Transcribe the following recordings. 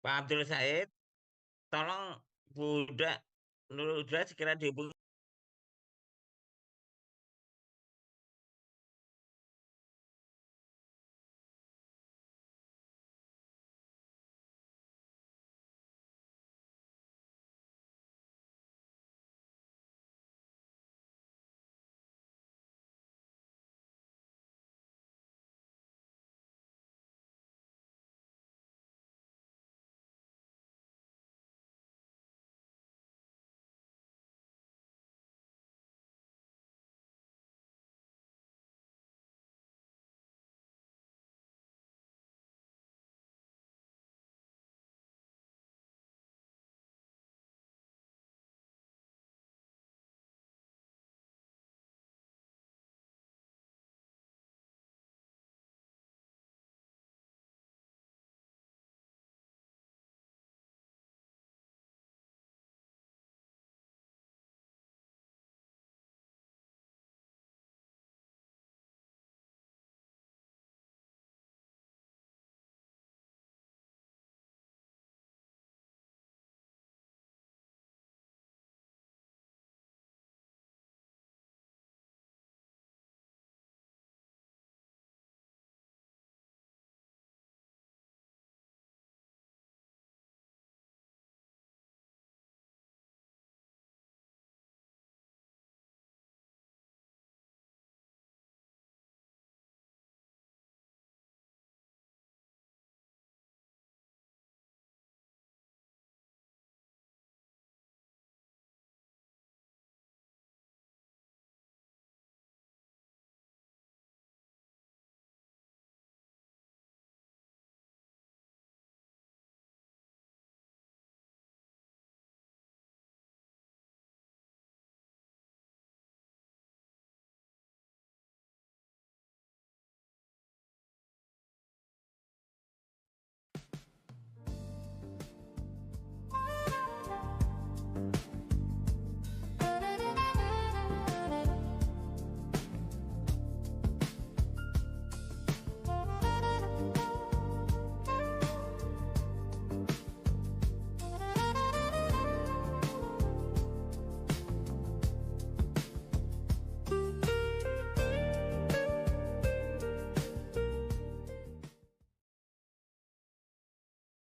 Pak Abdul Said, tolong Buddha Nurul Huda segera dihubungi.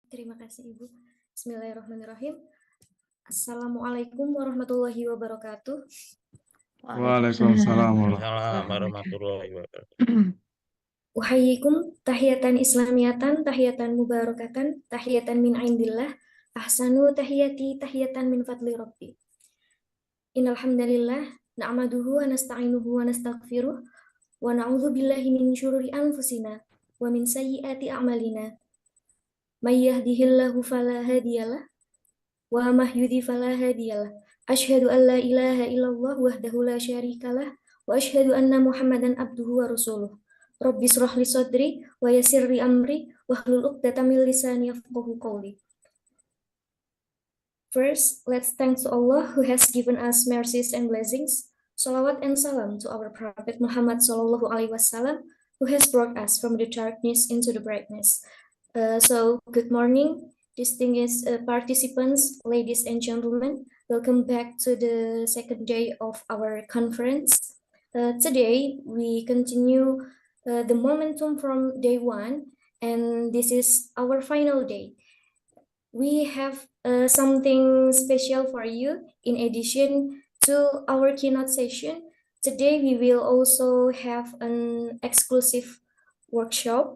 Terima kasih Ibu. Bismillahirrahmanirrahim. Assalamualaikum warahmatullahi wabarakatuh. Waalaikumsalam warahmatullahi wabarakatuh. Uhayyikum tahiyatan islamiyatan, tahiyatan mubarakatan, tahiyatan min indillah, ahsanu tahiyati tahiyatan min fadli rabbi. Innal hamdalillah na'maduhu wa nasta'inuhu wa nastaghfiruh wa na'udzu billahi min syururi anfusina wa min sayyiati a'malina. May yahdihillahu fala hadiyalah wa may yudhlil fala hadiyalah. Asyhadu an la ilaha illallah wahdahu la syarikalah wa asyhadu anna Muhammadan abduhu wa rasuluh. Rabbi shrah li sadri wa yassir li amri wahlul 'uqdatam min lisani yafqahu qawli. First, let's thank to Allah who has given us mercies and blessings. Salawat and salam to our Prophet Muhammad sallallahu alaihi wasallam, who has brought us from the darkness into the brightness. So, good morning, distinguished participants, ladies and gentlemen. Welcome back to the second day of our conference. Today, we continue the momentum from day one, and this is our final day. We have something special for you. In addition to our keynote session, today we will also have an exclusive workshop.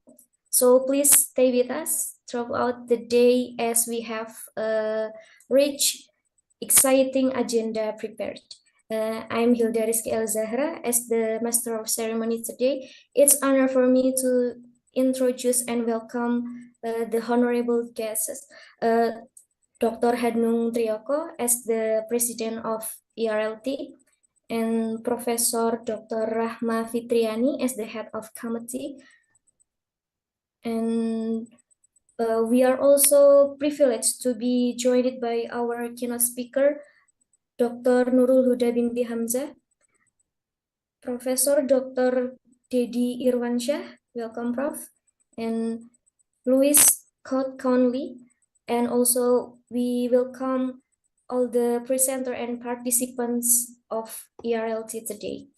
So please stay with us throughout the day as we have a rich, exciting agenda prepared. I'm Hilda Rizky El Zahra as the Master of Ceremony today. It's an honor for me to introduce and welcome the honorable guests, Dr. Hadnung Triyoko as the President of IARELTI, and Professor Dr. Rahma Fitriani as the Head of Committee. And we are also privileged to be joined by our keynote speaker, Dr. Nurul Huda binti Hamzah, Professor Dr. Dedi Irwansyah, welcome Prof, and Louis Scott Conley And also we welcome all the presenter and participants of ERLT today.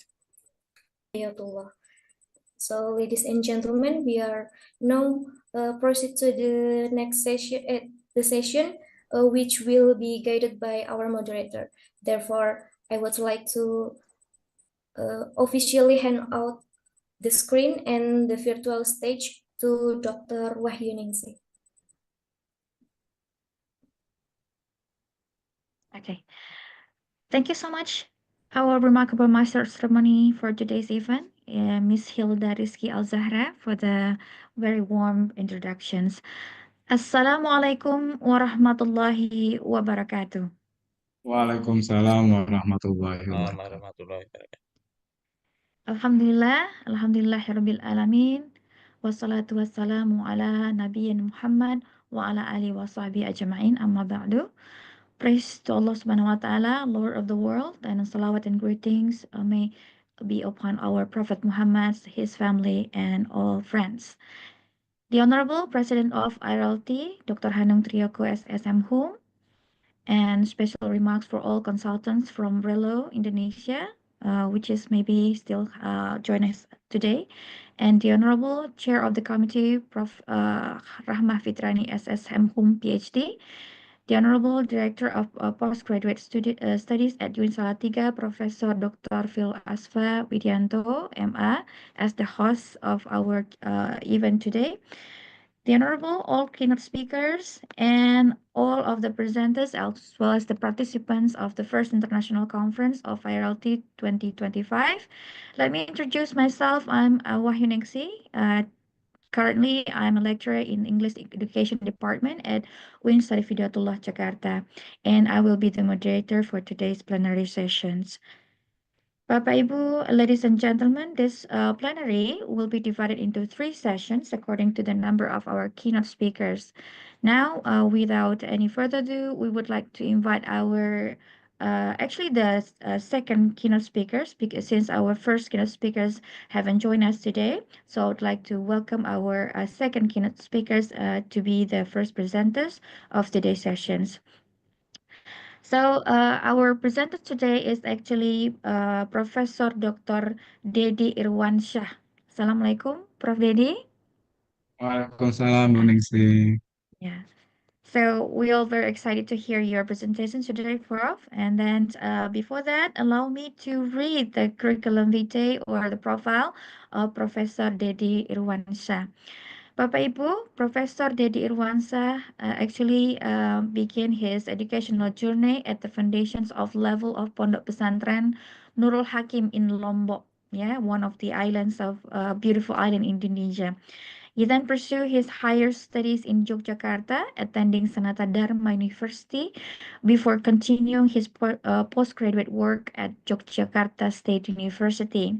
So, ladies and gentlemen, we are now proceed to the next session, which will be guided by our moderator. Therefore, I would like to officially hand out the screen and the virtual stage to Dr. Wahyu Ningsih. Okay. Thank you so much, our remarkable master of ceremony for today's event, Miss Hilda Rizki Al Zahra, for the very warm introductions. Assalamualaikum warahmatullahi wabarakatuh. Waalaikumsalam warahmatullahi wabarakatuh. Warahmatullahi wabarakatuh. Alhamdulillah, alhamdulillahirabbil alamin. Wassalatu wassalamu ala nabiyyin Muhammad wa ala alihi wa sahbihi ajma'in, amma ba'du. Praise to Allah Subhanahu wa Ta'ala, Lord of the world, and salawat and greetings may be upon our Prophet Muhammad, his family, and all friends. The Honorable President of IRLT, Dr. Hanung Triyogo SSM Home, and special remarks for all consultants from Relo Indonesia, which is maybe still join us today, and the Honorable Chair of the Committee, Prof. Rahmah Fitrani SSM Home PhD, the Honorable Director of Postgraduate Studies at UIN Salatiga, Professor Dr. Phil Asfa Widianto, MA, as the host of our event today. The Honorable all keynote speakers and all of the presenters, as well as the participants of the first international conference of IRLT 2025. Let me introduce myself. I'm Wahyu Ningsih. Currently, I'm a lecturer in English Education Department at UIN Syarif Hidayatullah, Jakarta, and I will be the moderator for today's plenary sessions. Bapak Ibu, ladies and gentlemen, this plenary will be divided into 3 sessions according to the number of our keynote speakers. Now, without any further ado, we would like to invite our actually the second keynote speakers, because since our first keynote speakers haven't joined us today, so I would like to welcome our second keynote speakers to be the first presenters of today's sessions. So our presenter today is actually Professor Dr. Dedi Irwansyah. Assalamualaikum, Prof. Dedi. Waalaikumsalam, Bu Ningsih. Yeah. So we are very excited to hear your presentation today, Prof. And then before that, allow me to read the curriculum vitae or the profile of Professor Dedi Irwansyah. Bapak Ibu, Professor Dedi Irwansyah actually began his educational journey at the foundations of level of Pondok Pesantren Nurul Hakim in Lombok, yeah, one of the islands of beautiful island Indonesia. He then pursued his higher studies in Yogyakarta, attending Sanata Dharma University, before continuing his postgraduate work at Yogyakarta State University.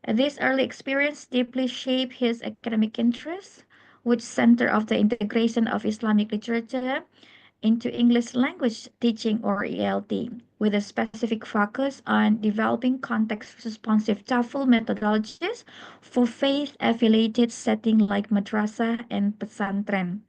This early experience deeply shaped his academic interests, which center of the integration of Islamic literature into English language teaching or ELT, with a specific focus on developing context-responsive TOEFL methodologies for faith-affiliated settings like madrasah and pesantren.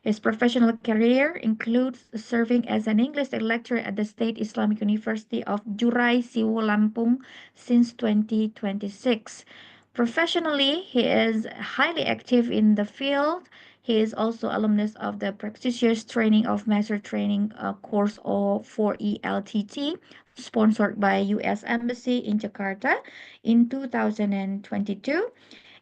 His professional career includes serving as an English lecturer at the State Islamic University of Jurai Siwo Lampung since 2026. Professionally, he is highly active in the field. He is also alumnus of the prestigious Training of Master Training course or for ELTT, sponsored by U.S. Embassy in Jakarta in 2022,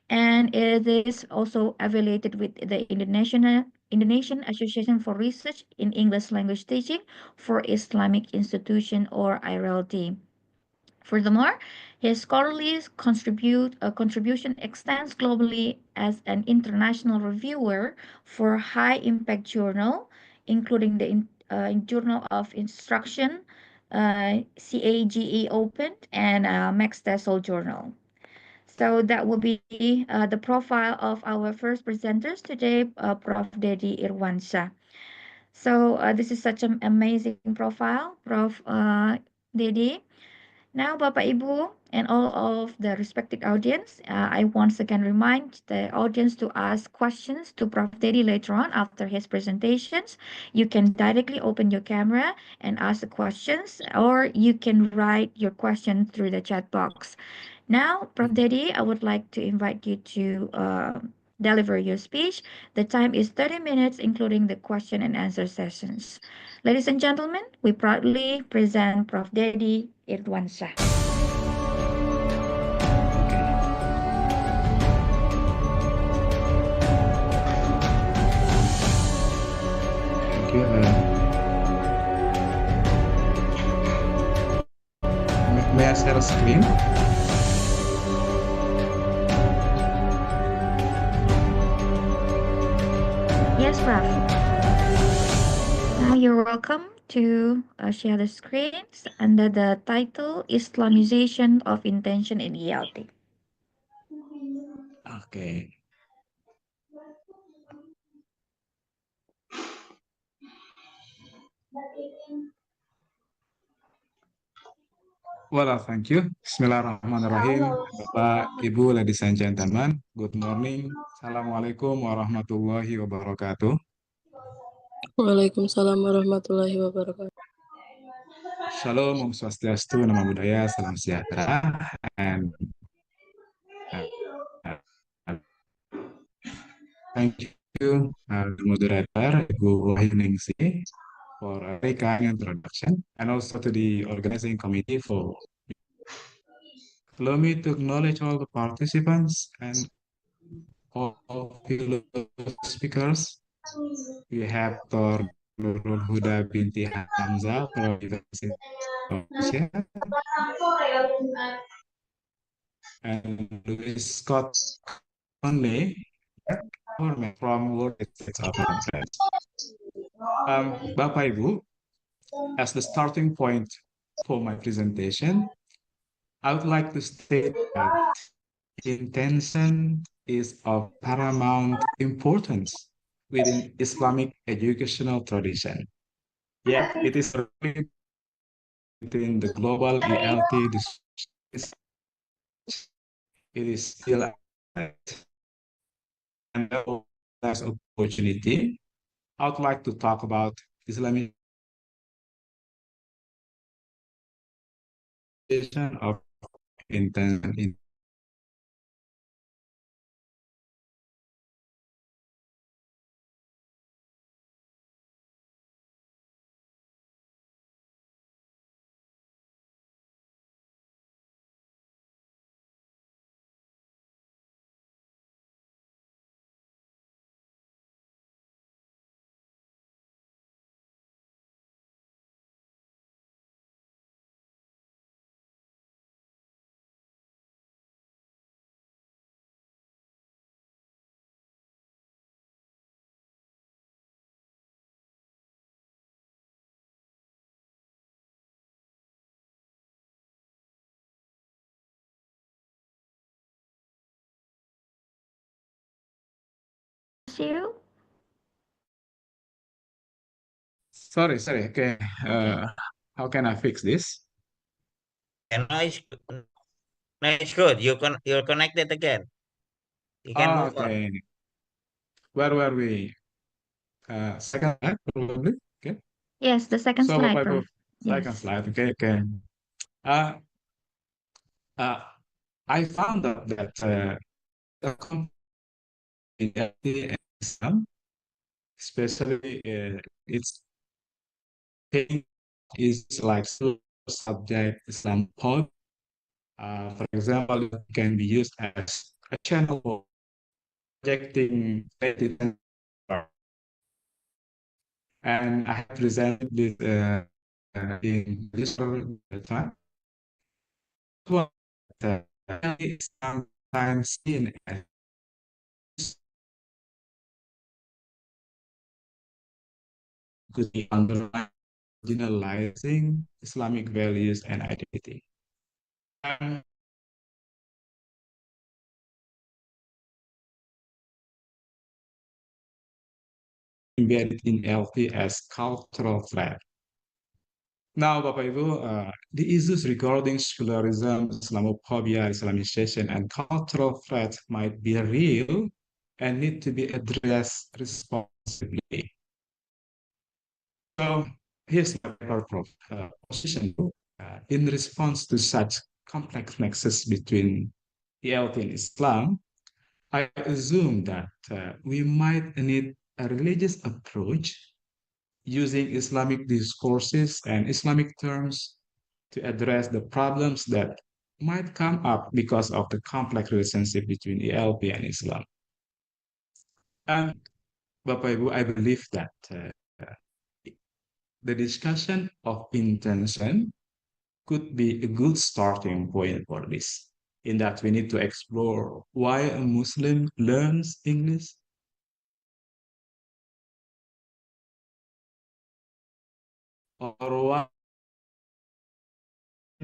and it is also affiliated with the Indonesian Association for Research in English Language Teaching for Islamic Institution or IRLT. Furthermore, his scholarly contribution extends globally as an international reviewer for high-impact journal, including the Journal of Instruction, CAGE Open, and Max Tessel Journal. So that will be the profile of our first presenters today, Prof. Dedi Irwansyah. So this is such an amazing profile, Prof. Dedi. Now, Bapak Ibu and all of the respected audience, I once again remind the audience to ask questions to Prof. Dedi later on after his presentations. You can directly open your camera and ask the questions, or you can write your question through the chat box. Now, Prof. Dedi, I would like to invite you to deliver your speech. The time is 30 minutes, including the question and answer sessions. Ladies and gentlemen, we proudly present Prof. Dedi Irwansyah. Thank you. May I share a screen? Yes, Prof. Now you're welcome to share the screens under the title Islamization of Intention in ELT. Okay. Well, thank you. Bismillahirrahmanirrahim. Bapak, Ibu, ladies and gentlemen, good morning. Assalamualaikum warahmatullahi wabarakatuh. Waalaikumsalam warahmatullahi wabarakatuh. Shalom, Om Swastiastu, Namo Buddhaya, Salam Sejahtera, and uh, thank you, the moderator, Ibu Wahyuningsi, for a very kind introduction, and also to the organizing committee for allow me to acknowledge all the participants and all fellow speakers. We have Dr. Nurul Huda binti Hamzah from University of Indonesia and Louis Scott Conley from World States of Conference. Bapak Ibu, as the starting point for my presentation, I would like to state that intention is of paramount importance within Islamic educational tradition. Yet it is really within the global ELT discourse, it is still and as opportunity. I would like to talk about Islamic of intention in You? sorry, okay. How can I fix this? And no, it's good. You're connected again. You can Oh, move on. okay. Where were we? Second slide, probably. Okay. Yes, the second So, slide, Bapak Ibu, Prof. second Yes. slide. Okay, okay. Uh, uh, I found out that the community and Islam, especially its thing is like subject Islam code. For example, it can be used as a channel for projecting faith and I have presented this in this time. One that is sometimes seen as could be underlying marginalizing Islamic values and identity. And embedded in LP as cultural threat. Now, Bapak Ibu, the issues regarding secularism, Islamophobia, Islamization, and cultural threats might be real and need to be addressed responsibly. So, here's my position. In response to such complex nexus between ELT and Islam, I assume that we might need a religious approach using Islamic discourses and Islamic terms to address the problems that might come up because of the complex relationship between ELP and Islam. And Bapak Ibu, I believe that the discussion of intention could be a good starting point for this, in that we need to explore why a Muslim learns English or why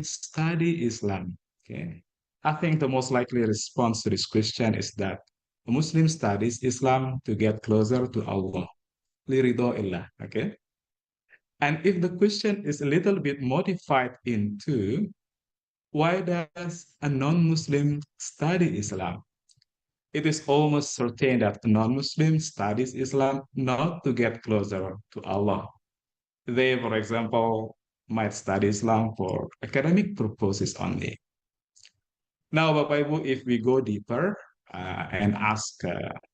study Islam. Okay. I think the most likely response to this question is that a Muslim studies Islam to get closer to Allah. Liridho illah. Okay. And if the question is a little bit modified into why does a non-Muslim study Islam? It is almost certain that a non-Muslim studies Islam not to get closer to Allah. They, for example, might study Islam for academic purposes only. Now, Bapak Ibu, if we go deeper and ask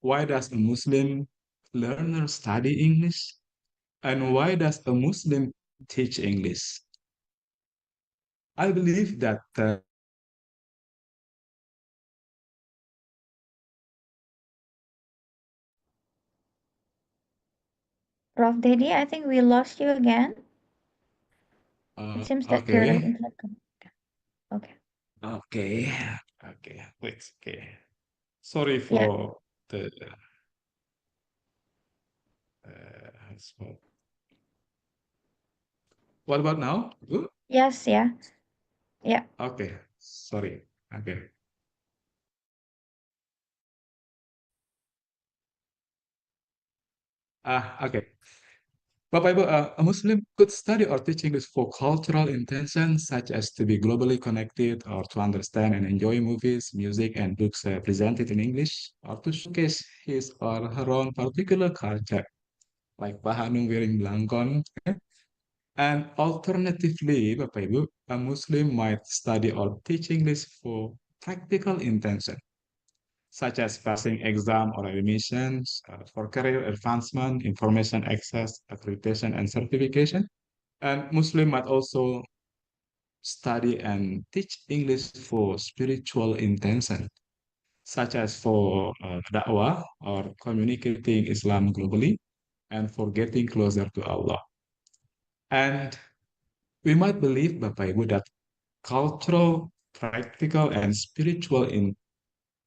why does a Muslim learner study English and why does a Muslim teach English? I believe that Prof. Dedi, I think we lost you again. It seems that your okay, internet. Okay. okay, okay, wait, okay. Sorry Yeah. for the uh, what about now? Ooh, Yes. Yeah. Yeah. okay, sorry. Okay. Okay. Bapak Ibu, a Muslim could study or teach English for cultural intentions, such as to be globally connected or to understand and enjoy movies, music, and books presented in English, or to showcase his or her own particular culture, like Pahanung wearing blangkon. And alternatively, Bapak Ibu, a Muslim might study or teach English for practical intention, such as passing exam or admissions, for career advancement, information access, accreditation, and certification. And Muslim might also study and teach English for spiritual intention, such as for da'wah or communicating Islam globally and for getting closer to Allah. And we might believe, Bapak Ibu, that cultural, practical, and spiritual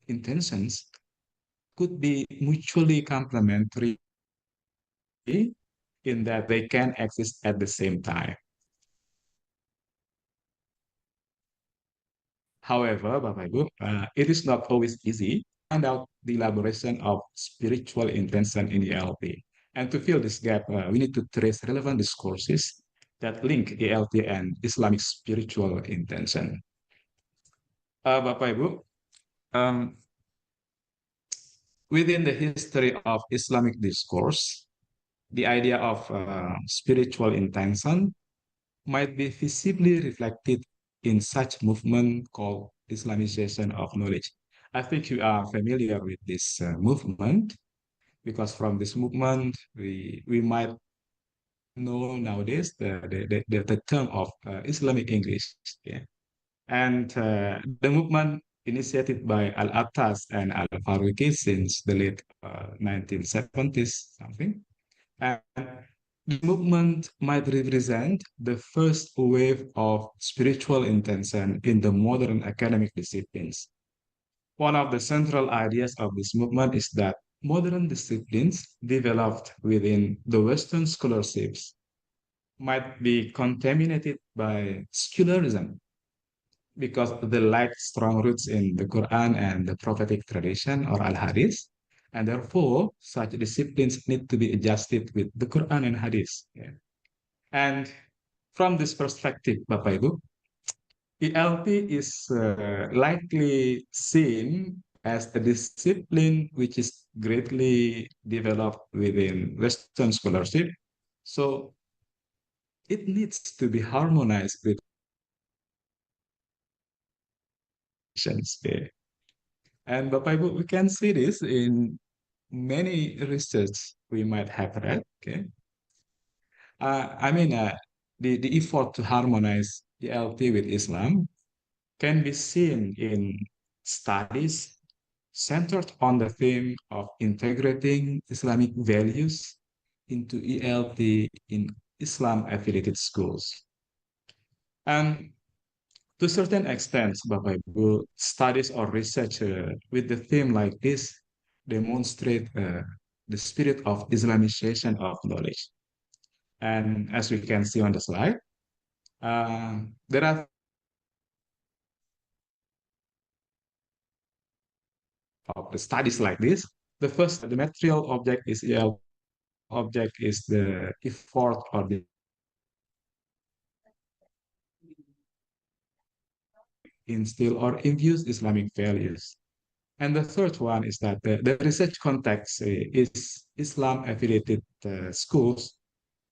intentions could be mutually complementary in that they can exist at the same time. However, Bapak Ibu, it is not always easy to find out the elaboration of spiritual intention in ELT. And to fill this gap, we need to trace relevant discourses that link ELT and Islamic spiritual intention. Bapak Ibu, um, within the history of Islamic discourse, the idea of spiritual intention might be visibly reflected in such movement called Islamization of knowledge. I think you are familiar with this movement because from this movement we might know nowadays the term of Islamic English. Yeah? And the movement initiated by Al-Attas and Al-Faruqi since the late 1970s something. And the movement might represent the first wave of spiritual intention in the modern academic disciplines. One of the central ideas of this movement is that modern disciplines developed within the Western scholarships might be contaminated by secularism because they lack strong roots in the Quran and the prophetic tradition or al-Hadith. And therefore, such disciplines need to be adjusted with the Quran and Hadith. Yeah. And From this perspective, Bapak Ibu, ELT is likely seen as a discipline which is greatly developed within Western scholarship. So it needs to be harmonized with nations. Okay. And Bapak Ibu, we can see this in many research we might have read. Okay. I mean, the effort to harmonize ELT with Islam can be seen in studies centered on the theme of integrating Islamic values into ELT in Islam affiliated schools. And to a certain extent, Bapak Ibu, studies or research with the theme like this demonstrate the spirit of Islamization of knowledge. And as we can see on the slide, there are of the studies like this. The first, the material object is object is the effort or the instill or infuse Islamic values. And the third one is that the research context is Islam affiliated schools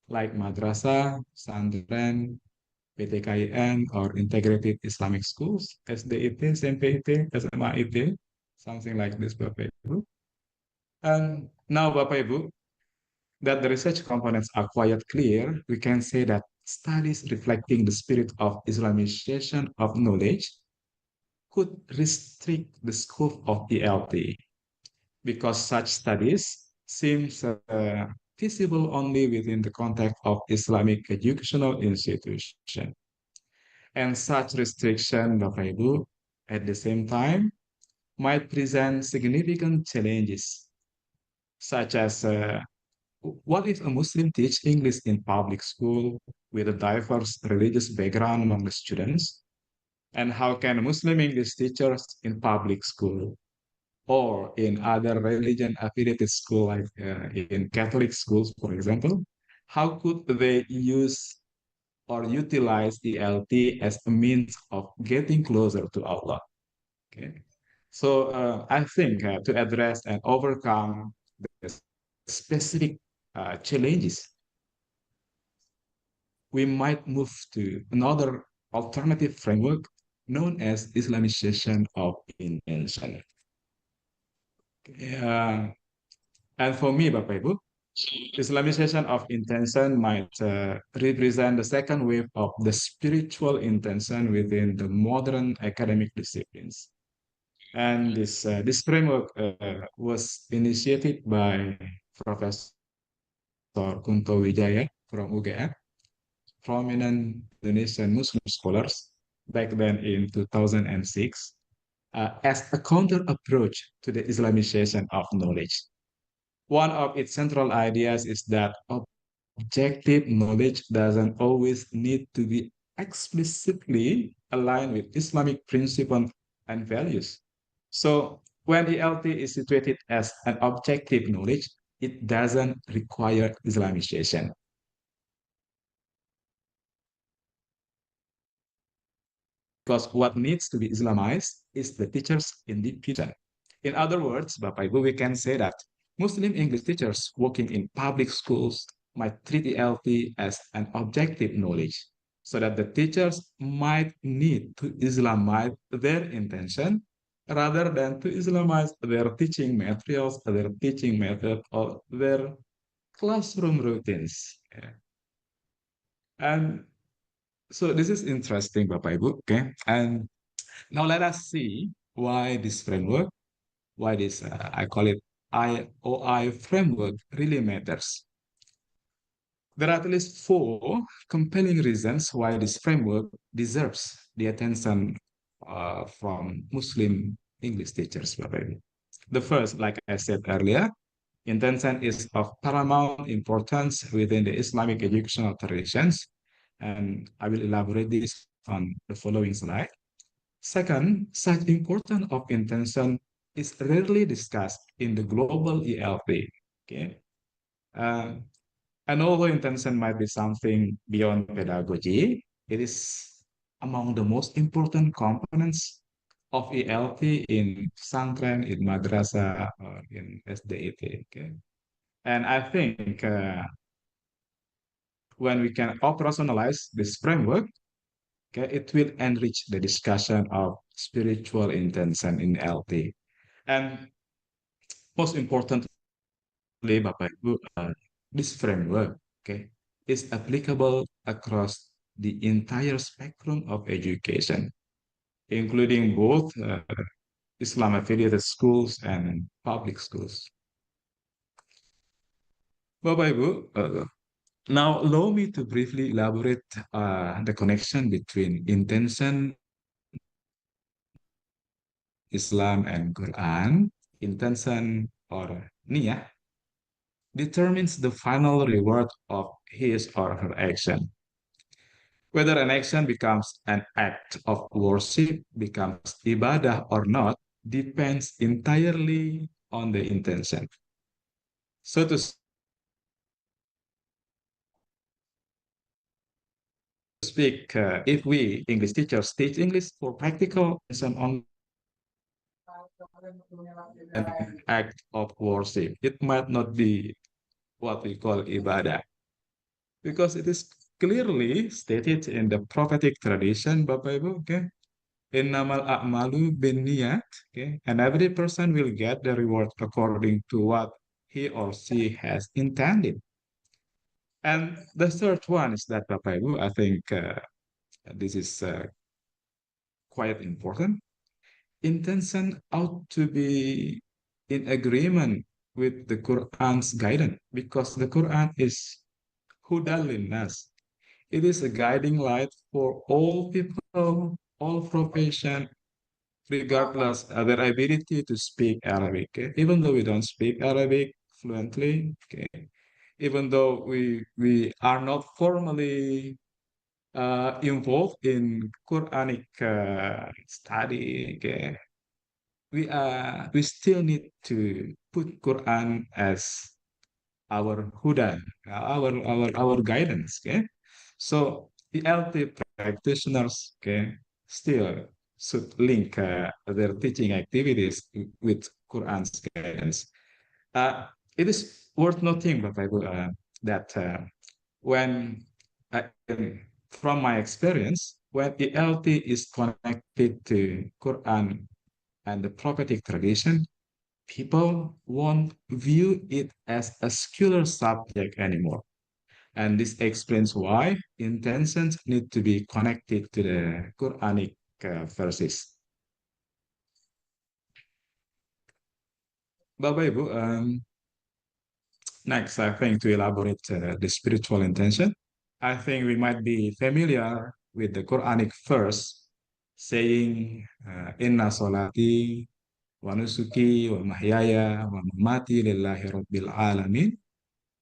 like madrasah, santren, PTKIN, or integrated Islamic schools, SDIT, SMPIT, SMAIT, something like this, Bapak Ibu. And now, Bapak Ibu, that the research components are quite clear, we can say that studies reflecting the spirit of Islamization of knowledge could restrict the scope of ELT because such studies seems feasible only within the context of Islamic educational institution. And such restriction, Bapak Ibu, at the same time, might present significant challenges, such as what if a Muslim teach English in public school with a diverse religious background among the students? And how can Muslim English teachers in public school or in other religion affiliated school like in Catholic schools, for example, how could they use or utilize ELT as a means of getting closer to Allah? Okay. So I think to address and overcome the specific challenges, we might move to another alternative framework known as Islamization of intention. And for me, Bapak Ibu, Islamization of intention might represent the second wave of the spiritual intention within the modern academic disciplines. And this framework was initiated by Professor Kunto Wijaya from UGM, prominent Indonesian Muslim scholars back then in 2006, as a counter approach to the Islamization of knowledge. One of its central ideas is that objective knowledge doesn't always need to be explicitly aligned with Islamic principles and values. So when ELT is situated as an objective knowledge, it doesn't require Islamization. Because what needs to be Islamized is the teacher's individual. In other words, Bapak Ibu, we can say that Muslim English teachers working in public schools might treat ELT as an objective knowledge, so that the teachers might need to Islamize their intention rather than to Islamize their teaching materials, their teaching method, or their classroom routines. Yeah. And so this is interesting, Bapak Ibu. Okay, and now let us see why this framework, why this I call it IOI framework really matters. There are at least four compelling reasons why this framework deserves the attention from Muslim English teachers, Bapak Ibu. The first, like I said earlier, intention is of paramount importance within the Islamic educational traditions, and I will elaborate this on the following slide. Second, such importance of intention is rarely discussed in the global ELT. Okay, uh, And although intention might be something beyond pedagogy, it is among the most important components of ELT in pesantren, in madrasah, or in SDIT. Okay? And I think when we can operationalize this framework, okay, it will enrich the discussion of spiritual intention in LT. And most importantly, Bapak Ibu, this framework, okay, is applicable across the entire spectrum of education, including both Islam affiliated schools and public schools. Bapak Ibu, now allow me to briefly elaborate the connection between intention, Islam, and Quran. Intention or niyah determines the final reward of his or her action. Whether an action becomes an act of worship, becomes ibadah or not, depends entirely on the intention. So to speak, if we English teachers teach English for practical lesson on an act of worship, it might not be what we call ibadah because it is clearly stated in the prophetic tradition, Bapak Ibu, okay? Innamal a'malu binniyat, okay? And every person will get the reward according to what he or she has intended. And the third one is that, Bapak Ibu, I think this is quite important. Intention ought to be in agreement with the Quran's guidance because the Quran is hudan linnas. It is a guiding light for all people, all profession, regardless of their ability to speak Arabic. Okay? Even though we don't speak Arabic fluently, okay? Even though we are not formally involved in Quranic study, okay? We still need to put Quran as our huda, our guidance. Okay, so the LT practitioners, okay, still should link their teaching activities with Quran's guidance. It is worth noting, Bapak Ibu, that when from my experience, when ELT is connected to Quran and the prophetic tradition, people won't view it as a secular subject anymore. And this explains why intentions need to be connected to the Quranic verses. Bapak Ibu, next, I think to elaborate the spiritual intention, I think we might be familiar with the Quranic verse saying, Inna solati wa nusuki wa mahyaya wa mamati lillahi rabbil alamin,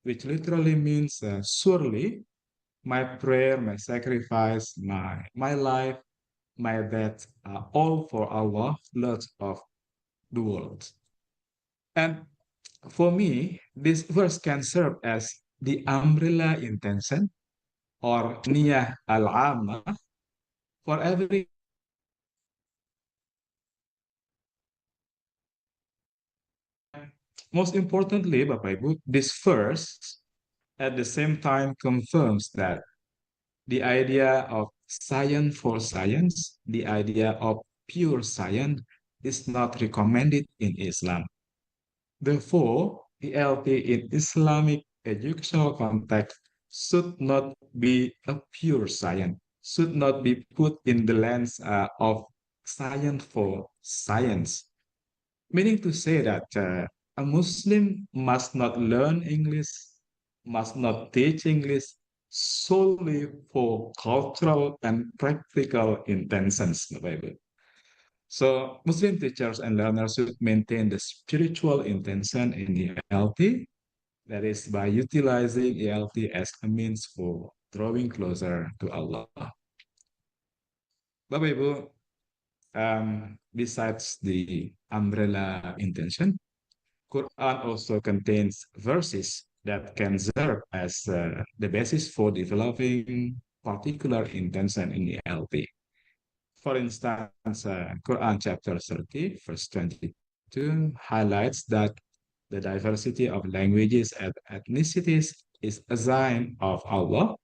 which literally means surely my prayer, my sacrifice, my life, my death are all for Allah, Lord of the world. And for me, this verse can serve as the umbrella intention or niyah al-amma for every. Most importantly, Bapak Ibu, this verse at the same time confirms that the idea of science for science, the idea of pure science is not recommended in Islam. Therefore, ELT in Islamic educational context should not be a pure science, should not be put in the lens of science for science, meaning to say that a Muslim must not learn English, must not teach English solely for cultural and practical intentions, Bapak Ibu. So Muslim teachers and learners should maintain the spiritual intention in the ELT, that is by utilizing ELT as a means for drawing closer to Allah. Bapak Ibu, besides the umbrella intention, Quran also contains verses that can serve as the basis for developing particular intention in ELT. For instance, Quran chapter 30, verse 22 highlights that the diversity of languages and ethnicities is a sign of Allah.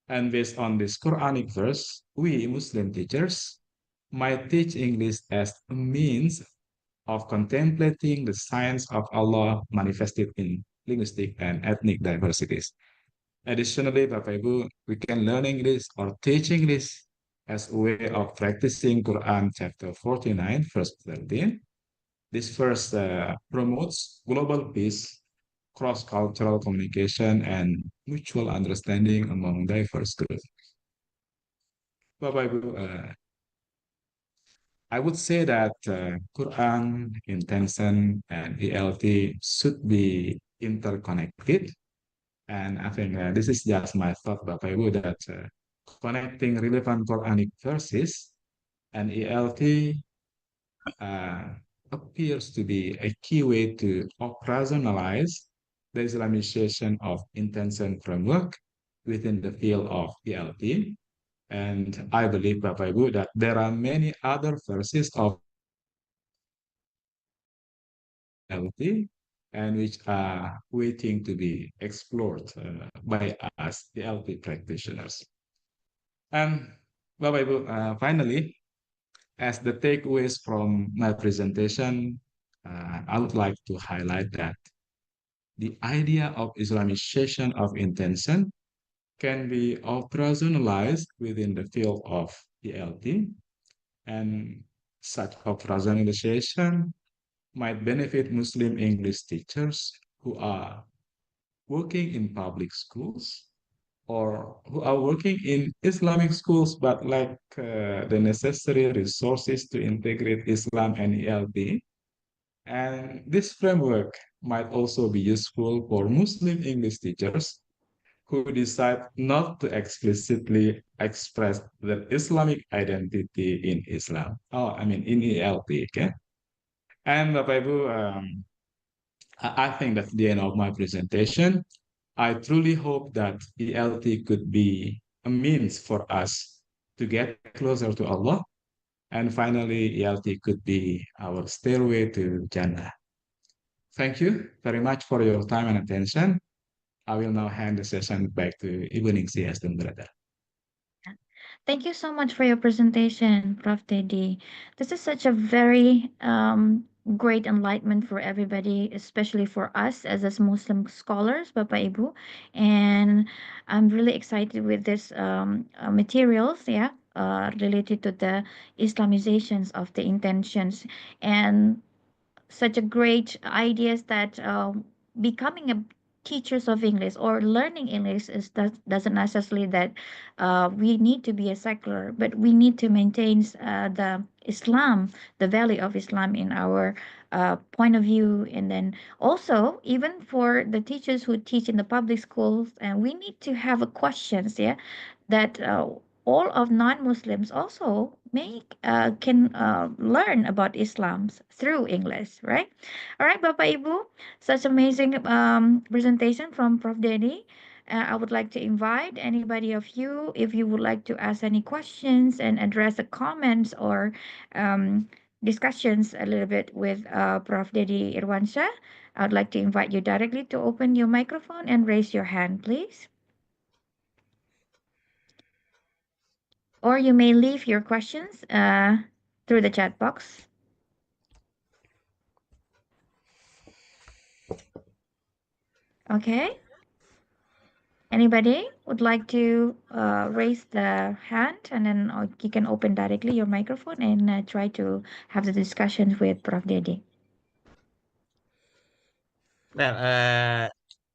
And based on this Quranic verse, we Muslim teachers might teach English as a means of contemplating the signs of Allah manifested in linguistic and ethnic diversities. Additionally, Bapak Ibu, we can learn English or teach English as a way of practicing Quran chapter 49, verse 13. This verse promotes global peace, cross-cultural communication, and mutual understanding among diverse groups. Bapak Ibu, I would say that Quran, intention, and ELT should be interconnected. And I think this is just my thought, Bapak Ibu, that connecting relevant Quranic verses and ELT uh, appears to be a key way to operationalize the Islamization of intention framework within the field of ELT. And I believe, Bapak Ibu, that there are many other verses of ELT and which are waiting to be explored by us, ELT practitioners. And Bapak Ibu, finally, as the takeaways from my presentation, I would like to highlight that the idea of Islamization of intention can be operationalized within the field of ELT, and such operationalization might benefit Muslim English teachers who are working in public schools or who are working in Islamic schools but lack the necessary resources to integrate Islam and ELT. And this framework might also be useful for Muslim English teachers who decide not to explicitly express their Islamic identity in Islam. Oh, I mean in ELT, okay? And Bapak Ibu, I think that's the end of my presentation. I truly hope that ELT could be a means for us to get closer to Allah. And finally, ELT could be our stairway to Jannah. Thank you very much for your time and attention. I will now hand the session back to Ibu Ningsi as the moderator. Thank you so much for your presentation, Prof. Teddy. This is such a very great enlightenment for everybody, especially for us as Muslim scholars, Bapak Ibu. And I'm really excited with this materials, yeah, related to the Islamizations of the intentions. And such a great ideas that becoming a teachers of English or learning English doesn't necessarily that we need to be a secular, but we need to maintain the Islam, the value of Islam in our point of view. And then also even for the teachers who teach in the public schools, and we need to have a questions, yeah, that all of non-Muslims also can learn about Islam through English, right? All right, Bapak Ibu, such amazing presentation from Prof. Denny. I would like to invite anybody of you if you would like to ask any questions and address the comments or um, discussions a little bit with Prof. Dedi Irwansyah. I would like to invite you directly to open your microphone and raise your hand, please. Or you may leave your questions through the chat box. Okay. Anybody would like to raise the hand, and then you can open directly your microphone and try to have the discussion with Prof. Dedi. Well,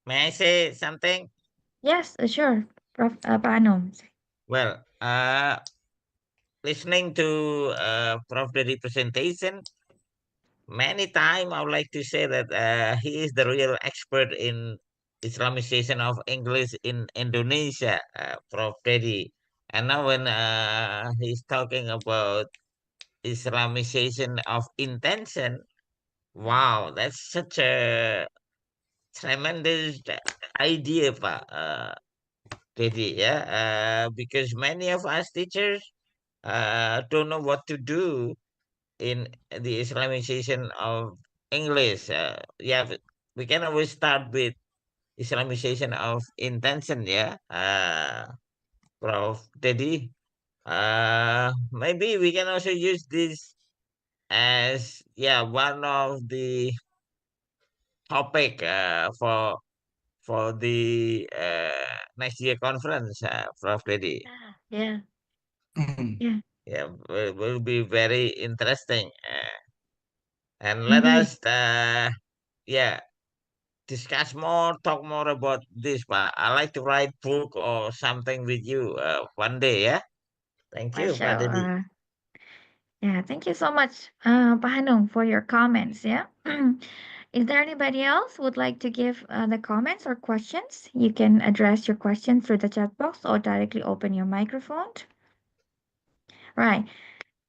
may I say something? Yes, sure, Prof. Pak Anum. Well, listening to Prof. Dedi presentation, many time I would like to say that he is the real expert in Islamization of English in Indonesia, Prof. Dedi. And now when he's talking about Islamization of intention, wow, that's such a tremendous idea, Pak Dedi, yeah. Because many of us teachers don't know what to do in the Islamization of English. Yeah, we can always start with Islamization of intention, yeah. Prof. Dedi. Maybe we can also use this as, yeah, one of the topic for the next year conference, Prof. Dedi. Yeah, Mhm. yeah, Yeah, will be very interesting. And let indeed. us, yeah, discuss more, talk more about this. But I like to write book or something with you one day. Yeah. Thank For you, Pak sure. Dedi. Yeah, thank you so much, Pak Hanung, for your comments. Yeah. Is there anybody else would like to give the comments or questions? You can address your question through the chat box or directly open your microphone. Right.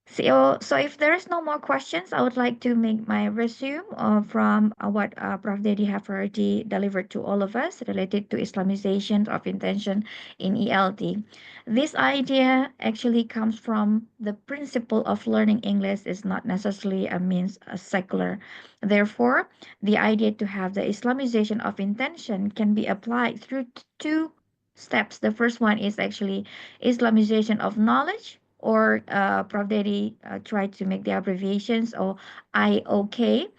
So if there is no more questions, I would like to make my resume from what Prof. Dedi have already delivered to all of us related to Islamization of intention in ELT. This idea actually comes from the principle of learning English is not necessarily a means secular. Therefore, the idea to have the Islamization of intention can be applied through two steps. The first one is actually Islamization of knowledge, or Prof. Dedi tried to make the abbreviations, or IOK.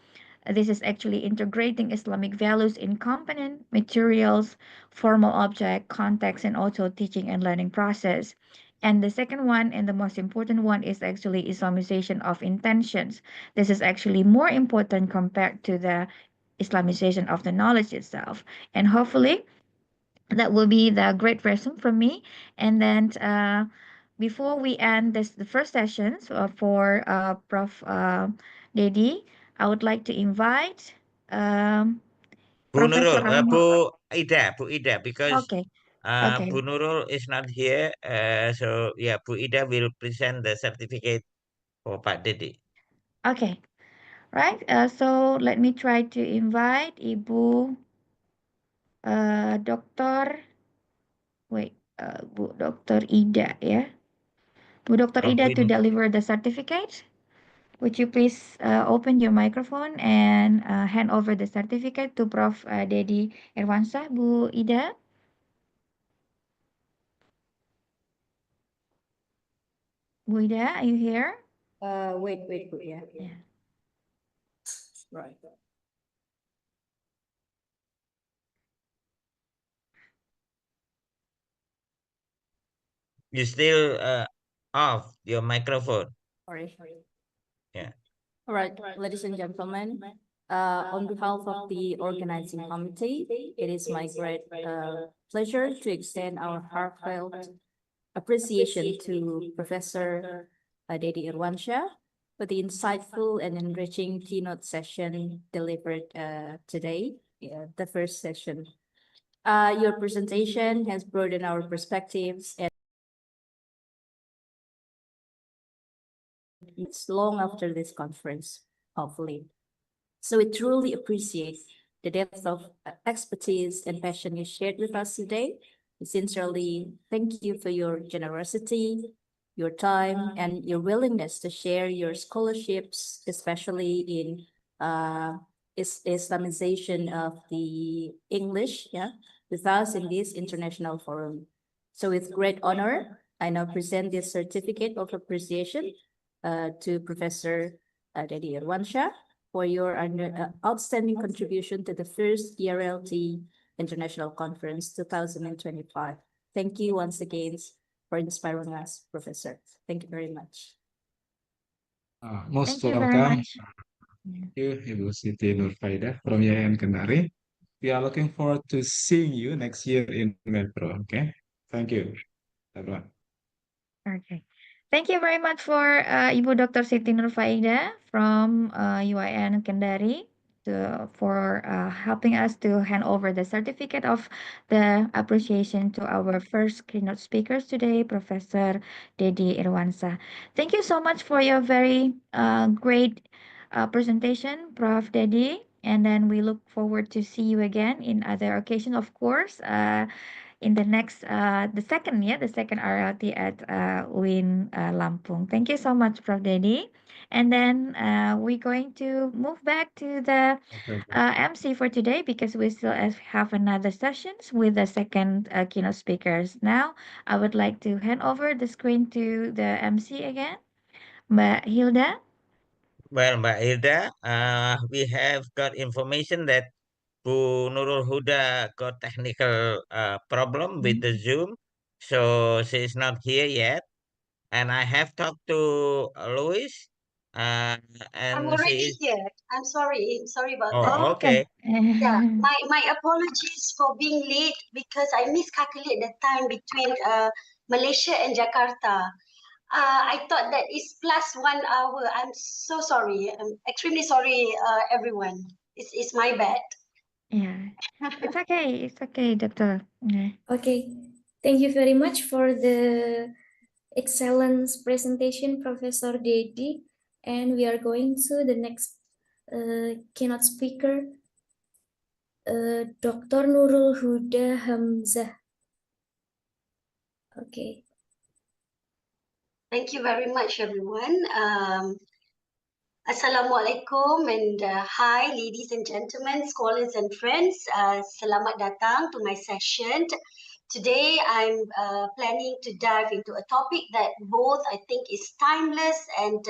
This is actually integrating Islamic values in component, materials, formal object, context, and also teaching and learning process. And the second one, and the most important one, is actually Islamization of intentions. This is actually more important compared to the Islamization of the knowledge itself. And hopefully, that will be the great resume from me. And then before we end the first sessions for Prof. Dedi, I would like to invite Bu Professor Nurul, Rahma. Bu Ida, because Okay, okay, Bu Nurul is not here. So yeah, Bu Ida will present the certificate for Pak Dedi. okay. Right. So let me try to invite Ibu Dr. Wait, Bu Dr. Ida, ya. Bu Dr. Oh, Ida to deliver the certificate. Would you please open your microphone and hand over the certificate to Prof. Dedi Irwansyah, Bu Ida? Bu Ida, are you here? Wait, yeah. Yeah. Right. you still off your microphone. Sorry. Yeah. All right, ladies and gentlemen, on behalf of the organizing committee, it is my great pleasure to extend our heartfelt appreciation to Professor Dedi Irwansyah for the insightful and enriching keynote session delivered today, the first session. Your presentation has broadened our perspectives and it's long after this conference, hopefully. So we truly appreciate the depth of expertise and passion you shared with us today. We sincerely thank you for your generosity, your time, and your willingness to share your scholarships, especially in Islamization of the English, with us in this international forum. So with great honor, I now present this certificate of appreciation to Professor Dedi Irwansyah for your outstanding contribution to the first IARELTI International Conference 2025. Thank you once again for inspiring us, Professor. Thank you very much. Most Thank you very welcome. much. Yeah. Thank you, Ibu Siti Nurfaida from YN Kendari. We are looking forward to seeing you next year in Metro. Okay. Thank you, everyone. Okay. Thank you very much for Ibu Dr. Siti Nurfaida from UIN Kendari for helping us to hand over the certificate of the appreciation to our first keynote speakers today, Professor Dedi Irwansyah. Thank you so much for your very great presentation, Prof. Dedi. And then we look forward to see you again in other occasion, of course. In the next, the second RLT at Win Lampung. Thank you so much, Prof. Dedi. And then we're going to move back to the Okay. MC for today because we still have another sessions with the second keynote speakers. Now, I would like to hand over the screen to the MC again, Mbak Hilda. Well, Mbak Hilda, we have got information that Bu Nurul Huda got technical problem with the Zoom, so she's not here yet. And I have talked to Louis, uh, I'm and she already is. here. I'm sorry. Sorry about that. Oh, Okay. okay. Yeah, my apologies for being late because I miscalculate the time between Malaysia and Jakarta. I thought that it's plus 1 hour. I'm so sorry. I'm extremely sorry, everyone. It's my bad. Yeah, it's okay. It's okay, Doctor. Yeah. Okay, thank you very much for the excellent presentation, Professor Dedi. And we are going to the next keynote speaker, Dr. Nurul Huda Hamzah. Okay. Thank you very much, everyone. Assalamualaikum and hi, ladies and gentlemen, scholars and friends. Selamat datang to my session. Today, I'm planning to dive into a topic that both I think is timeless and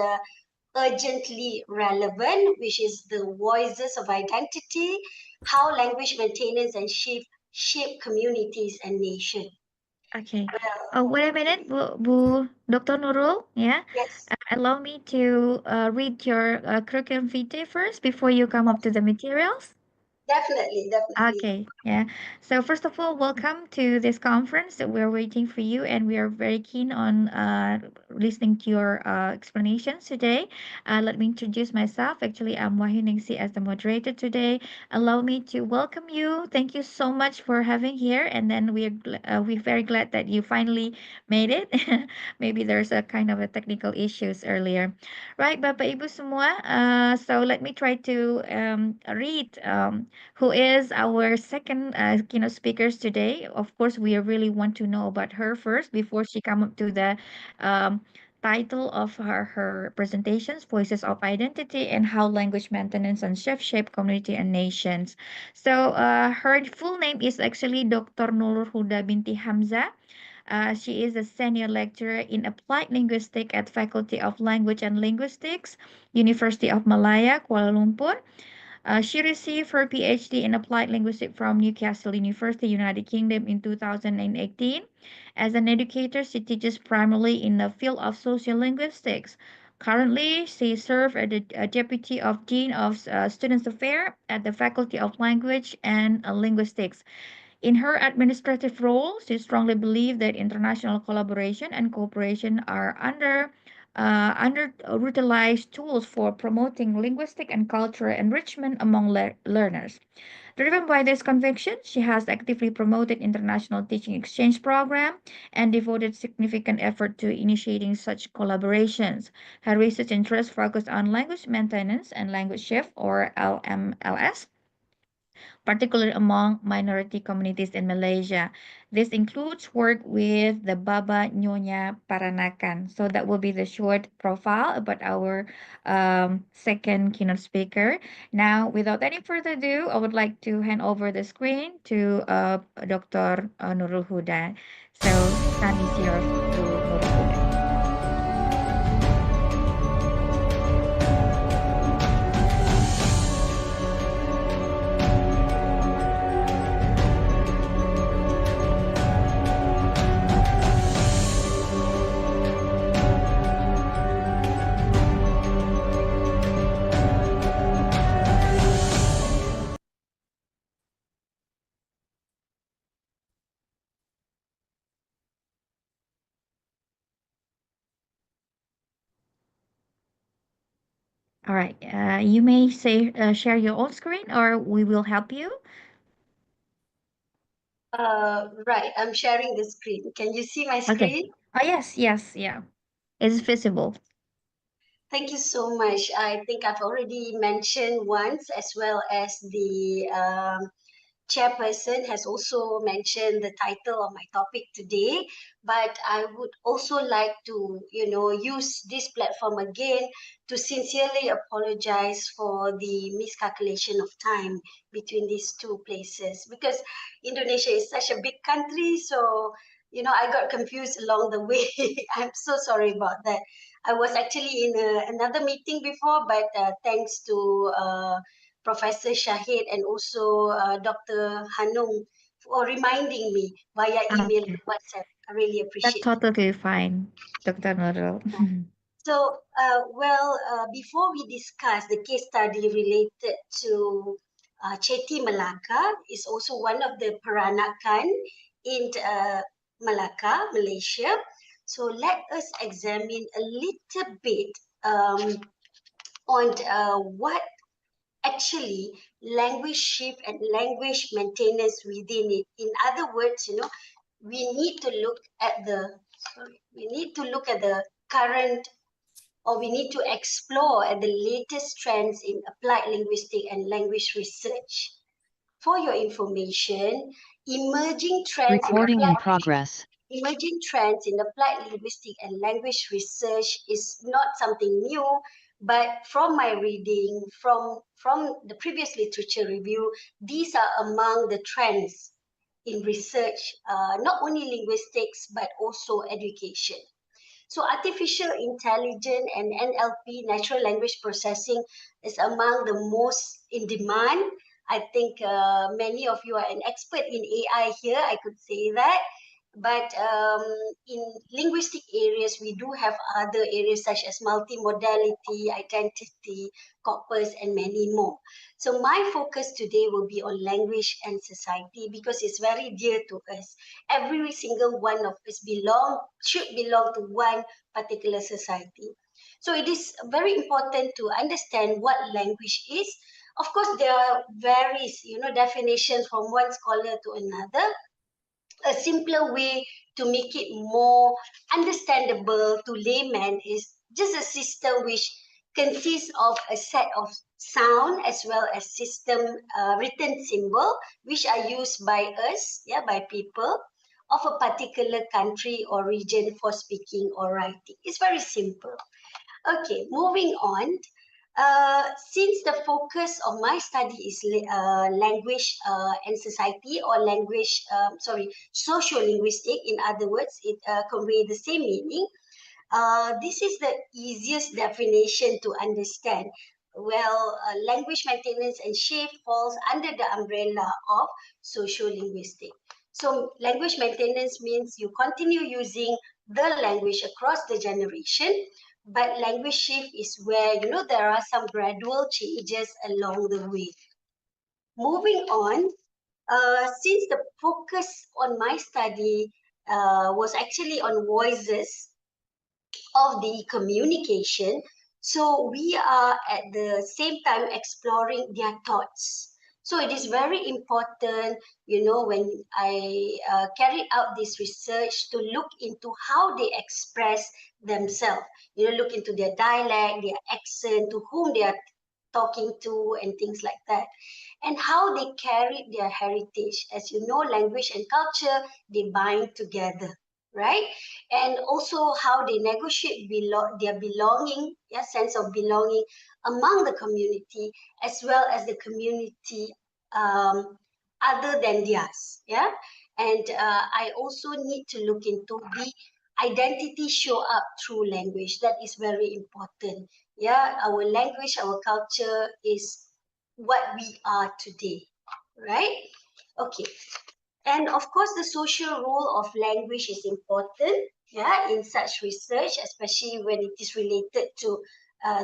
urgently relevant, which is the voices of identity, how language maintenance and shape communities and nations. Okay. Well, Wait a minute, Dr. Nurul. Yeah. yes, Allow me to read your curriculum vitae first before you come up to the materials. definitely. Okay, yeah. So first of all, welcome to this conference. We're waiting for you, and we are very keen on listening to your explanations today. Let me introduce myself. Actually, I'm Wahiningsi as the moderator today. Allow me to welcome you. Thank you so much for having here, and then we're very glad that you finally made it. Maybe there's a kind of a technical issues earlier, right? Bapak Ibu semua. So let me try to read. Who is our second keynote speakers today. Of course, we really want to know about her first before she come up to the um, title of her presentations, Voices of Identity and How Language Maintenance and Shift Shape Community and Nations. So her full name is actually Dr. Nur Huda binti Hamzah. She is a senior lecturer in applied linguistics at Faculty of Language and Linguistics, University of Malaya, Kuala Lumpur. She received her PhD in Applied Linguistics from Newcastle University, United Kingdom in 2018. As an educator, she teaches primarily in the field of sociolinguistics. Currently, she serves as the Deputy of Dean of Students Affairs at the Faculty of Language and Linguistics. In her administrative role, she strongly believes that international collaboration and cooperation are underutilized tools for promoting linguistic and cultural enrichment among learners. Driven by this conviction, she has actively promoted international teaching exchange program and devoted significant effort to initiating such collaborations. Her research interests focus on language maintenance and language shift, or LMLS, particularly among minority communities in Malaysia. This includes work with the Baba Nyonya Paranakan. So that will be the short profile about our second keynote speaker. Now, without any further ado, I would like to hand over the screen to Dr. Nurul Huda. So, time is yours, Nurul Huda. All right. You may say share your own screen, or we will help you. Right, I'm sharing the screen. Can you see my Okay. screen? Oh yes, yes, yeah. It's visible. Thank you so much. I think I've already mentioned once, as well as the chairperson has also mentioned the title of my topic today, but I would also like to, use this platform again to sincerely apologize for the miscalculation of time between these two places, because Indonesia is such a big country. So, I got confused along the way. I'm so sorry about that. I was actually in another meeting before, but thanks to Professor Shahid and also Dr. Hanung for reminding me via email Okay. and WhatsApp. I really That's appreciate it. totally fine, Dr. Nurul. So, before we discuss the case study related to Chetty Malacca, is also one of the peranakan in Malacca, Malaysia. So let us examine a little bit on what actually language shift and language maintenance within it. In other words, we need to look at the current, or we need to explore at the latest trends in applied linguistic and language research. For your information, emerging trends in Recording in applied progress. emerging trends in applied linguistic and language research is not something new, but from my reading, from the previous literature review, these are among the trends in research, not only linguistics, but also education. So artificial intelligence and NLP, natural language processing, is among the most in demand. I think many of you are an expert in AI here, I could say that. But in linguistic areas, we do have other areas such as multimodality, identity, corpus, and many more. So my focus today will be on language and society because it's very dear to us. Every single one of us should belong to one particular society. So it is very important to understand what language is. Of course, there are various, definitions from one scholar to another. A simpler way to make it more understandable to laymen is just a system which consists of a set of sound as well as system written symbol which are used by us, by people of a particular country or region for speaking or writing. It's very simple. Okay, moving on. Since the focus of my study is language and society, or socio-linguistic, in other words, it conveys the same meaning. This is the easiest definition to understand. Well, language maintenance and shift falls under the umbrella of socio-linguistic. So language maintenance means you continue using the language across the generation, but language shift is where, there are some gradual changes along the way. Moving on, since the focus on my study was actually on voices of the communication, so we are at the same time exploring their thoughts. So it is very important, when I carried out this research, to look into how they express themselves. Look into their dialect, their accent, to whom they are talking to, and things like that, and how they carried their heritage. As you know, language and culture, they bind together, right? And also how they negotiate their belonging, sense of belonging among the community, as well as the community other than theirs, And I also need to look into the identity show up through language. That is very important. Our language, our culture is what we are today, right? Okay. And of course, the social role of language is important, in such research, especially when it is related to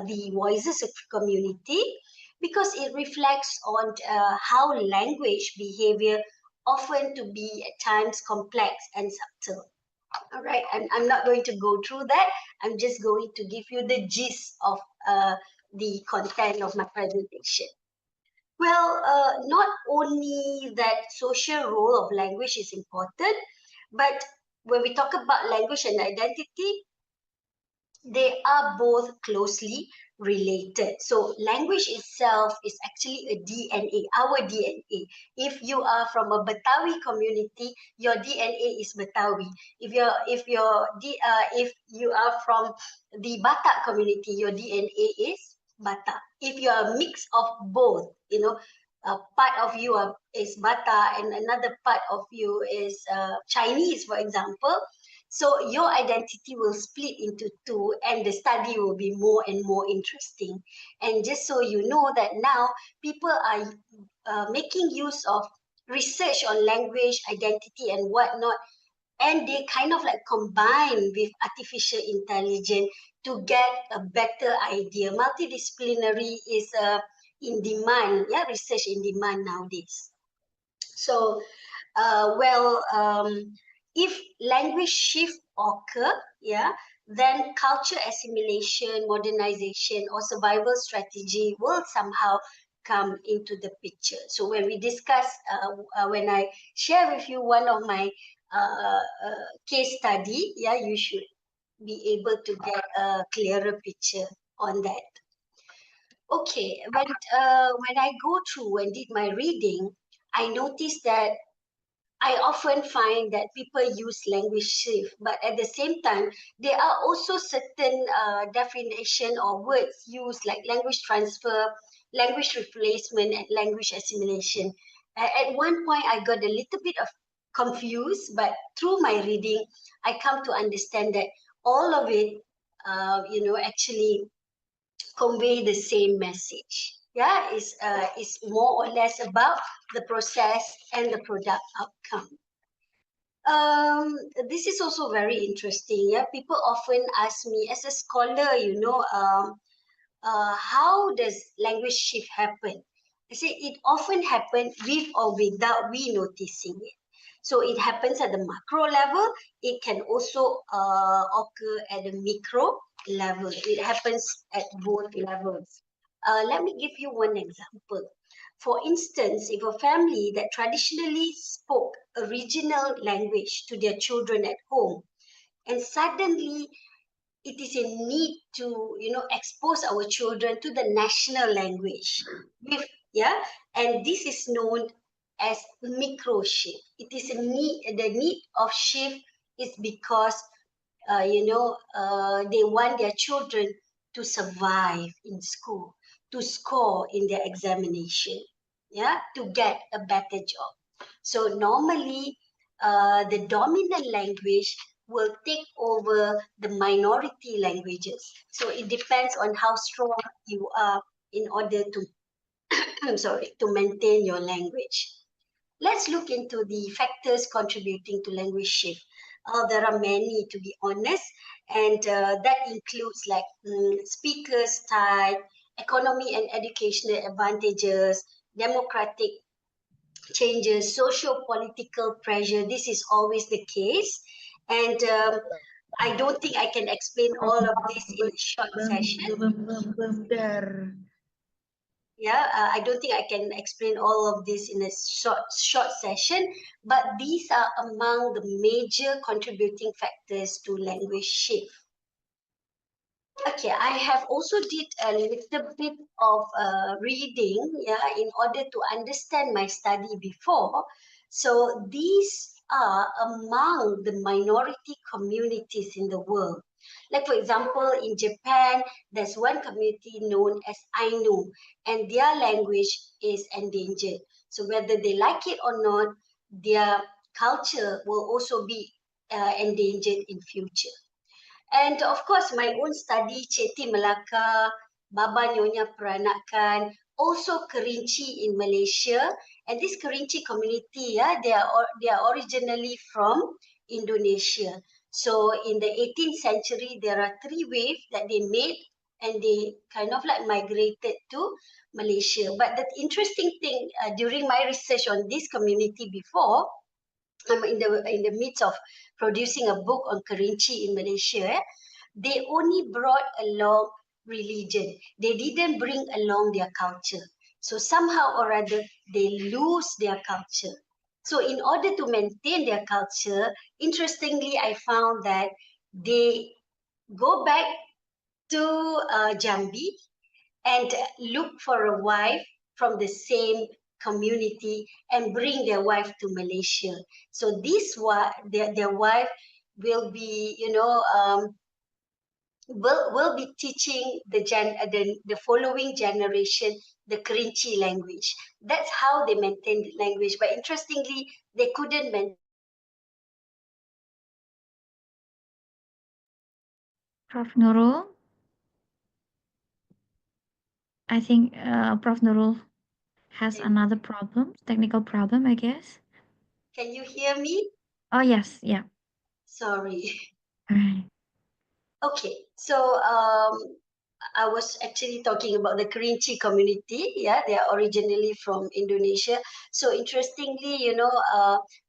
the voices of community, because it reflects on how language behavior often to be at times complex and subtle. All right, I'm not going to go through that. I'm just going to give you the gist of the content of my presentation. Well, not only that social role of language is important, but when we talk about language and identity, they are both closely related. So language itself is actually a DNA, our DNA. If you are from a Betawi community, your DNA is Betawi. If you are from the Batak community, your DNA is Batak. If you are a mix of both, a part of you is Batak and another part of you is Chinese, for example. So your identity will split into two and the study will be more and more interesting. And just so you know that now people are making use of research on language, identity and whatnot, and they kind of like combine with artificial intelligence to get a better idea. Multidisciplinary is in demand, research in demand nowadays. So if language shift occur, then culture assimilation, modernization, or survival strategy will somehow come into the picture. So when we discuss, when I share with you one of my case study, you should be able to get a clearer picture on that. Okay, when I go through and did my reading, I noticed that I often find that people use language shift, but at the same time, there are also certain definition or words used like language transfer, language replacement, and language assimilation. At one point, I got a little bit of confused, but through my reading, I come to understand that all of it, actually convey the same message. It's more or less about the process and the product outcome. This is also very interesting. People often ask me as a scholar, how does language shift happen? I say it often happens with or without we noticing it. So it happens at the macro level. It can also occur at the micro level. It happens at both levels. Let me give you one example. For instance, if a family that traditionally spoke a regional language to their children at home, and suddenly it is a need to expose our children to the national language with and this is known as micro shift. It is a need. The need of shift is because they want their children to survive in school, to score in their examination, to get a better job. So normally the dominant language will take over the minority languages. So it depends on how strong you are in order to to maintain your language. Let's look into the factors contributing to language shift. There are many, to be honest, and that includes like speakers type, economy and educational advantages, democratic changes, socio-political pressure. This is always the case, and I don't think I can explain all of this in a short session. I don't think I can explain all of this in a short session, but these are among the major contributing factors to language shift. Okay, I have also did a little bit of reading, in order to understand my study before. So these are among the minority communities in the world. Like for example, in Japan, there's one community known as Ainu, and their language is endangered. So whether they like it or not, their culture will also be endangered in future. And of course, my own study, Ceti Melaka, Baba Nyonya Peranakan, also Kerinci in Malaysia. And this Kerinci community, they are originally from Indonesia. So in the 18th century, there are 3 waves that they made and they kind of like migrated to Malaysia. But the interesting thing during my research on this community before, I'm in the midst of producing a book on Kerinci in Malaysia. They only brought along religion. They didn't bring along their culture. So somehow or other, they lose their culture. So in order to maintain their culture, interestingly, I found that they go back to Jambi and look for a wife from the same community and bring their wife to Malaysia. So their wife will be, will be teaching the following generation the Kerinci language. That's how they maintain the language. But interestingly, they couldn't maintain. Prof. Nurul, I think Prof. Nurul has another problem, technical problem, I guess. Can you hear me? Oh, yes, yeah. Sorry. All right. Okay, so I was actually talking about the Kerinci community. Yeah, they are originally from Indonesia. So interestingly,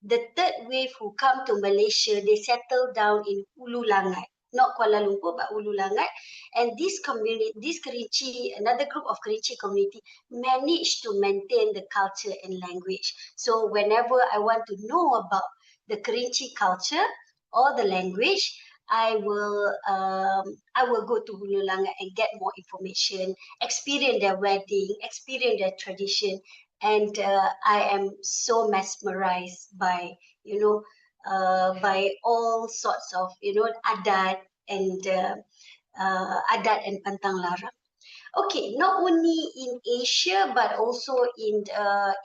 the third wave who come to Malaysia, they settle down in Hulu Langat, not Kuala Lumpur, but Hulu Langat. And this community, this Kerinci, another group of Kerinci community, managed to maintain the culture and language. So whenever I want to know about the Kerinci culture or the language, I will go to Hulu Langat and get more information, experience their wedding, experience their tradition, and I am so mesmerized by by all sorts of adat and pantang larang. Okay, not only in Asia but also in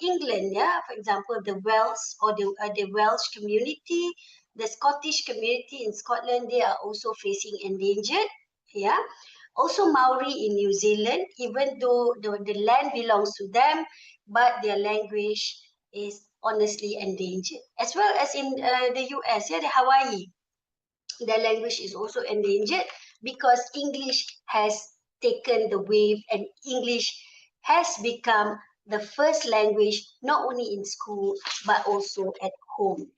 England. Yeah, for example, the Wales or the Welsh community, the Scottish community in Scotland, they are also facing endangered. Yeah, also Maori in New Zealand, even though the land belongs to them, but their language is honestly endangered. As well as in the US, yeah, the Hawaii, their language is also endangered because English has taken the wave and English has become the first language not only in school but also at home.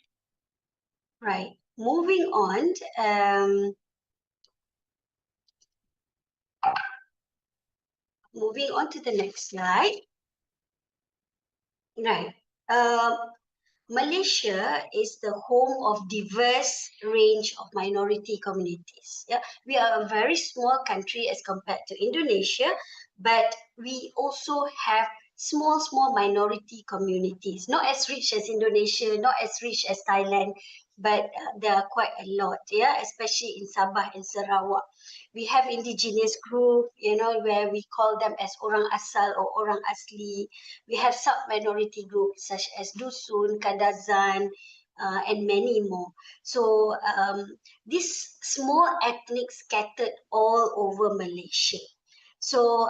Right. Moving on to the next slide. Right. Um, Malaysia is the home of diverse range of minority communities. Yeah, we are a very small country as compared to Indonesia, but we also have small minority communities, not as rich as Indonesia, not as rich as Thailand, but there are quite a lot, yeah, especially in Sabah and Sarawak. We have indigenous group, where we call them as orang asal or orang asli. We have sub-minority groups such as Dusun, Kadazan, and many more. So these small ethnic scattered all over Malaysia. So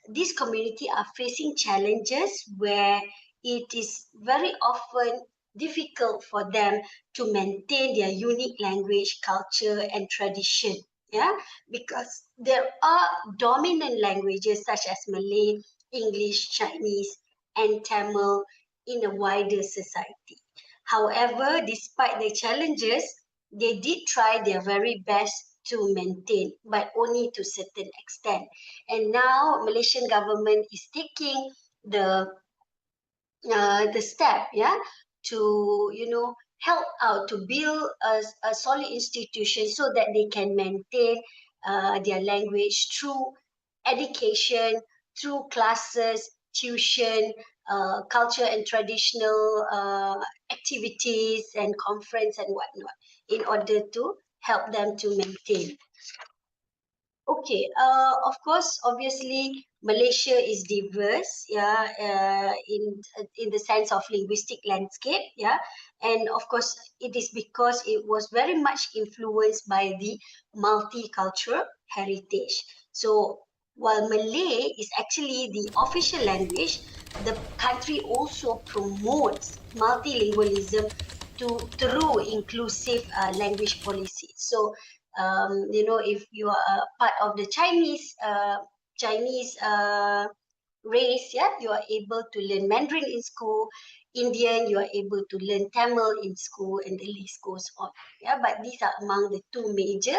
these community are facing challenges where it is very often difficult for them to maintain their unique language, culture, and tradition. Yeah, because there are dominant languages such as Malay, English, Chinese, and Tamil in a wider society. However, despite the challenges, they did try their very best to maintain, but only to certain extent. And now Malaysian government is taking the step, yeah, to help out to build a solid institution so that they can maintain their language through education, through classes, tuition, culture and traditional activities and conference and whatnot, in order to help them to maintain. Okay, of course, obviously, Malaysia is diverse, yeah, in the sense of linguistic landscape, yeah, and of course, it is because it was very much influenced by the multicultural heritage. So, while Malay is actually the official language, the country also promotes multilingualism through inclusive language policies. So, if you are a part of the Chinese race, yeah, you are able to learn Mandarin in school. Indian, you are able to learn Tamil in school, and the list goes on. Yeah, but these are among the two major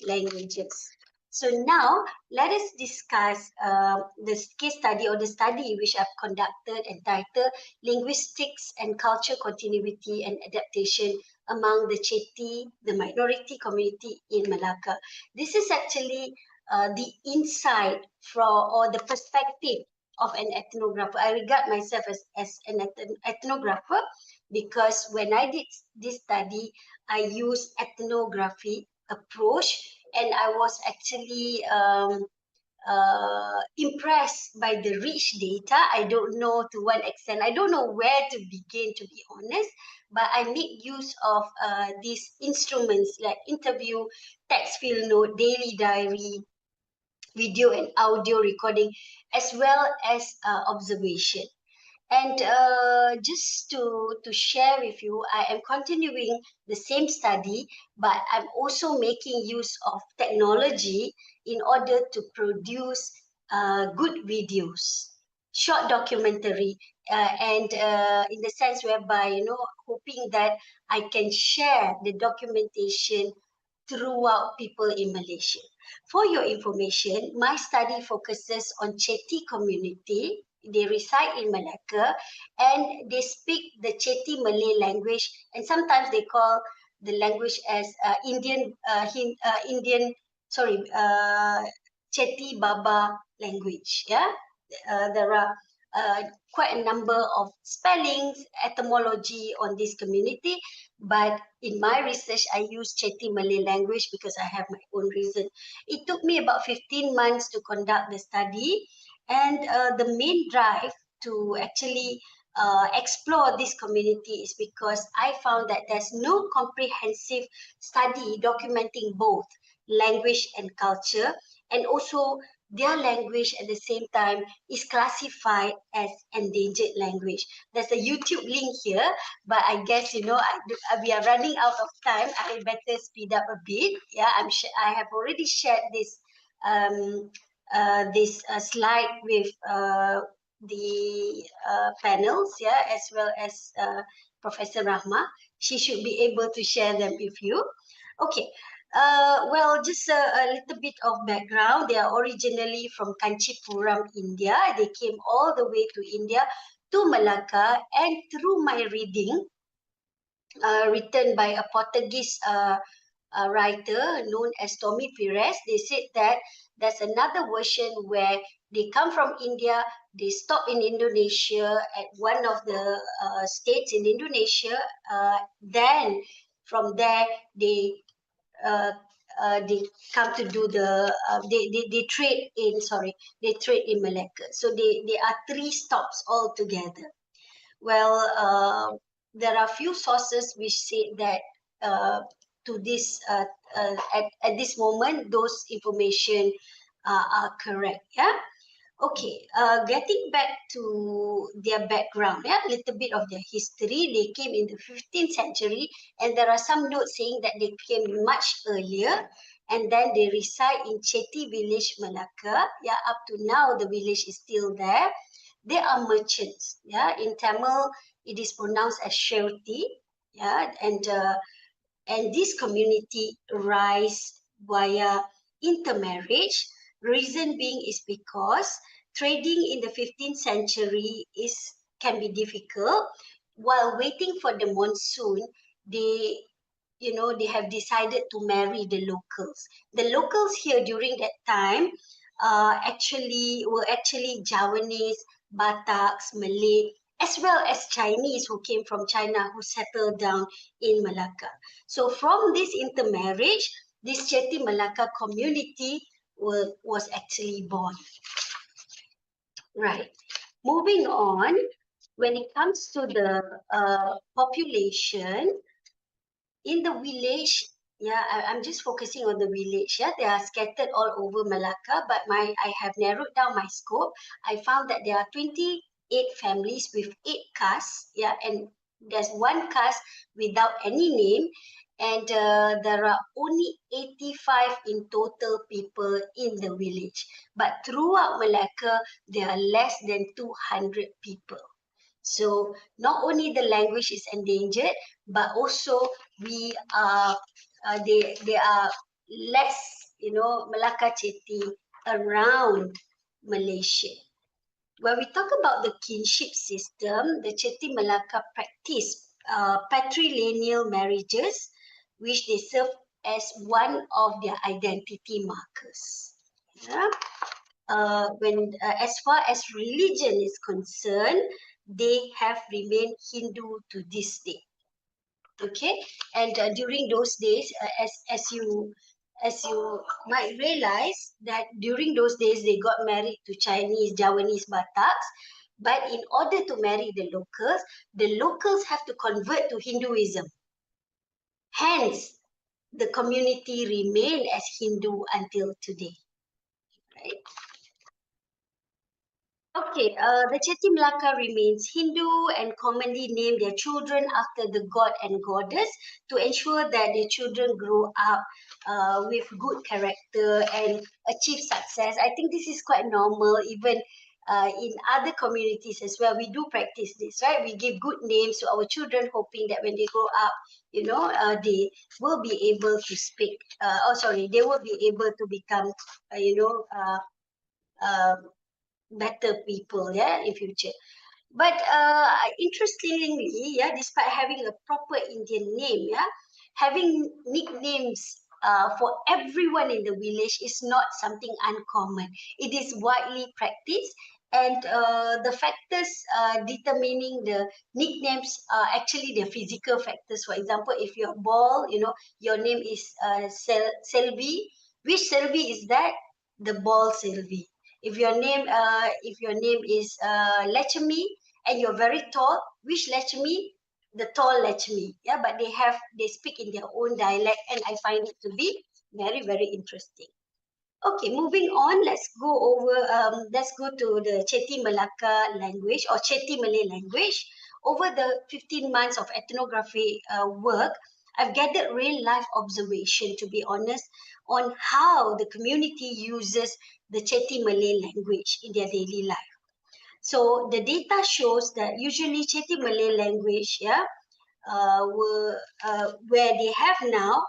languages. So now let us discuss the case study or the study which I've conducted entitled Linguistics and Culture Continuity and Adaptation among the Chetty, the minority community in Malacca. This is actually the insight or the perspective of an ethnographer. I regard myself as an ethnographer because when I did this study, I used ethnography approach, and I was actually impressed by the rich data. I don't know to what extent, I don't know where to begin, to be honest, but I make use of these instruments like interview, text field note, daily diary, video and audio recording, as well as observation. And just to share with you, I am continuing the same study, but I'm also making use of technology in order to produce good videos, short documentary, and in the sense whereby, hoping that I can share the documentation throughout people in Malaysia. For your information, my study focuses on Chetty community. They reside in Malacca and they speak the Chetty Malay language, and sometimes they call the language as Chetty Baba language. Yeah, there are quite a number of spellings, etymology on this community, but in my research, I use Chetty Malay language because I have my own reason. It took me about 15 months to conduct the study, and the main drive to actually explore this community is because I found that there's no comprehensive study documenting both language and culture, and also their language at the same time is classified as endangered language. There's a YouTube link here, but I guess we are running out of time. I better speed up a bit. Yeah, I have already shared this slide with the panels, yeah, as well as Professor Rahma. She should be able to share them with you. Okay. Well, just a little bit of background. They are originally from Kanchipuram, India. They came all the way to India, to Malacca, and through my reading, written by a Portuguese writer known as Tommy Pires, they said that there's another version where they come from India, they stop in Indonesia at one of the states in Indonesia, then from there they come to do they trade in Malacca. So they are 3 stops altogether. Well, there are few sources which say that to this at this moment those information are correct. Yeah. Okay, getting back to their background, yeah, a little bit of their history. They came in the 15th century, and there are some notes saying that they came much earlier, and then they reside in Chetty village, Malacca. Yeah, up to now, the village is still there. They are merchants. Yeah, in Tamil, it is pronounced as Sherti. Yeah, and this community rise via intermarriage. Reason being is because trading in the 15th century can be difficult. While waiting for the monsoon, they they have decided to marry the locals. The locals here during that time were actually Javanese, Bataks, Malay, as well as Chinese who came from China who settled down in Malacca. So from this intermarriage, this Chetty Malacca community was actually born. Right. Moving on, when it comes to the population, in the village, yeah, I'm just focusing on the village. Yeah, they are scattered all over Malacca, but I have narrowed down my scope. I found that there are 28 families with 8 castes. Yeah, and there's one caste without any name, and there are only 85 in total people in the village. But throughout Malacca, there are less than 200 people. So not only the language is endangered, but also we are there are less, Melaka Chetty around Malaysia. When we talk about the kinship system, the Chetty Melaka practice patrilineal marriages, which they serve as one of their identity markers. Yeah? As far as religion is concerned, they have remained Hindu to this day. Okay, and during those days, as you might realize that during those days they got married to Chinese, Javanese, Bataks, but in order to marry the locals have to convert to Hinduism. Hence, the community remain as Hindu until today. Right? Okay, the Chetty Melaka remains Hindu and commonly name their children after the god and goddess to ensure that their children grow up with good character and achieve success. I think this is quite normal, even in other communities as well. We do practice this, right? We give good names to our children, hoping that when they grow up, they will be able to speak. They will be able to become, uh, better people, yeah, in future. But interestingly, yeah, despite having a proper Indian name, yeah, having nicknames for everyone in the village is not something uncommon. It is widely practiced, and the factors determining the nicknames are actually the physical factors. For example, if you're bald, your name is Selvi. Which Selvi is that? The bald Selvi. If your name is Lechemi and you're very tall, which Lechemi? The tall Lechemi. Yeah, but they speak in their own dialect, and I find it to be very, very interesting. Okay, moving on, let's go to the Chetty Melaka language or Chetty Malay language. Over the 15 months of ethnography work, I've gathered real life observation, to be honest, on how the community uses the Chetty Malay language in their daily life. So the data shows that usually Chetty Malay language, where they have now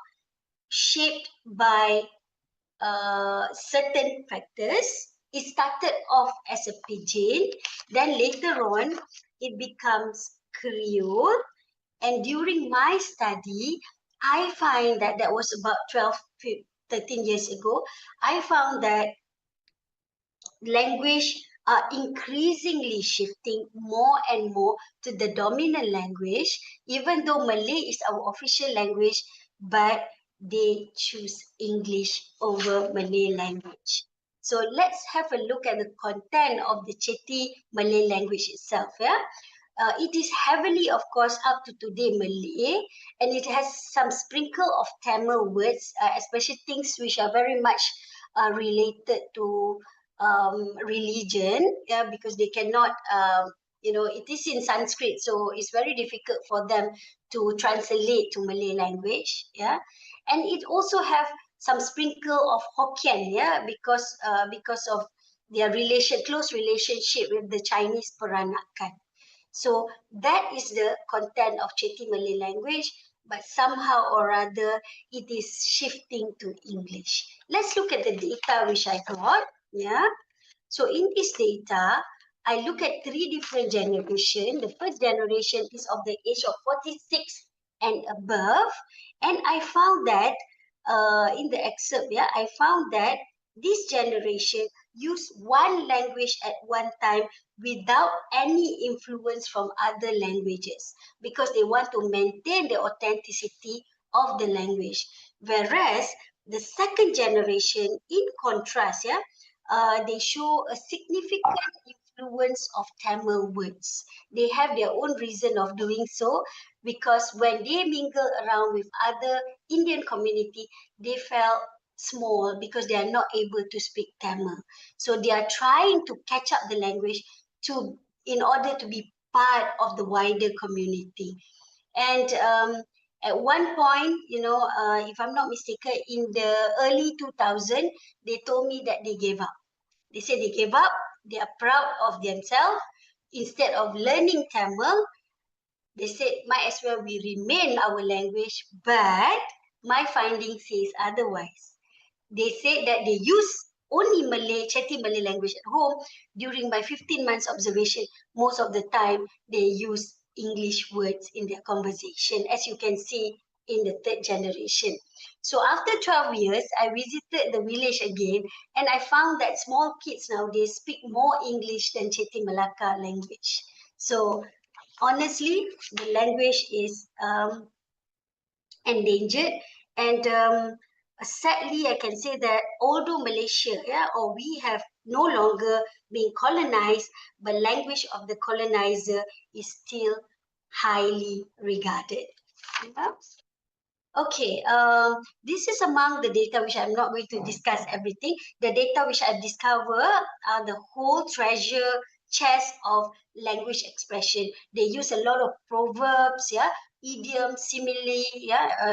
shaped by certain factors. It started off as a pidgin, then later on it becomes Creole. And during my study, I find that was about 12, 13 years ago. I found that language are increasingly shifting more and more to the dominant language, even though Malay is our official language, but they choose English over Malay language. So let's have a look at the content of the Chetty Malay language itself. Yeah, it is heavily, of course, up to today Malay, and it has some sprinkle of Tamil words, especially things which are very much related to religion, yeah, because they cannot, it is in Sanskrit, so it's very difficult for them to translate to Malay language, yeah, and it also have some sprinkle of Hokkien, yeah, because of their close relationship with the Chinese Peranakan. So that is the content of Chetty Malay language, but somehow or other it is shifting to English. Let's look at the data which I got. Yeah. So in this data, I look at 3 different generations. The first generation is of the age of 46 and above. And I found that in the excerpt, yeah, I found that this generation use one language at one time without any influence from other languages because they want to maintain the authenticity of the language. Whereas the second generation, in contrast, yeah, they show a significant influence of Tamil words. They have their own reason of doing so because when they mingle around with other Indian community, they felt small because they are not able to speak Tamil. So they are trying to catch up the language in order to be part of the wider community. And at one point, if I'm not mistaken, in the early 2000, they told me that they gave up. They said they gave up. They are proud of themselves. Instead of learning Tamil, they said, might as well we remain our language, but my finding says otherwise. They said that they use only Malay, Chetty Malay language at home. During my 15 months observation, most of the time they use English words in their conversation. As you can see in the third generation. So after 12 years, I visited the village again, and I found that small kids nowadays speak more English than Chetty Malacca language. So honestly, the language is endangered, and sadly, I can say that although Malaysia, or we have no longer been colonized, but language of the colonizer is still highly regarded. Yeah. Okay, this is among the data which I'm not going to discuss everything. The data which I've discovered are the whole treasure chest of language expression. They use a lot of proverbs, idiom, simile,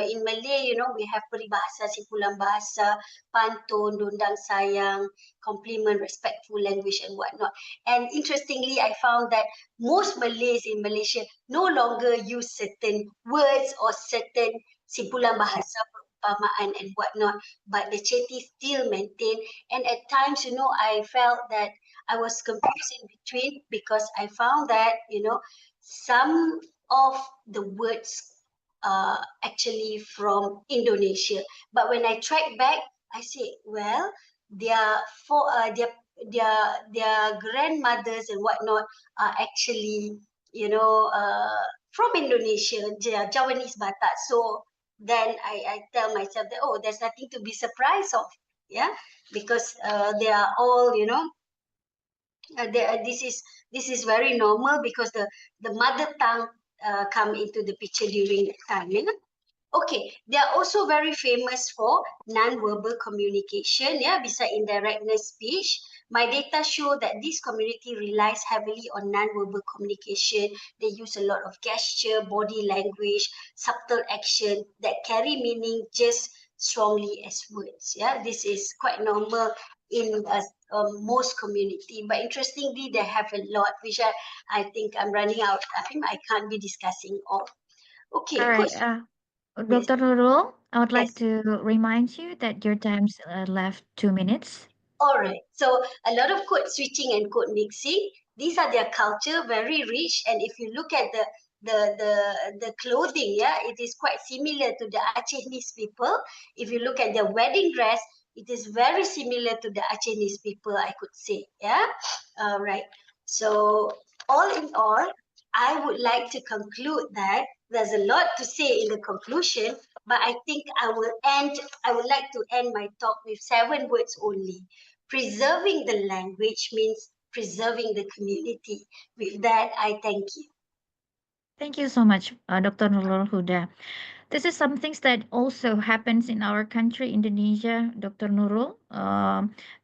in Malay, we have peribahasa, simpulan bahasa, pantun, dondang sayang, compliment, respectful language and whatnot. And interestingly, I found that most Malays in Malaysia no longer use certain words or certain simpulan bahasa, perumpamaan and whatnot, but the Chetty still maintain. And at times, I felt that I was confused in between, because I found that, some of the words actually from Indonesia. But when I track back, I say, well, their grandmothers and whatnot are actually, from Indonesia, Javanese Batak. So then I tell myself that, oh, there's nothing to be surprised of, because they are all, this is very normal, because the mother tongue come into the picture during that time. Okay, they are also very famous for non-verbal communication, beside indirectness speech. My data show that this community relies heavily on non-verbal communication. They use a lot of gesture, body language, subtle action that carry meaning just strongly as words. This is quite normal in most community. But interestingly, they have a lot, which I think I'm running out of time. I can't be discussing all. All Okay, right. coach. Yes. Dr. Nurul, I would like Yes. to remind you that your time's left 2 minutes. All right. So a lot of code switching and code mixing. These are their culture, very rich. And if you look at the clothing, it is quite similar to the Acehese people. If you look at their wedding dress, it is very similar to the Acehese people, I could say. Right. So all in all, I would like to conclude that there's a lot to say in the conclusion, but I think I would like to end my talk with 7 words only. Preserving the language means preserving the community. With that, I thank you. Thank you so much, Dr. Nurul Huda. This is some things that also happens in our country, Indonesia, Dr. Nurul.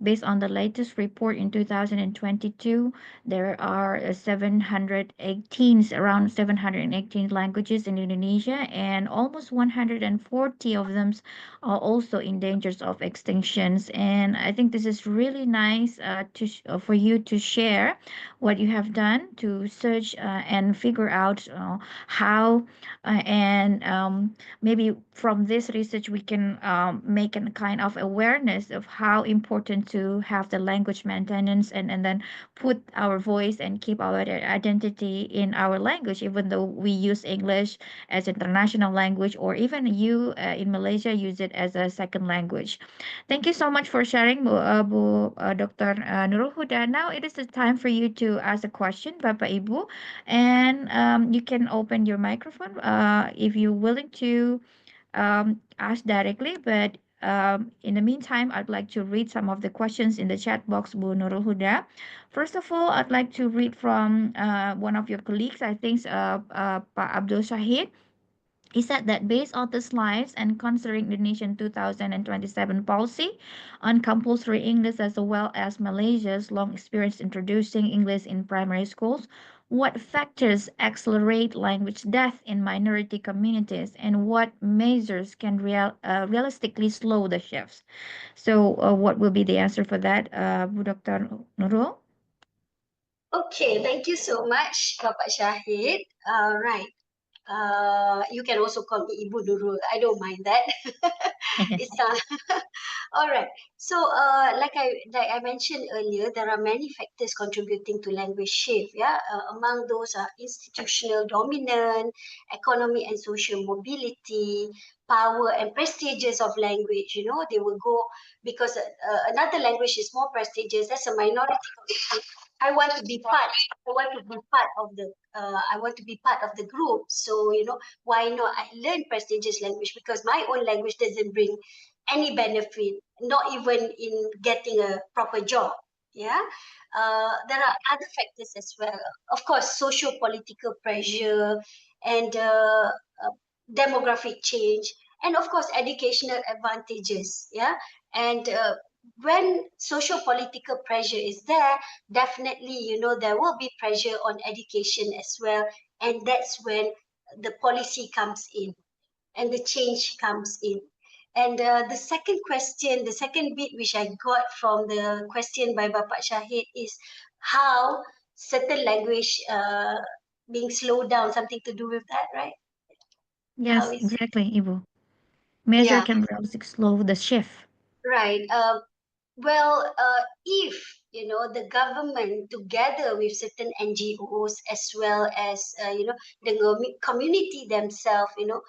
Based on the latest report in 2022, there are 718, around 718 languages in Indonesia, and almost 140 of them are also in dangers of extinctions. And I think this is really nice for you to share what you have done to search and figure out how and maybe from this research we can make a kind of awareness of how important to have the language maintenance and then put our voice and keep our identity in our language, even though we use English as international language, or even you in Malaysia use it as a second language. Thank you so much for sharing, Dr. Nurul Huda. Now it is the time for you to ask a question, Bapak Ibu, and you can open your microphone if you're willing to ask directly. But in the meantime, I'd like to read some of the questions in the chat box, Bu Nurul Huda. First of all, I'd like to read from one of your colleagues, I think Pak Abdul Shahid. He said that based on the slides and considering the nation 2027 policy on compulsory English as well as Malaysia's long experience introducing English in primary schools, what factors accelerate language death in minority communities and what measures can realistically slow the shifts? So, what will be the answer for that, Bu Dr. Nurul? Okay, thank you so much, Bapak Shahid. Right. You can also call me Ibu Nurul. I don't mind that. It's All right. So, like I mentioned earlier, there are many factors contributing to language shift. Yeah, among those are institutional dominance, economic and social mobility, power and prestigious of language. You know, they will go because another language is more prestigious. That's a minority. I want to be part. I want to be part of the. I want to be part of the group. So you know, why not? I learn prestigious language because my own language doesn't bring any benefit, not even in getting a proper job. Yeah, there are other factors as well. Of course, social political pressure and demographic change, and of course, educational advantages. Yeah, and when social political pressure is there, definitely, you know, there will be pressure on education as well, and that's when the policy comes in and the change comes in. And the second question, the second bit which I got from the question by Bapak Shahid is how certain language being slowed down, something to do with that, right? How Yes, is it? exactly, Ibu. Measure Yeah, can really slow the shift. right. Well, if you know the government together with certain NGOs as well as you know the community themselves, you know,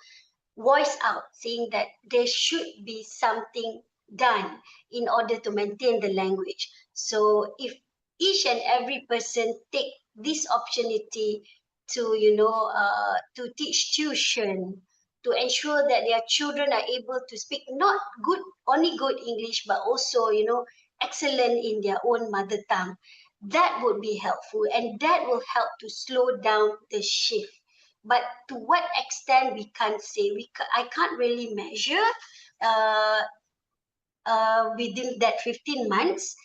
voice out saying that there should be something done in order to maintain the language. So if each and every person take this opportunity to, you know, to teach tuition, to ensure that their children are able to speak not good, only good English, but also, you know, excellent in their own mother tongue, that would be helpful and that will help to slow down the shift. But to what extent we can't say. I can't really measure uh, within that 15 months.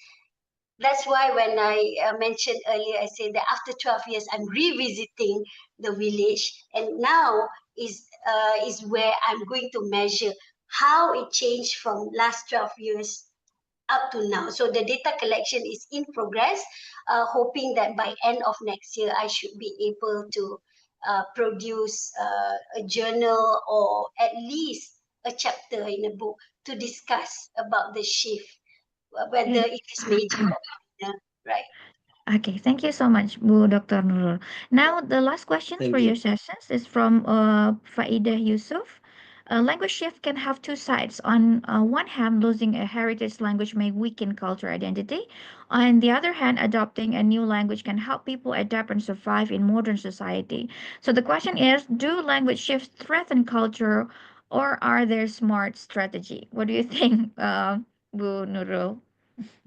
That's why when I mentioned earlier, I said that after 12 years, I'm revisiting the village, and now is where I'm going to measure how it changed from last 12 years up to now. So the data collection is in progress, hoping that by end of next year, I should be able to produce a journal or at least a chapter in a book to discuss about the shift, whether Okay. it is major or minor, right? Okay, thank you so much, Bu Dr. Nurul. Now, the last questions for Thank your you. sessions is from Faidah Yusuf. Language shift can have two sides. On one hand, losing a heritage language may weaken cultural identity. On the other hand, adopting a new language can help people adapt and survive in modern society. So the question is, do language shifts threaten culture or are there smart strategy? What do you think, Bu Nurul?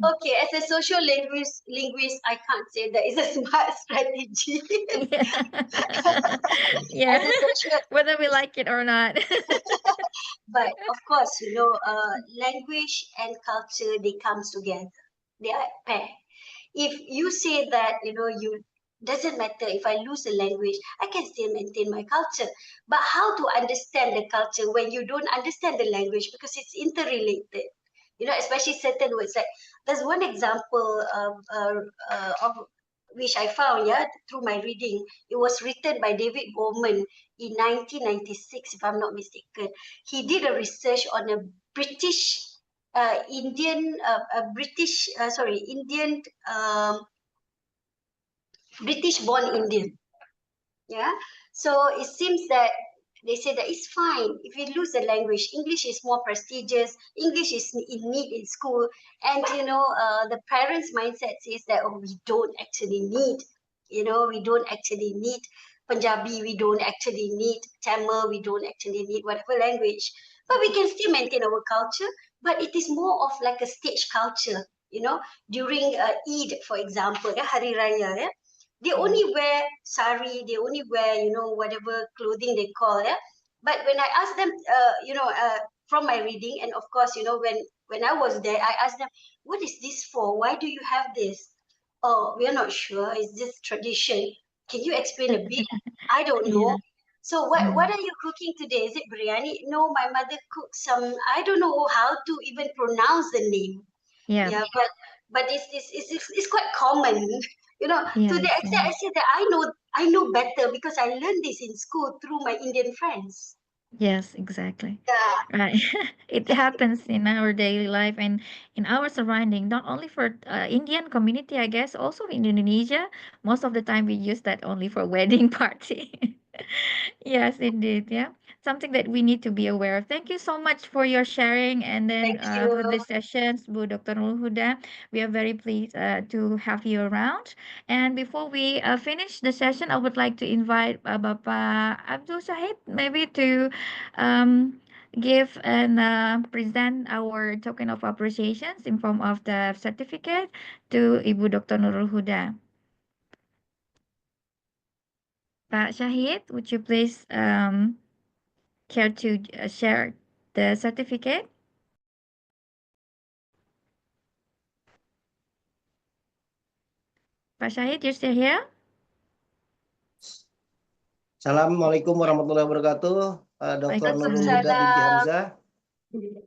Okay, as a social linguist, I can't say that is a smart strategy. Yeah. Yeah. As a social, Whether we like it or not. but of course, you know, language and culture they comes together. They are pair. If you say that, you know, you doesn't matter if I lose a language, I can still maintain my culture. But how to understand the culture when you don't understand the language because it's interrelated? You know, especially certain words. Like there's one example of which I found, yeah, through my reading. It was written by David Bowman in 1996, if I'm not mistaken. He did a research on a British Indian, Indian, British born Indian. Yeah. So it seems that they say that it's fine if you lose the language. English is more prestigious. English is in need in school, and you know the parents' mindset says that oh, we don't actually need, you know, we don't actually need Punjabi, we don't actually need Tamil, we don't actually need whatever language, but we can still maintain our culture. But it is more of like a stage culture, you know, during Eid, for example, Hari Raya, yeah? They Yeah. only wear sari, they only wear, you know, whatever clothing they call, yeah. But when I asked them, from my reading, and of course, you know, when I was there, I asked them, what is this for? Why do you have this? Oh, we are not sure. It's just tradition. Can you explain a bit? I don't know. Yeah. So what Mm. are you cooking today? Is it biryani? No, my mother cooked some. I don't know how to even pronounce the name. Yeah. Yeah, but it's quite common, you know. To the Yes. extent I say that I know better because I learned this in school through my Indian friends. Yes, exactly. Yeah, Right. It happens in our daily life and in our surrounding, not only for Indian community, I guess, also in Indonesia. Most of the time we use that only for wedding party. Yes, indeed. Yeah. Something that we need to be aware of. Thank you so much for your sharing. And then thank you. for this sessions, Bu Dr. Nur Huda, we are very pleased to have you around. And before we finish the session, I would like to invite Bapak Abdul Shahid maybe to um, give and present our token of appreciations in form of the certificate to Ibu Dr. Nurul Huda. Pak Shahid, would you please care to share the certificate? Pak Shahid, you're still here? Assalamualaikum warahmatullahi wabarakatuh. Dr. Nurul Huda binti Waalaikumsalam. Hamzah.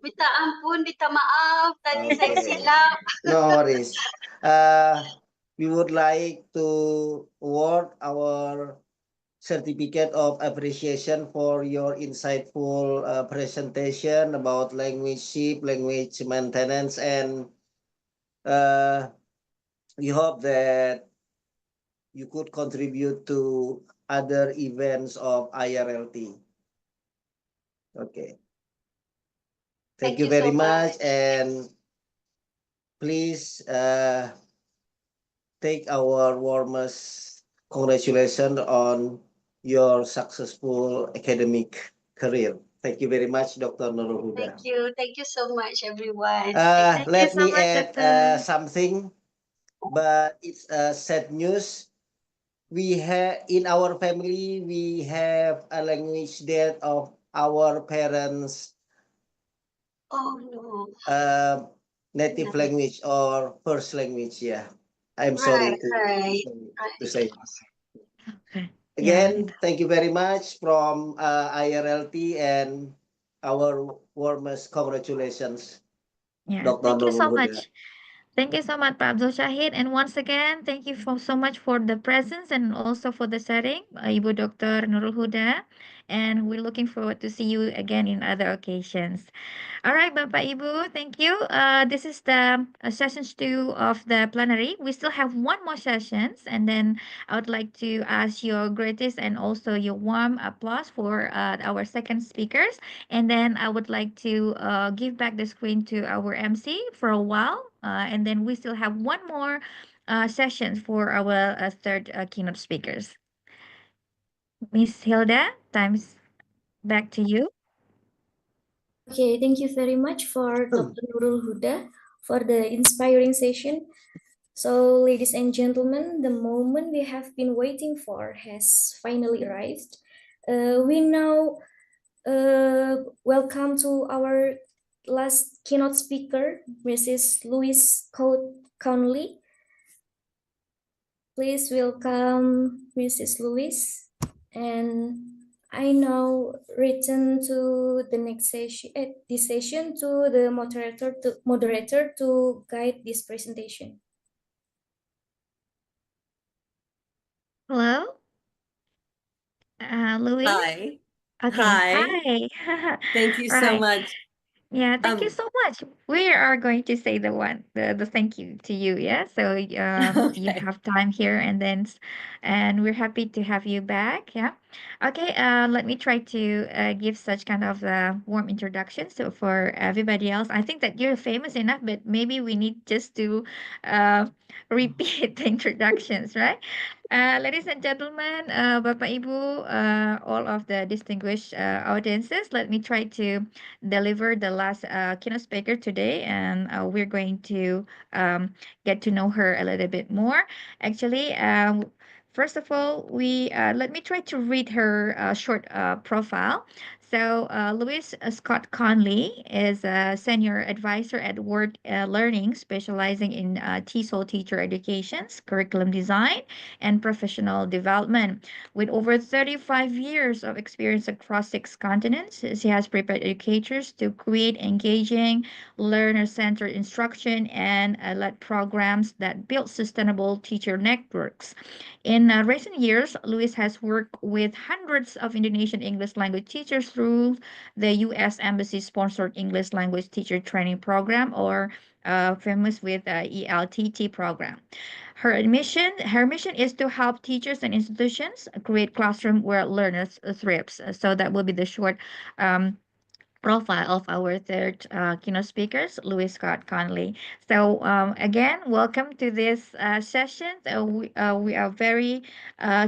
Minta ampun, minta maaf. Tadi saya Okay. silap. No worries. We would like to award our certificate of appreciation for your insightful presentation about language ship, language maintenance, and we hope that you could contribute to other events of IRLT. Okay. Thank you very so much, and please take our warmest congratulations on your successful academic career. Thank you very much, Dr. Nurul Huda. Thank you so much, everyone. Thank you Let so me much, add Doctor. something, but it's sad news. We have in our family we have a language death of our parents' Oh no. native Yeah. language or first language. Yeah, I'm sorry Right, right, to say. Okay. Yeah. Again, thank you very much from IRLT and our warmest congratulations, Yeah. Dr. Thank you Nurul so Huda. much. Thank you so much, Pak Abdul Shahid. And once again, thank you so much for the presence and also for the setting, Ibu Dr. Nurul Huda. And we're looking forward to see you again in other occasions. All right, Bapak Ibu, thank you. This is the sessions two of the plenary. We still have one more sessions, and then I would like to ask your greatest and also your warm applause for our second speakers. And then I would like to give back the screen to our MC for a while, and then we still have one more session for our third keynote speakers. Miss Hilda, time's back to you. Okay, thank you very much for Dr. Nurul Huda for the inspiring session. So, ladies and gentlemen, the moment we have been waiting for has finally arrived. We now welcome to our last keynote speaker, Mrs. Louise Conley. Please welcome Mrs. Louise. And I now return to the next session, this session to the moderator to guide this presentation. Hello, Louise. Hi. Okay, Hi. hi. Thank you so Right. much. Yeah, thank you Um, so much. We are going to say the thank you to you. Yeah, so you okay. have time here, and then and we're happy to have you back. Yeah, okay. Let me try to give such kind of warm introduction. So for everybody else, I think that you're famous enough, but maybe we need just to uh, repeat the introductions, right? Ladies and gentlemen, Bapak Ibu, all of the distinguished audiences, let me try to deliver the last keynote speaker today, and we're going to get to know her a little bit more. Actually, first of all, we let me try to read her short profile. So, Louis Scott Conley is a senior advisor at Word Learning, specializing in TESOL teacher educations, curriculum design, and professional development. With over 35 years of experience across 6 continents, she has prepared educators to create engaging, learner centered instruction and led programs that build sustainable teacher networks. In recent years, Luis has worked with hundreds of Indonesian English language teachers through the U.S. Embassy sponsored English language teacher training program, or famous with ELTT program. Her mission is to help teachers and institutions create classroom where learners thrives. So that will be the short um, profile of our third keynote speakers, Louis Scott Conley. So again, welcome to this session. We are very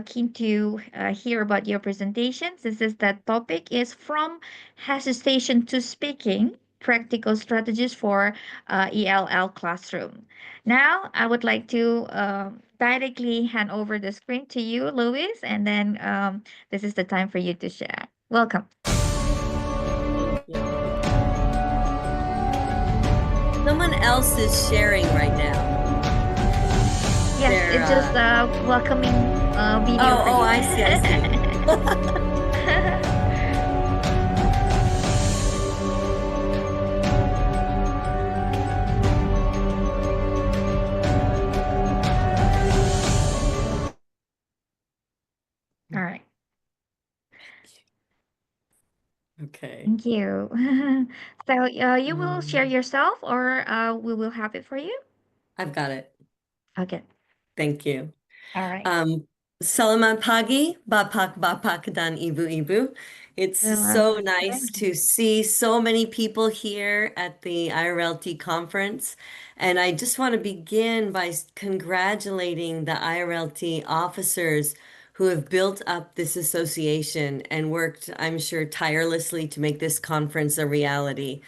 keen to hear about your presentations. This is the topic is from hesitation to speaking, practical strategies for ELL classroom. Now, I would like to directly hand over the screen to you, Louis, and then this is the time for you to share. Welcome. Someone else is sharing right now. Yes, They're, it's just welcoming video for Oh, you. I see, I see. All right. Okay, Thank you. So you will share yourself, or we will have it for you? I've got it. Okay. Thank you. All right. Selamat pagi, bapak dan ibu-ibu. It's so nice to see so many people here at the IARELTI conference. And I just want to begin by congratulating the IARELTI officers who have built up this association and worked, I'm sure, tirelessly to make this conference a reality.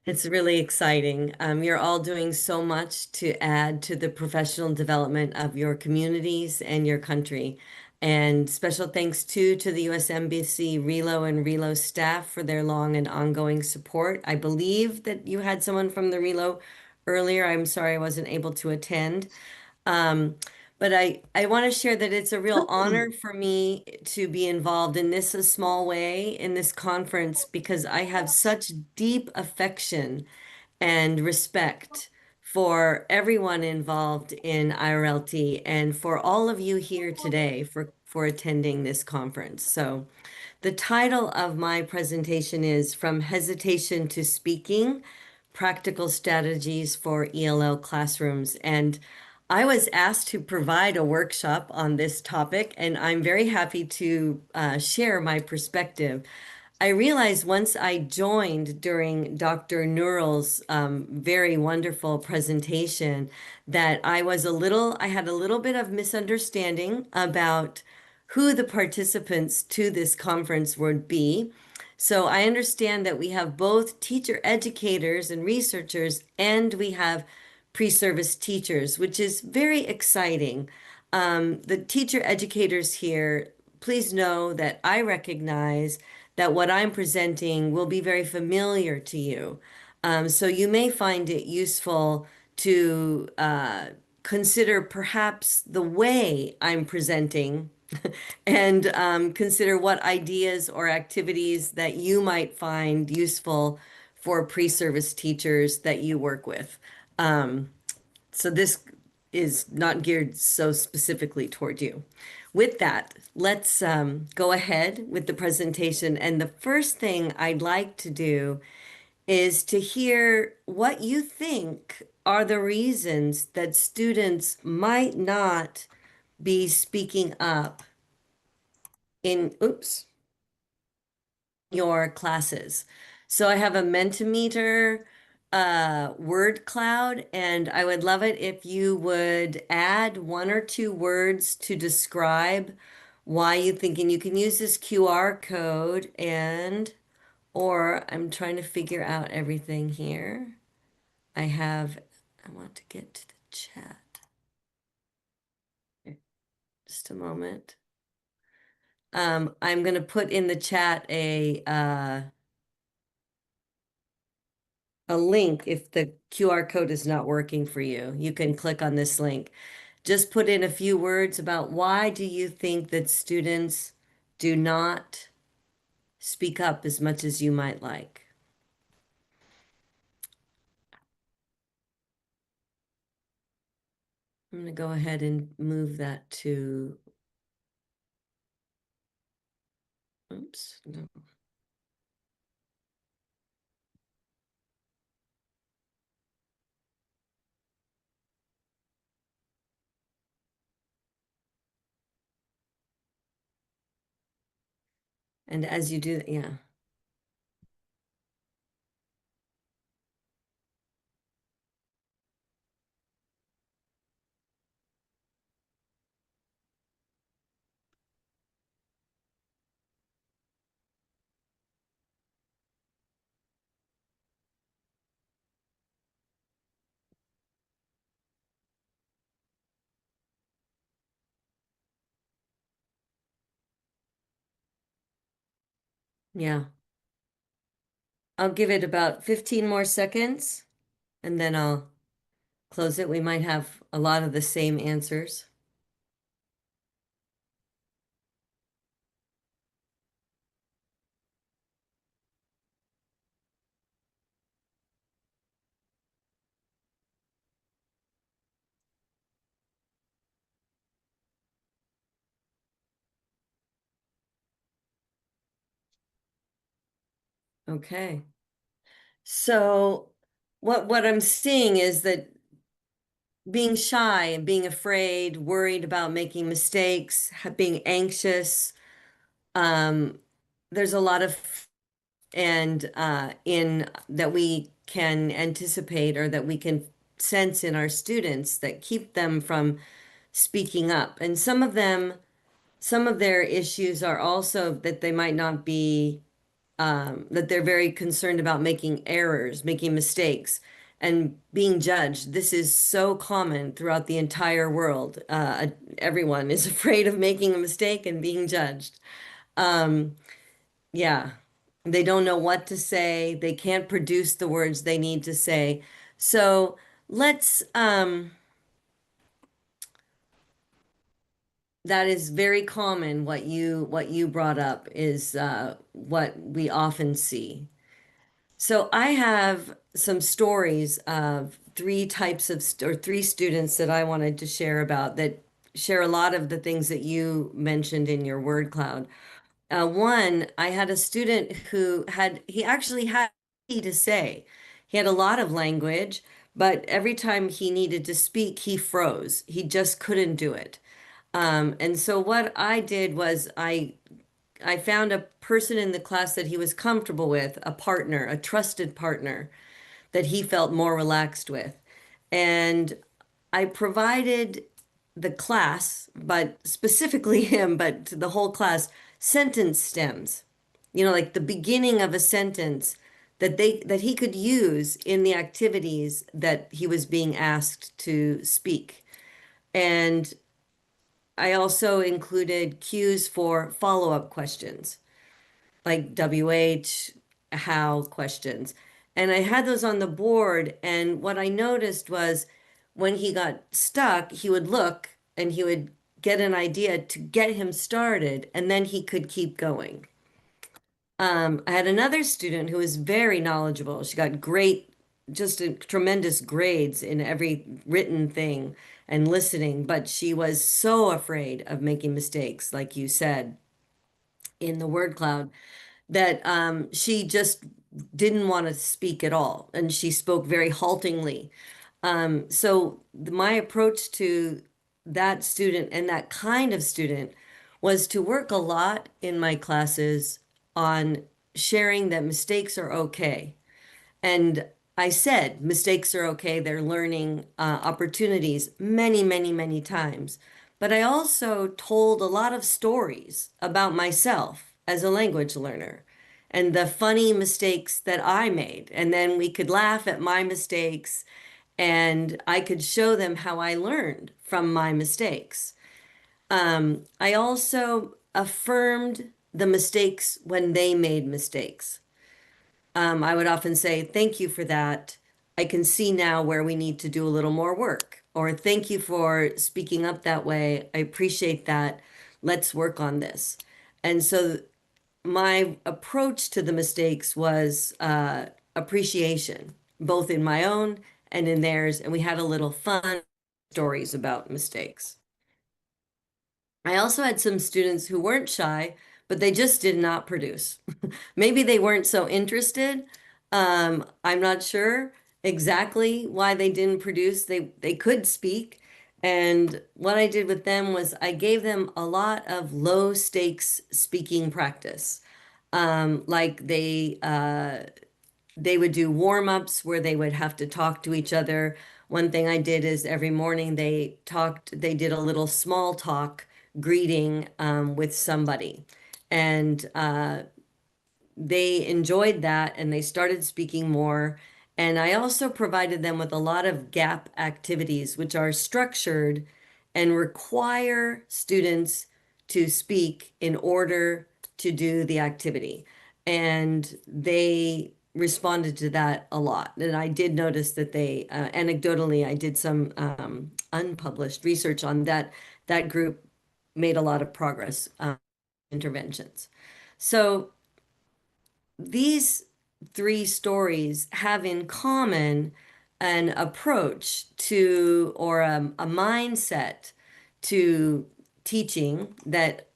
It's really exciting. You're all doing so much to add to the professional development of your communities and your country. And special thanks too to the U.S. Embassy Relo and Relo staff for their long and ongoing support. I believe that you had someone from the Relo earlier. I'm sorry I wasn't able to attend. But I want to share that it's a real honor for me to be involved in this a small way in this conference because I have such deep affection and respect for everyone involved in IRLT and for all of you here today for attending this conference. So the title of my presentation is From Hesitation to Speaking, Practical Strategies for ELL Classrooms. And I was asked to provide a workshop on this topic, and I'm very happy to share my perspective. I realized once I joined during Dr. Nurul's very wonderful presentation that I had a little bit of misunderstanding about who the participants to this conference would be. So I understand that we have both teacher educators and researchers, and we have pre-service teachers, which is very exciting. The teacher educators here, please know that I recognize that what I'm presenting will be very familiar to you. So you may find it useful to consider perhaps the way I'm presenting and consider what ideas or activities that you might find useful for pre-service teachers that you work with. So this is not geared so specifically toward you. With that, let's go ahead with the presentation. And the first thing I'd like to do is to hear what you think are the reasons that students might not be speaking up in, your classes. So I have a Mentimeter word cloud, and I would love it if you would add 1 or 2 words to describe why you think, and you can use this QR code or I'm trying to figure out everything here. I want to get to the chat. Just a moment. I'm going to put in the chat a link if the QR code is not working for you. You can click on this link. Just put in a few words about why do you think that students do not speak up as much as you might like. I'm going to go ahead and move that to, no. And as you do, yeah. Yeah. I'll give it about 15 more seconds and then I'll close it. We might have a lot of the same answers. Okay. So what I'm seeing is that being shy and being afraid, worried about making mistakes, being anxious, there's a lot of and in that we can anticipate or that we can sense in our students that keep them from speaking up. And some of their issues are also that they might not be that they're very concerned about making errors, making mistakes, and being judged. This is so common throughout the entire world. Everyone is afraid of making a mistake and being judged. Um, yeah, they don't know what to say. They can't produce the words they need to say. So let's, that is very common. What you brought up is what we often see. So I have some stories of three types of or three students that I wanted to share about that share a lot of the things that you mentioned in your word cloud. One, I had a student who he actually had to say. He had a lot of language, but every time he needed to speak, he froze. He just couldn't do it. And so what I did was I found a person in the class that he was comfortable with, a partner, a trusted partner that he felt more relaxed with. And I provided the class, but specifically him, but to the whole class, sentence stems. You know, like the beginning of a sentence that he could use in the activities that he was being asked to speak. And I also included cues for follow-up questions like WH, how questions. And I had those on the board. And what I noticed was when he got stuck, he would look and he would get an idea to get him started, and then he could keep going. I had another student who was very knowledgeable. She got great, just tremendous grades in every written thing and listening, but she was so afraid of making mistakes, like you said, in the word cloud that she just didn't want to speak at all, and she spoke very haltingly. So my approach to that student and that kind of student was to work a lot in my classes on sharing that mistakes are okay. And I said mistakes are okay, they're learning opportunities many, many, many times. But I also told a lot of stories about myself as a language learner and the funny mistakes that I made. And then we could laugh at my mistakes and I could show them how I learned from my mistakes. I also affirmed the mistakes when they made mistakes. I would often say, thank you for that. I can see now where we need to do a little more work. Or thank you for speaking up that way. I appreciate that. Let's work on this. And so my approach to the mistakes was appreciation, both in my own and in theirs. And we had a little fun stories about mistakes. I also had some students who weren't shy, but they just did not produce. Maybe they weren't so interested. I'm not sure exactly why they didn't produce. They could speak. And what I did with them was I gave them a lot of low stakes speaking practice. Like they would do warm-ups where they would have to talk to each other. One thing I did is every morning they did a little small talk greeting with somebody. And they enjoyed that and they started speaking more. And I also provided them with a lot of gap activities, which are structured and require students to speak in order to do the activity. And they responded to that a lot. And I did notice that they, anecdotally, I did some unpublished research on that. That group made a lot of progress, interventions. So these three stories have in common an approach to, or a mindset to teaching that,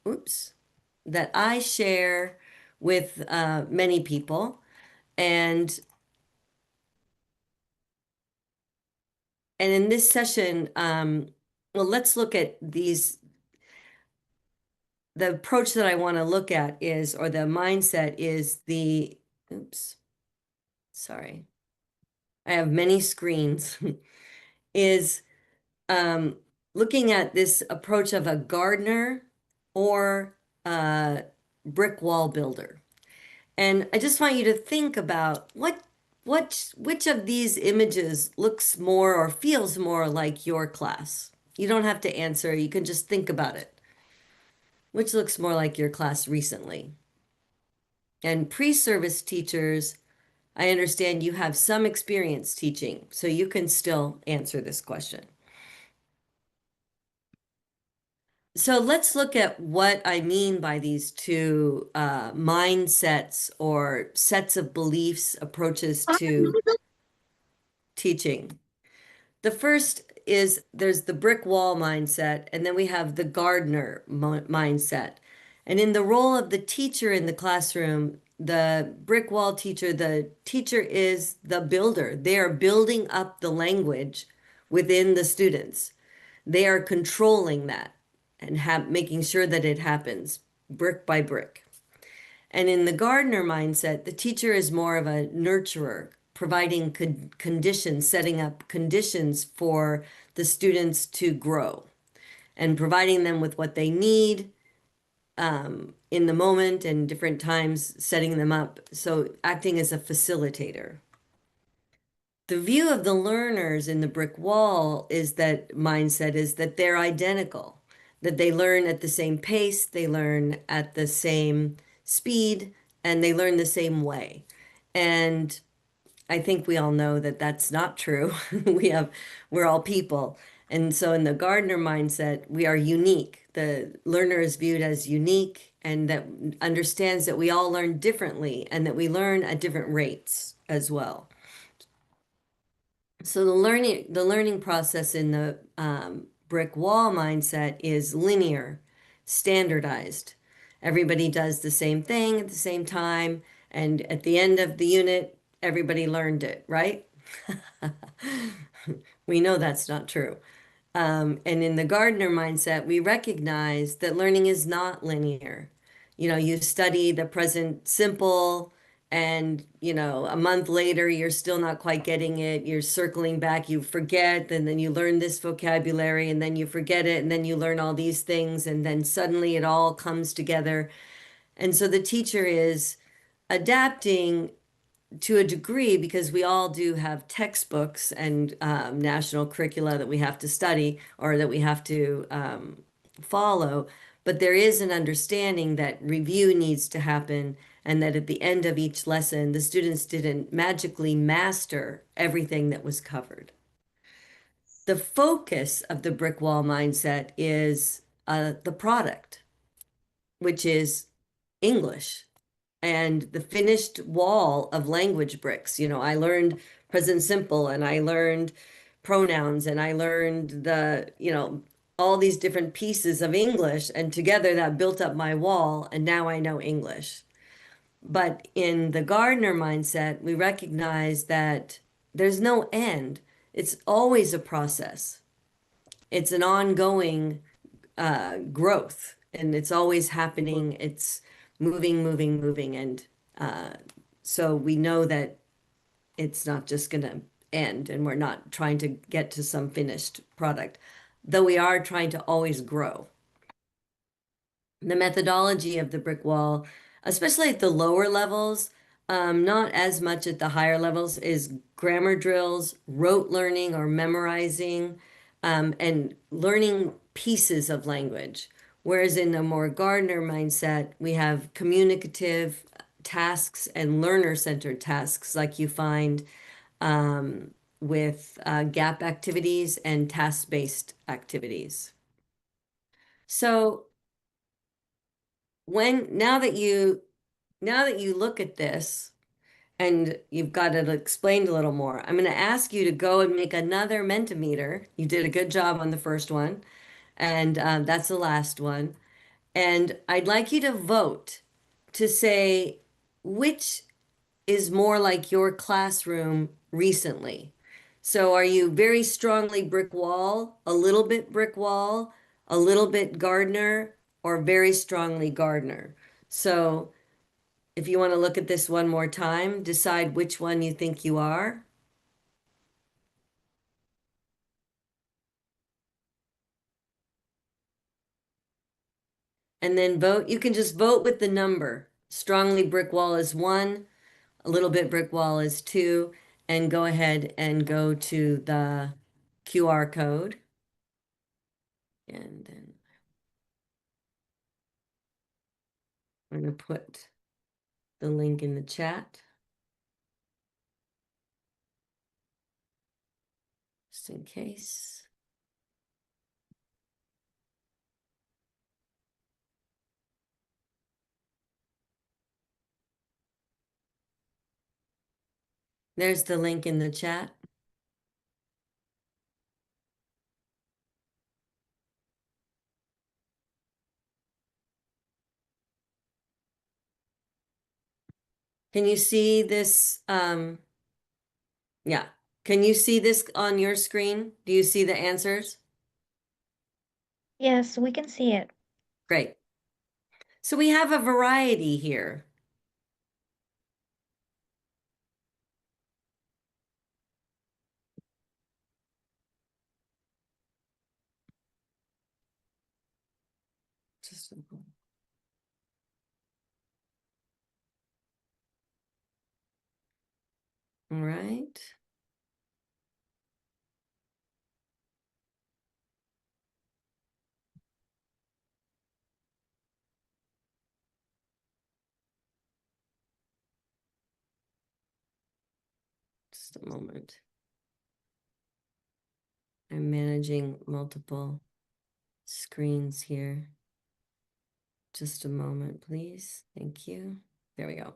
that I share with many people. And in this session, well, let's look at these. The approach that I want to look at is, or the mindset is the, sorry, I have many screens, is looking at this approach of a gardener or a brick wall builder. And I just want you to think about which of these images looks more or feels more like your class. You don't have to answer, you can just think about it. Which looks more like your class recently? And pre-service teachers, I understand you have some experience teaching, so you can still answer this question. So let's look at what I mean by these two mindsets or sets of beliefs, approaches to teaching. The first is there's the brick wall mindset, and then we have the gardener mindset. And in the role of the teacher in the classroom, the brick wall teacher, the teacher is the builder. They are building up the language within the students. They are controlling that and making sure that it happens brick by brick. And in the gardener mindset, the teacher is more of a nurturer, providing conditions, setting up conditions for the students to grow and providing them with what they need in the moment and different times, setting them up. So acting as a facilitator. The view of the learners in the brick wall is that mindset is that they're identical, that they learn at the same pace, they learn at the same speed, and they learn the same way. And I think we all know that that's not true. We're all people. And so in the Gardner mindset, we are unique. The learner is viewed as unique and that understands that we all learn differently and that we learn at different rates as well. So the learning process in the brick wall mindset is linear, standardized. Everybody does the same thing at the same time, and at the end of the unit, everybody learned it, right? We know that's not true. And in the Gardner mindset, we recognize that learning is not linear. You know, you study the present simple, and, you know, a month later, you're still not quite getting it. You're circling back, you forget, and then you learn this vocabulary, and then you forget it, and then you learn all these things, and then suddenly it all comes together. And so the teacher is adapting to a degree because we all do have textbooks and national curricula that we have to study or that we have to follow. But there is an understanding that review needs to happen and that at the end of each lesson, the students didn't magically master everything that was covered. The focus of the brick wall mindset is the product, which is English and the finished wall of language bricks. You know, I learned present simple and I learned pronouns and I learned all these different pieces of English, and together that built up my wall, and now I know English. But in the Gardner mindset, we recognize that there's no end. It's always a process. It's an ongoing growth, and it's always happening. It's moving, moving, moving. And so we know that it's not just going to end and we're not trying to get to some finished product, though we are trying to always grow. The methodology of the brick wall, especially at the lower levels, not as much at the higher levels, is grammar drills, rote learning or memorizing, and learning pieces of language. Whereas in a more Gardner mindset, we have communicative tasks and learner-centered tasks like you find with gap activities and task-based activities. So now that you look at this and you've got it explained a little more, I'm going to ask you to go and make another Mentimeter. You did a good job on the first one, and that's the last one. And I'd like you to vote to say which is more like your classroom recently. So are you very strongly brick wall, a little bit brick wall, a little bit Gardner, or very strongly Gardner? So if you want to look at this one more time, decide which one you think you are. And then vote. You can just vote with the number. Strongly brick wall is 1, a little bit brick wall is 2, and go ahead and go to the QR code. And then I'm going to put the link in the chat. Just in case. There's the link in the chat. Can you see this? Yeah. Can you see this on your screen? Do you see the answers? Yes, we can see it. Great. So we have a variety here. Just all right. Just a moment. I'm managing multiple screens here. Just a moment, please. Thank you. There we go.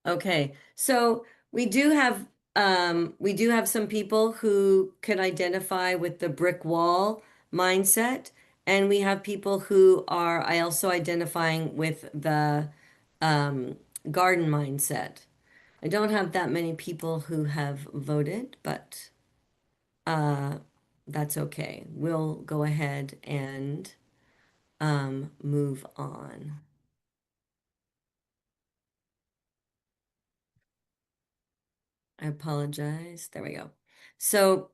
Okay, so we do have some people who can identify with the brick wall mindset, and we have people who are also identifying with the garden mindset. I don't have that many people who have voted, but that's okay. We'll go ahead and move on. I apologize. There we go. So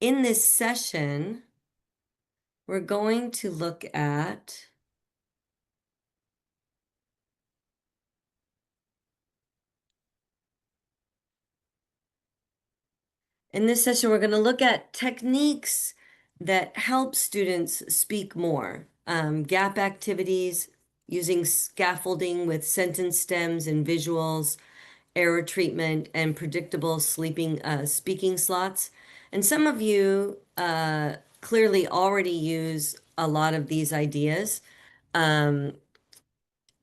in this session, we're going to look at we're going to look at techniques that help students speak more. Gap activities, using scaffolding with sentence stems and visuals, error treatment, and predictable speaking slots. And some of you clearly already use a lot of these ideas. And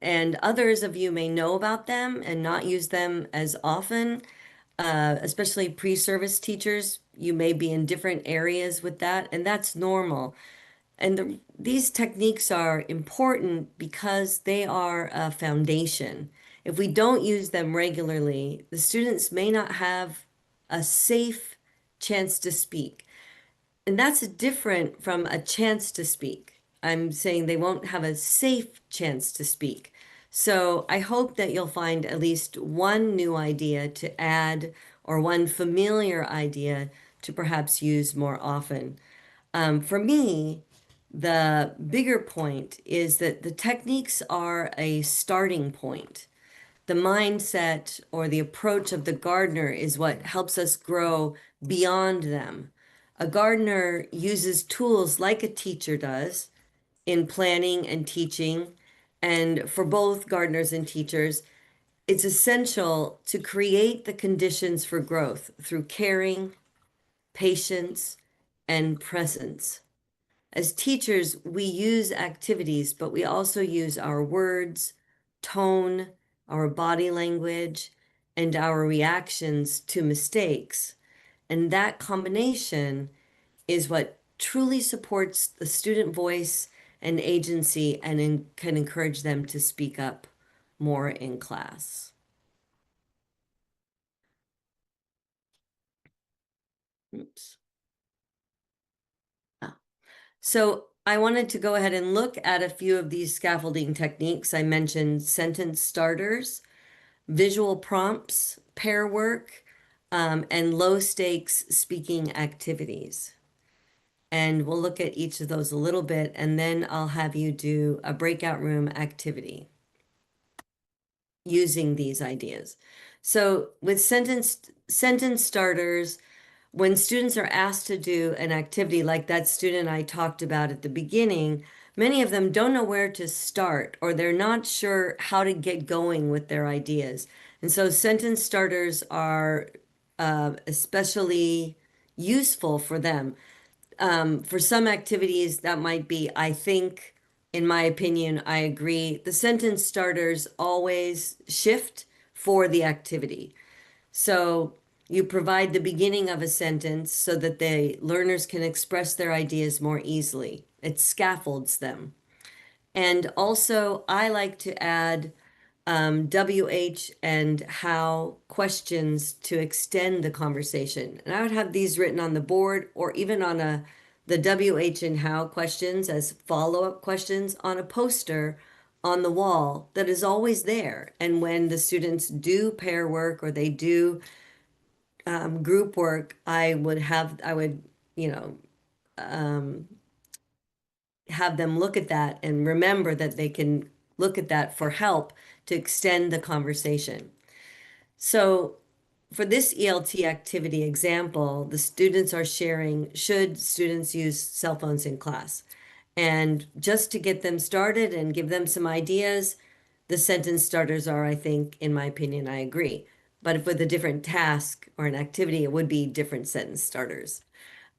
others of you may know about them and not use them as often, especially pre-service teachers. You may be in different areas with that, and that's normal. And these techniques are important because they are a foundation. If we don't use them regularly, the students may not have a safe chance to speak. And that's different from a chance to speak. I'm saying they won't have a safe chance to speak. So I hope that you'll find at least one new idea to add or one familiar idea to perhaps use more often. For me, the bigger point is that the techniques are a starting point. The mindset or the approach of the gardener is what helps us grow beyond them. A gardener uses tools like a teacher does in planning and teaching. And for both gardeners and teachers, it's essential to create the conditions for growth through caring, patience, and presence. As teachers, we use activities, but we also use our words, tone, our body language, and our reactions to mistakes. And that combination is what truly supports the student voice and agency and can encourage them to speak up more in class. Oops. So I wanted to go ahead and look at a few of these scaffolding techniques. I mentioned sentence starters, visual prompts, pair work, and low stakes speaking activities. And we'll look at each of those a little bit, and then I'll have you do a breakout room activity using these ideas. So with sentence starters, when students are asked to do an activity like that student I talked about at the beginning, many of them don't know where to start or they're not sure how to get going with their ideas. And so sentence starters are especially useful for them. For some activities, that might be, I think, in my opinion, I agree. The sentence starters always shift for the activity. So you provide the beginning of a sentence so that the learners can express their ideas more easily. It scaffolds them. And also, I like to add WH and how questions to extend the conversation. And I would have these written on the board or even on the WH and how questions as follow-up questions on a poster on the wall that is always there. And when the students do pair work or they do group work, I would, you know, have them look at that and remember that they can look at that for help to extend the conversation. So for this ELT activity example, the students are sharing, should students use cell phones in class? And just to get them started and give them some ideas, the sentence starters are, I think, in my opinion, I agree. But if with a different task or an activity, it would be different sentence starters.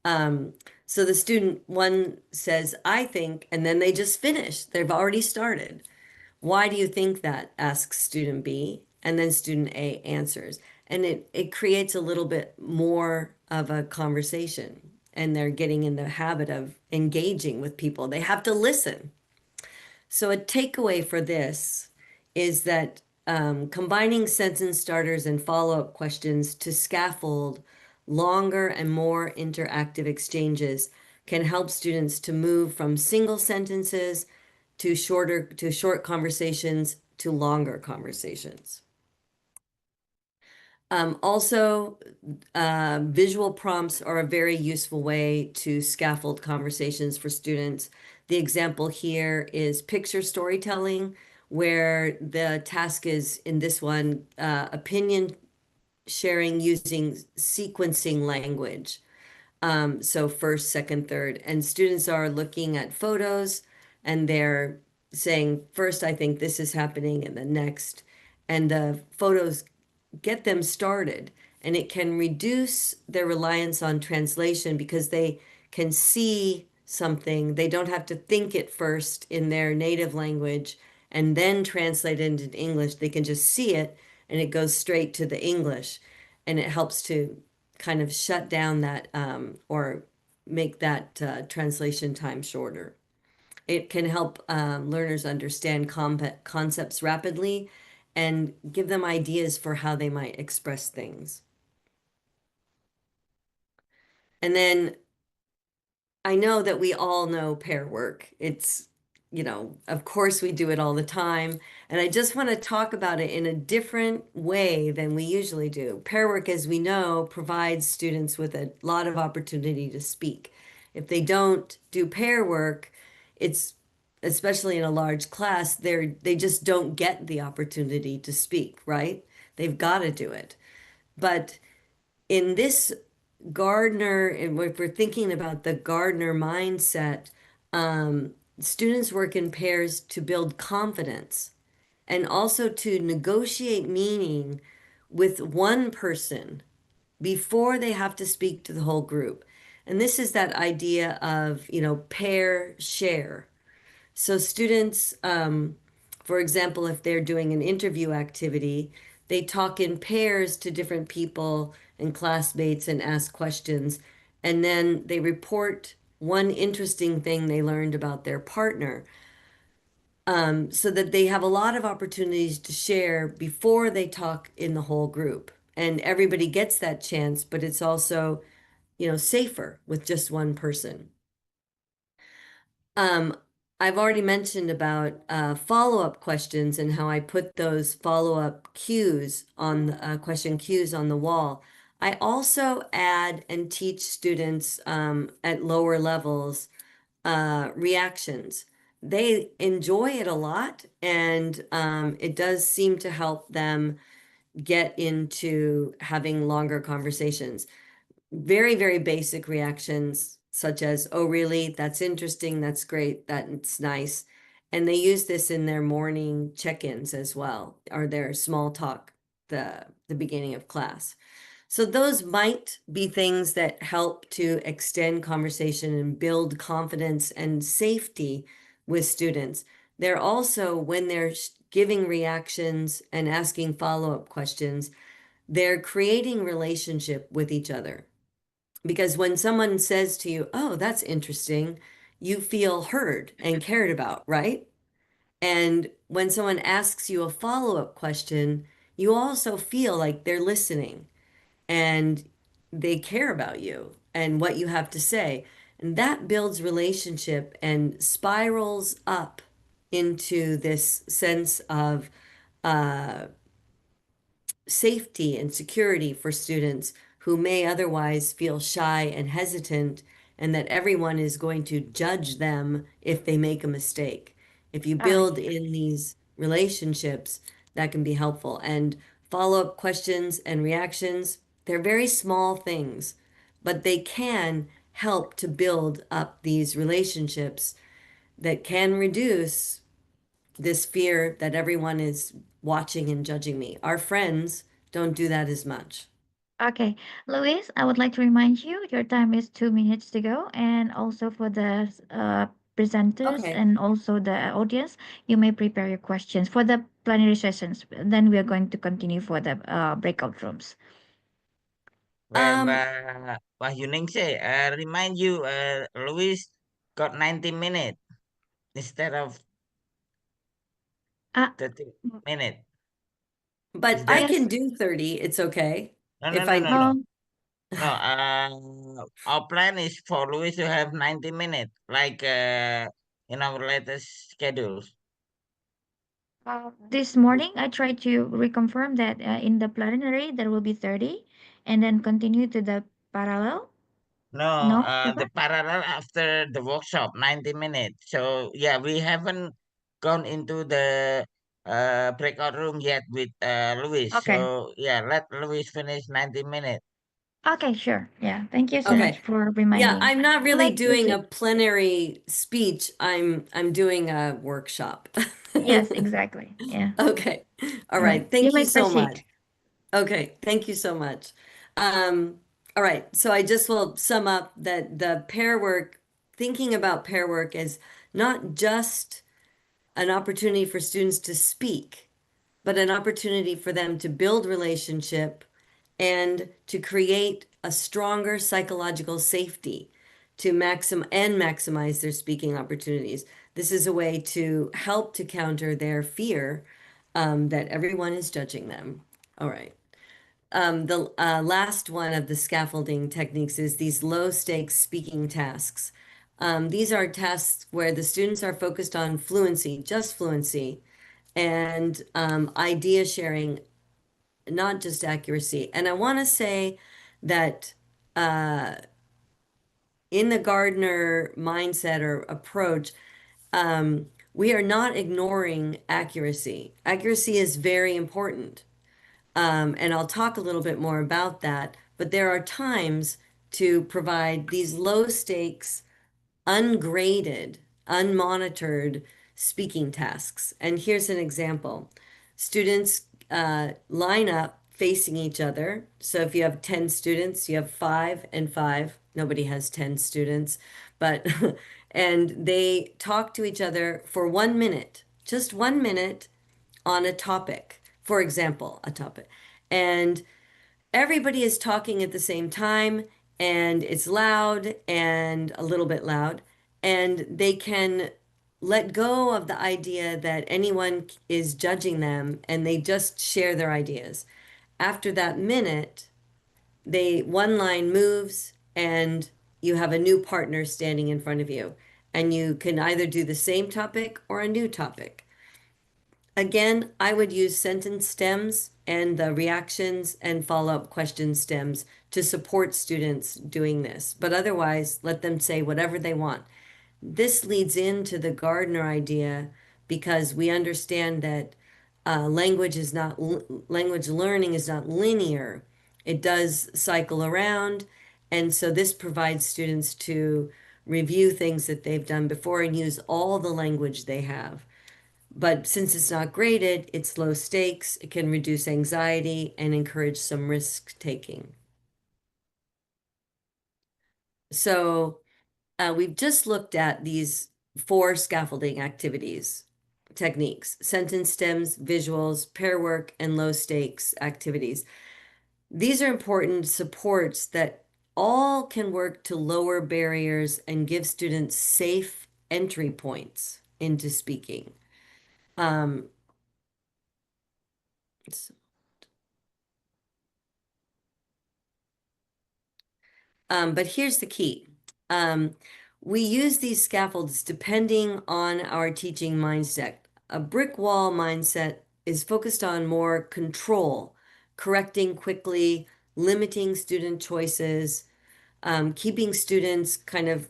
So the student one says, I think, and then they just finish. They've already started. Why do you think that? Asks student B, and then student A answers. And it creates a little bit more of a conversation, and they're getting in the habit of engaging with people. They have to listen. So a takeaway for this is that combining sentence starters and follow-up questions to scaffold longer and more interactive exchanges can help students to move from single sentences to short conversations to longer conversations. Also, visual prompts are a very useful way to scaffold conversations for students. The example here is picture storytelling, where the task is, in this one, opinion sharing using sequencing language. So first, second, third, and students are looking at photos and they're saying, first, I think this is happening, and then next. And the photos get them started, and it can reduce their reliance on translation because they can see something. They don't have to think it first in their native language and then translate it into English. They can just see it and it goes straight to the English, and it helps to kind of shut down that or make that translation time shorter. It can help learners understand concepts rapidly and give them ideas for how they might express things. And then I know that we all know pair work. It's of course we do it all the time. And I just want to talk about it in a different way than we usually do. Pair work, as we know, provides students with a lot of opportunity to speak. If they don't do pair work, it's especially in a large class, they just don't get the opportunity to speak, right? They've got to do it. But in this Gardner, and if we're thinking about the Gardner mindset, students work in pairs to build confidence and also to negotiate meaning with one person before they have to speak to the whole group. And this is that idea of, pair share. So students, for example, if they're doing an interview activity, they talk in pairs to different people and classmates and ask questions. And then they report one interesting thing they learned about their partner, so that they have a lot of opportunities to share before they talk in the whole group. And everybody gets that chance, but it's also, safer with just one person. Um, I've already mentioned about follow-up questions and how I put those follow-up cues on question cues on the wall. I also add and teach students at lower levels reactions. They enjoy it a lot, and it does seem to help them get into having longer conversations. Very, very basic reactions, such as, oh, really? That's interesting. That's great. That's nice. And they use this in their morning check-ins as well, or their small talk, the beginning of class. So those might be things that help to extend conversation and build confidence and safety with students. They're also, when they're giving reactions and asking follow-up questions, they're creating relationship with each other. Because when someone says to you, oh, that's interesting, you feel heard and cared about, right? And when someone asks you a follow-up question, you also feel like they're listening and they care about you and what you have to say. And that builds relationship and spirals up into this sense of uh, safety and security for students who may otherwise feel shy and hesitant, and that everyone is going to judge them if they make a mistake. If you build in these relationships, that can be helpful. And follow-up questions and reactions, they're very small things, but they can help to build up these relationships that can reduce this fear that everyone is watching and judging me. Our friends don't do that as much. Okay, Luis, I would like to remind you your time is 2 minutes to go, and also for the presenters Okay. and also the audience, you may prepare your questions for the plenary sessions. Then we are going to continue for the breakout rooms. Well, Um, Wahyuningsih, remind you, Louis got 90 minutes instead of Ah, 30 minutes. but Is I that yes. can do 30. It's okay. no, no, If no, I no, no, Um, no? Our plan is for Louis to have 90 minutes, like in our latest schedules. this morning I tried to reconfirm that in the plenary there will be 30, and then continue to the parallel. No, No, the parallel after the workshop, 90 minutes. So yeah, we haven't gone into the breakout room yet with Louis. okay. So yeah, let Louis finish 90 minutes. Okay, sure. Yeah, thank you so much Okay. for Yeah, reminding. I'm not really Let's doing a proceed. plenary speech. I'm doing a workshop. Yes, exactly. Yeah. Okay. All All right. right. You Thank you may so much. proceed. Okay, thank you so much. All right, so I just will sum up that the pair work, thinking about pair work as not just an opportunity for students to speak, but an opportunity for them to build relationship and to create a stronger psychological safety to maximize their speaking opportunities. This is a way to help to counter their fear that everyone is judging them. All right. The last one of the scaffolding techniques is these low stakes speaking tasks. These are tests where the students are focused on fluency, just fluency, and idea sharing, not just accuracy. And I want to say that in the Gardner mindset or approach, we are not ignoring accuracy. Accuracy is very important. And I'll talk a little bit more about that. But there are times to provide these low stakes, ungraded, unmonitored speaking tasks. And here's an example. Students line up facing each other. So if you have 10 students, you have 5 and 5. Nobody has 10 students, but and they talk to each other for 1 minute, just 1 minute on a topic. For example, a topic. And everybody is talking at the same time, and it's loud and a little bit loud, and they can let go of the idea that anyone is judging them, and they just share their ideas. After that minute, one line moves, and you have a new partner standing in front of you, and you can either do the same topic or a new topic. Again, I would use sentence stems and the reactions and follow-up question stems to support students doing this. But otherwise, let them say whatever they want. This leads into the Gardner idea because we understand that language learning is not linear. It does cycle around, and so this provides students to review things that they've done before and use all the language they have. But since it's not graded, it's low stakes, it can reduce anxiety and encourage some risk taking. So we've just looked at these 4 scaffolding activities, techniques: sentence stems, visuals, pair work, and low stakes activities. These are important supports that all can work to lower barriers and give students safe entry points into speaking. But here's the key. We use these scaffolds depending on our teaching mindset. A brick wall mindset is focused on more control, correcting quickly, limiting student choices, keeping students kind of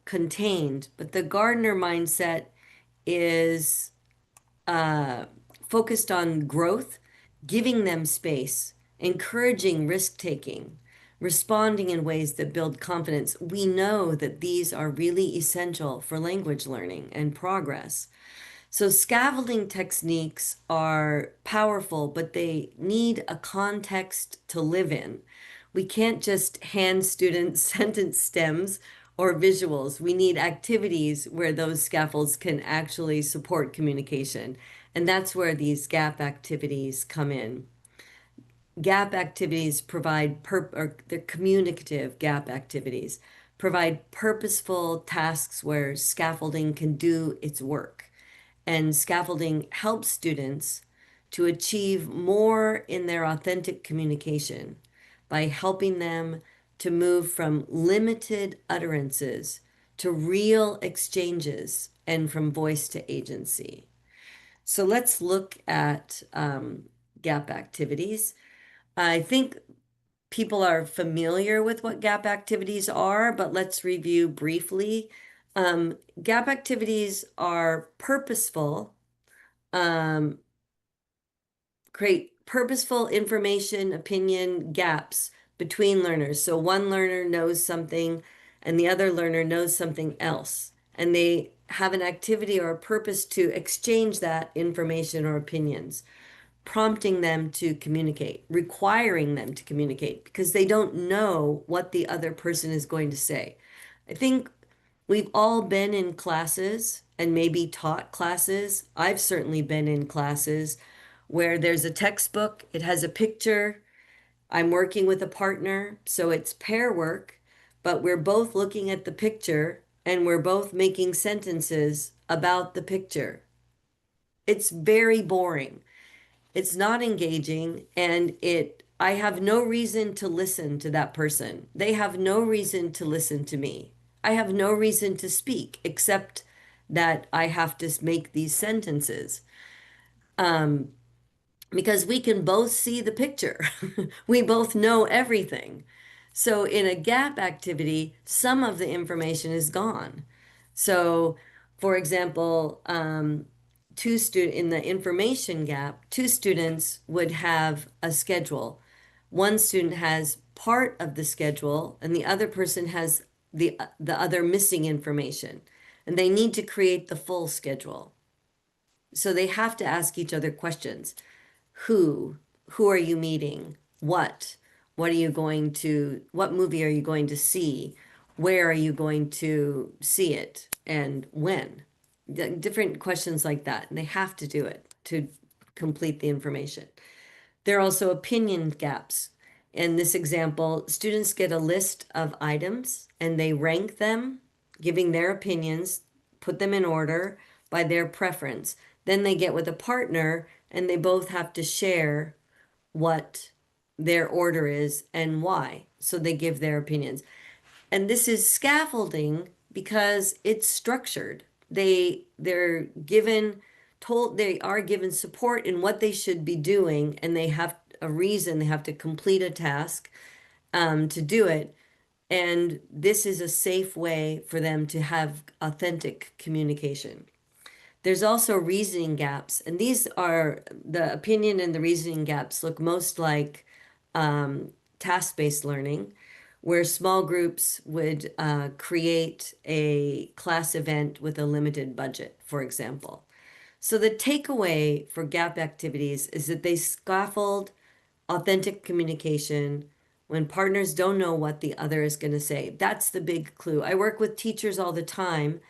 contained. But the Gardner mindset is focused on growth, giving them space, encouraging risk taking, responding in ways that build confidence. We know that these are really essential for language learning and progress. So, scaffolding techniques are powerful, but they need a context to live in. We can't just hand students sentence stems or visuals. We need activities where those scaffolds can actually support communication. And that's where these gap activities come in. Gap activities provide, or the communicative gap activities provide purposeful tasks where scaffolding can do its work. And scaffolding helps students to achieve more in their authentic communication by helping them to move from limited utterances to real exchanges and from voice to agency. So let's look at gap activities. I think people are familiar with what gap activities are, but let's review briefly. Gap activities are purposeful, create purposeful information, opinion gaps between learners. So one learner knows something and the other learner knows something else, and they have an activity or a purpose to exchange that information or opinions, prompting them to communicate, requiring them to communicate because they don't know what the other person is going to say. I think we've all been in classes and maybe taught classes. I've certainly been in classes where there's a textbook, it has a picture. I'm working with a partner, so it's pair work, but we're both looking at the picture and we're both making sentences about the picture. It's very boring. It's not engaging, and I have no reason to listen to that person. They have no reason to listen to me. I have no reason to speak except that I have to make these sentences. Because we can both see the picture. We both know everything. So in a gap activity, some of the information is gone. So, for example, in the information gap, two students would have a schedule. One student has part of the schedule, and the other person has the other missing information, and they need to create the full schedule. So they have to ask each other questions. Who? Who are you meeting? What? What movie are you going to see? Where are you going to see it? And when? Different questions like that. And they have to do it to complete the information. There are also opinion gaps. In this example, students get a list of items and they rank them, giving their opinions, put them in order by their preference. Then they get with a partner and they both have to share what their order is and why. So they give their opinions. And this is scaffolding because it's structured. They're given told they are given support in what they should be doing, and they have a reason, they have to complete a task to do it. And this is a safe way for them to have authentic communication. There's also reasoning gaps, and these are the opinion and the reasoning gaps look most like task-based learning, where small groups would create a class event with a limited budget, for example. So the takeaway for gap activities is that they scaffold authentic communication when partners don't know what the other is going to say. That's the big clue. I work with teachers all the time,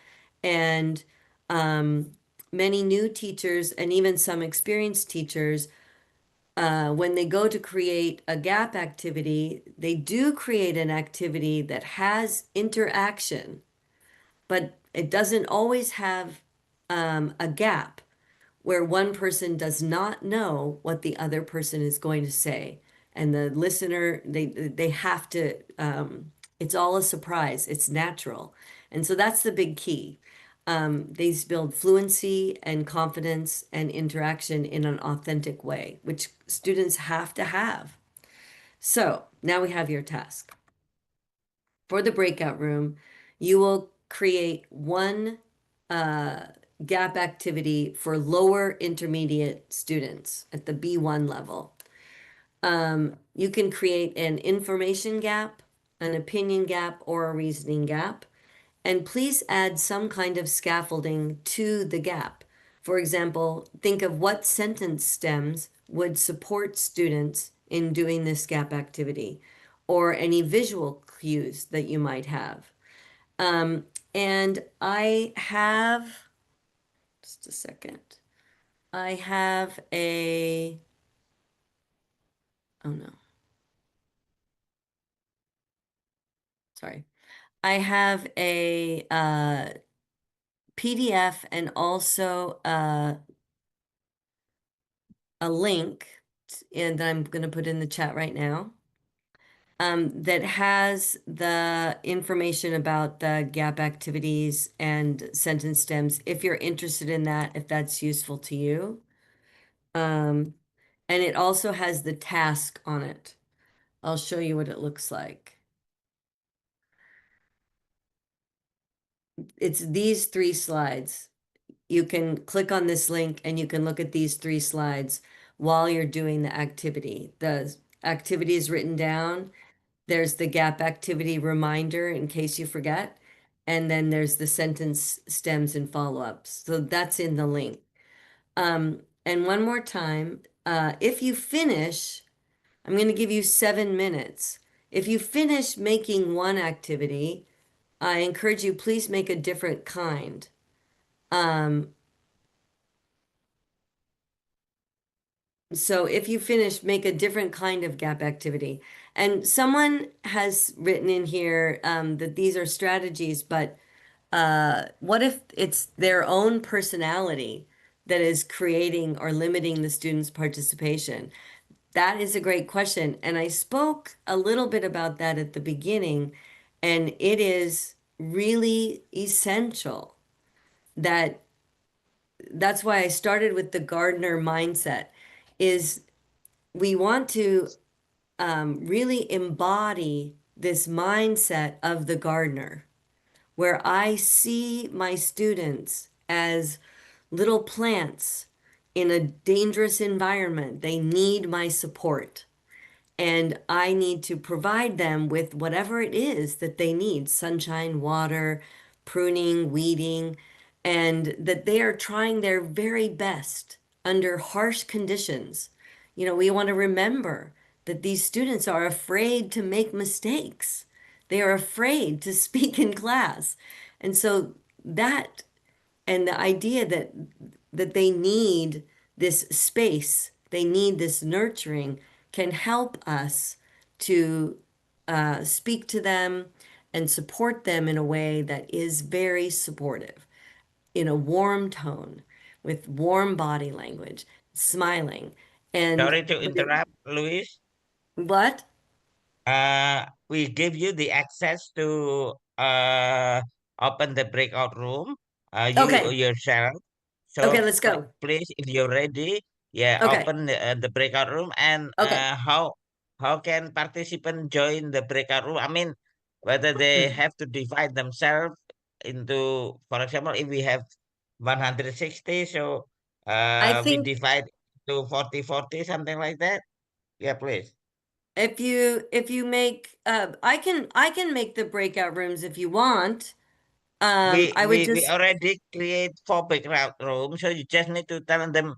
and many new teachers and even some experienced teachers, when they go to create a gap activity, they do create an activity that has interaction, but it doesn't always have a gap where one person does not know what the other person is going to say. And the listener, they have to, it's all a surprise, it's natural. And so that's the big key. They build fluency and confidence and interaction in an authentic way, which students have to have. So now we have your task. For the breakout room, you will create one gap activity for lower intermediate students at the B1 level. You can create an information gap, an opinion gap, or a reasoning gap. And please add some kind of scaffolding to the gap. For example, think of what sentence stems would support students in doing this gap activity, or any visual cues that you might have. And I have, just a second, I have oh no, sorry. I have a PDF and also a link, and I'm going to put in the chat right now, that has the information about the gap activities and sentence stems, if you're interested in that, if that's useful to you. And it also has the task on it. I'll show you what it looks like. It's these 3 slides. You can click on this link and you can look at these 3 slides while you're doing the activity. The activity is written down. There's the gap activity reminder in case you forget. And then there's the sentence stems and follow-ups. So that's in the link. And one more time, if you finish, I'm going to give you 7 minutes. If you finish making one activity, I encourage you, please make a different kind. So if you finish, make a different kind of gap activity. And someone has written in here that these are strategies, but what if it's their own personality that is creating or limiting the students' participation? That is a great question. And I spoke a little bit about that at the beginning, and it is really essential. That's why I started with the gardener mindset, is we want to really embody this mindset of the gardener, where I see my students as little plants in a dangerous environment. They need my support. And I need to provide them with whatever it is that they need: sunshine, water, pruning, weeding, and that they are trying their very best under harsh conditions. We want to remember that these students are afraid to make mistakes. They are afraid to speak in class. And so that and the idea that they need this space, they need this nurturing, can help us to speak to them and support them in a way that is very supportive, in a warm tone, with warm body language, smiling. And Sorry to interrupt, Luis. what? We give you the access to open the breakout room. You Okay. yourself. Okay, So let's go. please, if you're ready, yeah, Okay. open the breakout room. And Okay. how can participants join the breakout room? I mean, whether they have to divide themselves into, for example, if we have 160, so I we think divide to 40, something like that. Yeah, please. if you make I can make the breakout rooms if you want. we I would we we just already create 4 breakout rooms, so you just need to tell them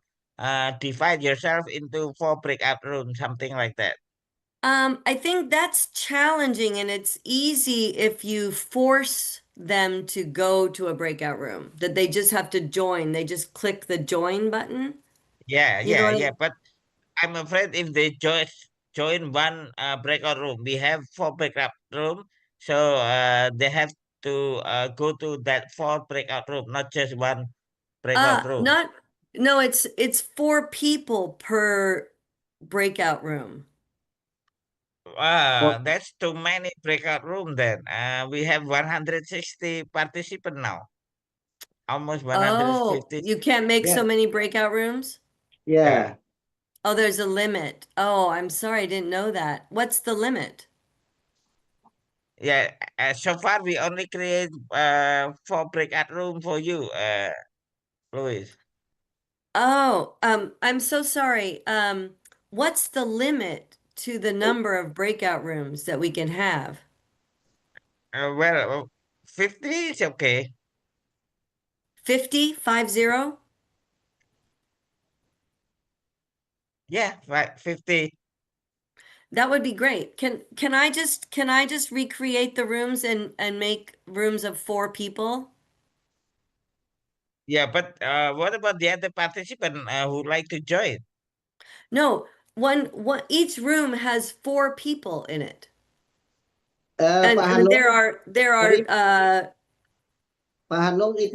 divide yourself into 4 breakout rooms, something like that. I think that's challenging, and it's easy if you force them to go to a breakout room, that they just have to join. They just click the join button. Yeah, You know yeah, what yeah. I But I'm afraid if they join one breakout room, we have 4 breakout room, so they have to go to that 4 breakout room, not just one breakout room. Not no, it's 4 people per breakout room. That's too many breakout room then. We have 160 participants now, almost Oh, 150. you can't make so Yeah, many breakout rooms? Yeah, yeah. Oh, there's a limit. Oh, I'm sorry, I didn't know that. What's the limit? yeah. So far, we only create 4 breakout room for you, Louis. Oh, I'm so sorry. What's the limit to the number of breakout rooms that we can have? Well, 50 is okay. 50, 50? Yeah, 50. That would be great. Can I just recreate the rooms and make rooms of 4 people? Yeah, but what about the other participant who like to join? No, one each room has 4 people in it. Pak And Hanung, there are sorry, Pak Hanung, there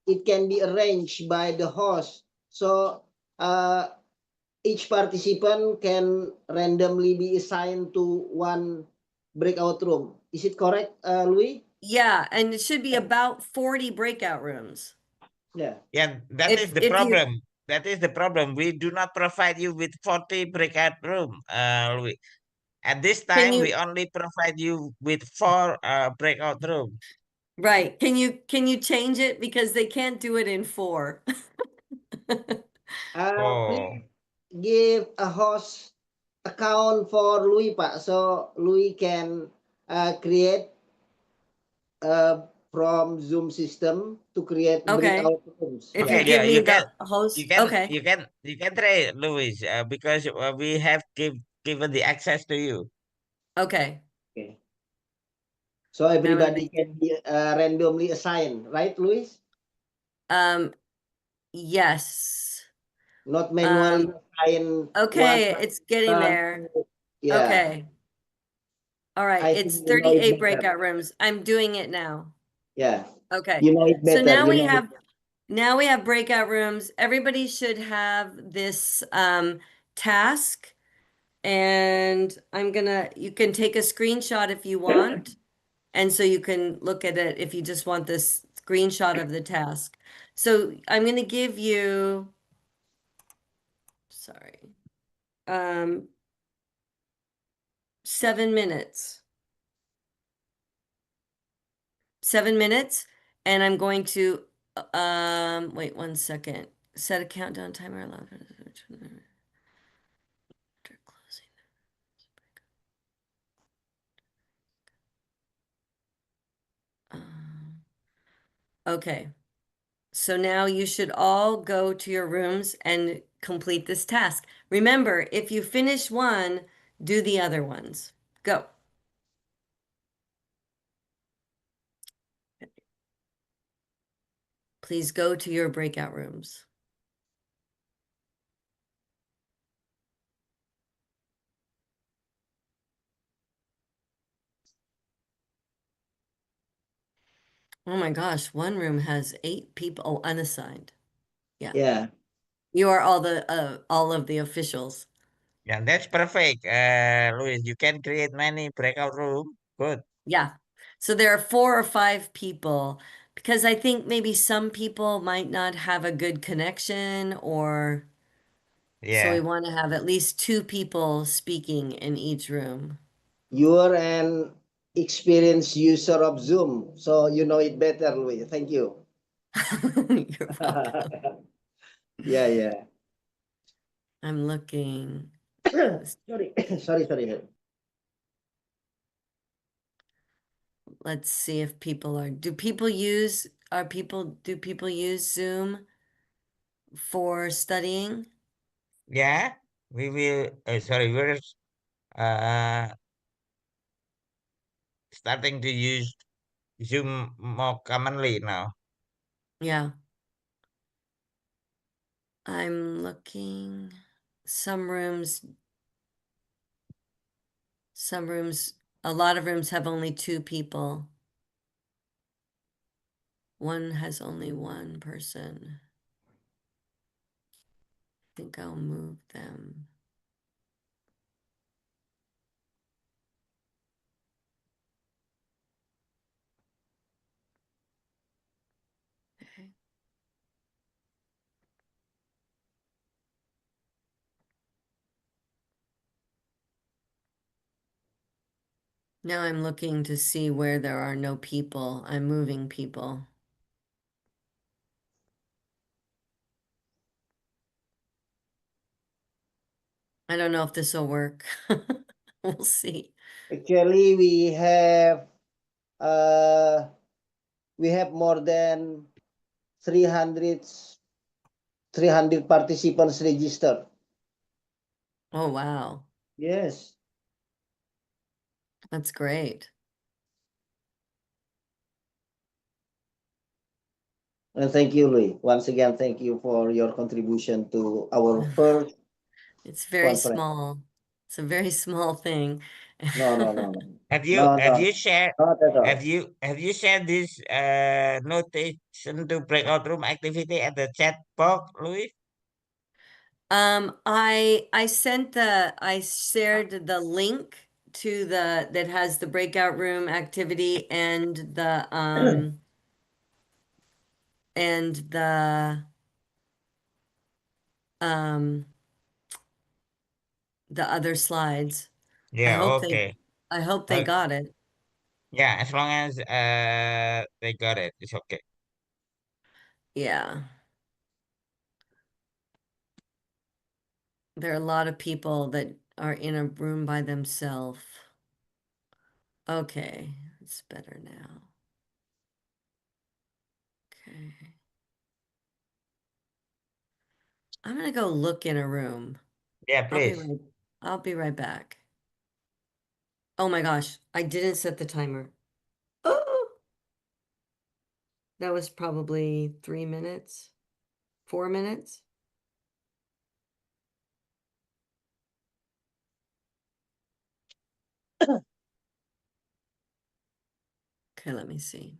it can be arranged by the host. So each participant can randomly be assigned to one breakout room. Is it correct, Louis? yeah, and it should be about 40 breakout rooms. Yeah. Yeah, that is the If you problem. That is the problem. We do not provide you with 40 breakout room, Louis. At this can time, we you only provide you with 4 breakout room. Right. Can you change it because they can't do it in 4? Oh, Please give a host account for Louis, Pak. So Louis can create from Zoom system to create Okay. breakout rooms. If Yeah. you okay. give Yeah, me you can, the host. you can, Okay. you can, you can try, Louis, because we have given the access to you. Okay. Okay. So I'm gonna everybody make can be randomly assigned, right, Louis? um yes. Not manually Um assign one okay, it's getting person. there. Yeah, Okay. All right. I think It's you know it 38 better. breakout rooms. I'm doing it now. Yeah, Okay. you know it So better. now You we know it. have breakout rooms. Everybody should have this task, and you can take a screenshot if you want. And so you can look at it if you just want this screenshot of the task. So I'm going to give you, sorry, 7 minutes. 7 minutes, and I'm going to wait 1 second. Set a countdown timer. Allow for closing. Okay. So now you should all go to your rooms and complete this task. Remember, if you finish one, do the other ones. Go. Please go to your breakout rooms. Oh my gosh, one room has 8 people. Oh, unassigned. Yeah. Yeah. You are all of the officials. Yeah, that's perfect. Luis, you can create many breakout room. Good. Yeah. So there are 4 or 5 people because I think maybe some people might not have a good connection or so we Yeah. want to have at least 2 people speaking in each room. You're an experienced user of Zoom, so you know it better, Louis. Thank you. You're welcome. Yeah, yeah. I'm looking. Sorry, sorry. Let's see if people are, do people use Zoom for studying? Yeah. We will. Sorry, we're uh starting to use Zoom more commonly now. Yeah. I'm looking. Some rooms, a lot of rooms have only 2 people. One has only 1 person. I think I'll move them. Okay. Now I'm looking to see where there are no people. I'm moving people. I don't know if this will work. We'll see. Actually, we have more than 300 participants registered. Oh, wow. Yes. That's great. And thank you, Louis. Once again, thank you for your contribution to our first It's very conference. small. It's a very small thing. No. Have you No, have no, you shared not at all. have you shared this notation to breakout room activity at the chat box, Louis? I shared the link to that has the breakout room activity and the um the other slides. I Yeah, hope okay. they Uh, got it. yeah, as long as they got it, it's okay. Yeah. There are a lot of people that are in a room by themselves. Okay, it's better now. Okay. I'm gonna go look in a room. Yeah, please. I'll be right back. Oh my gosh, I didn't set the timer. Oh, that was probably 3 minutes, 4 minutes. Okay, let me see.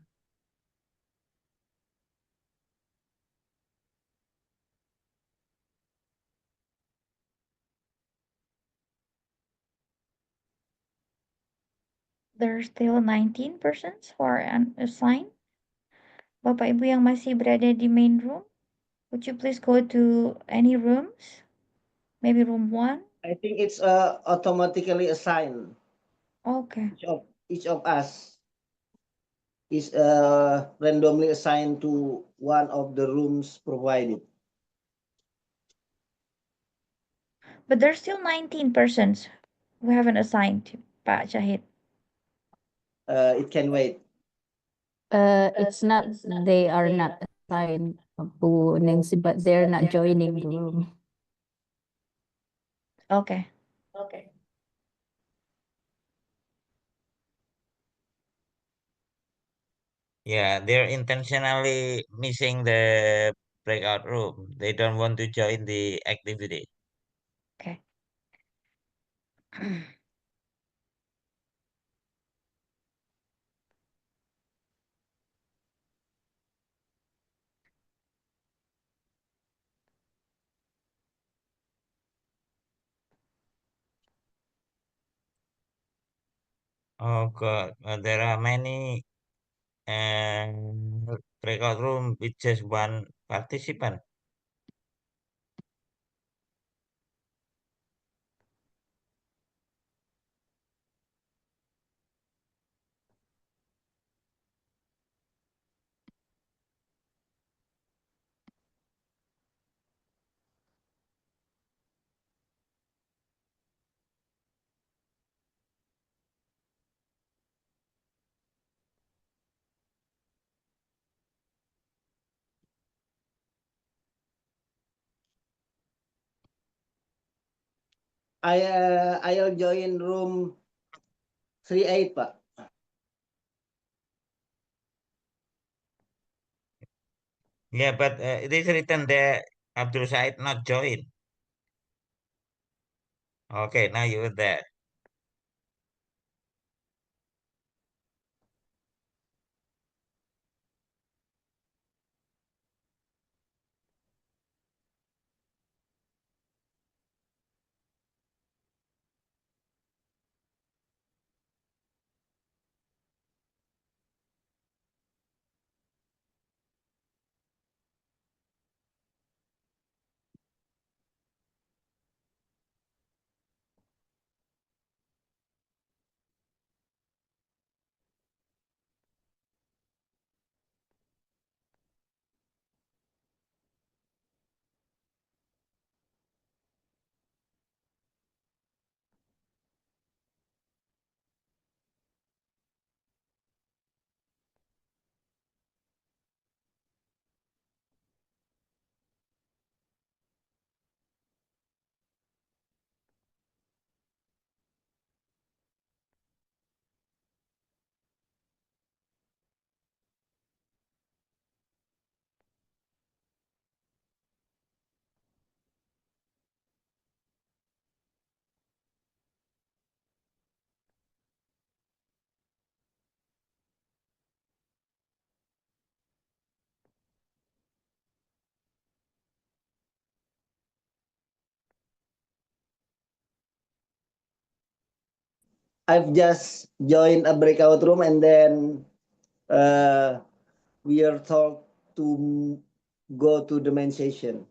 there's still 19 persons who are unassigned. Bapak Ibu yang masih berada di main room, would you please go to any rooms? Maybe room 1? I think it's automatically assigned. Okay. Each of us is randomly assigned to one of the rooms provided. But there's still 19 persons who haven't assigned to Pak Syahid. It can wait. It's not, they are not assigned to Nancy, but they're not joining the room. Okay. Yeah, they're intentionally missing the breakout room. They don't want to join the activity. Okay. Oh God, there are many breakout room with just one participant. I'll join room 38, Pak. Yeah, but it is written there, Abdul Said not join. Okay, now you're there. I've just joined a breakout room and then we are told to go to the main session.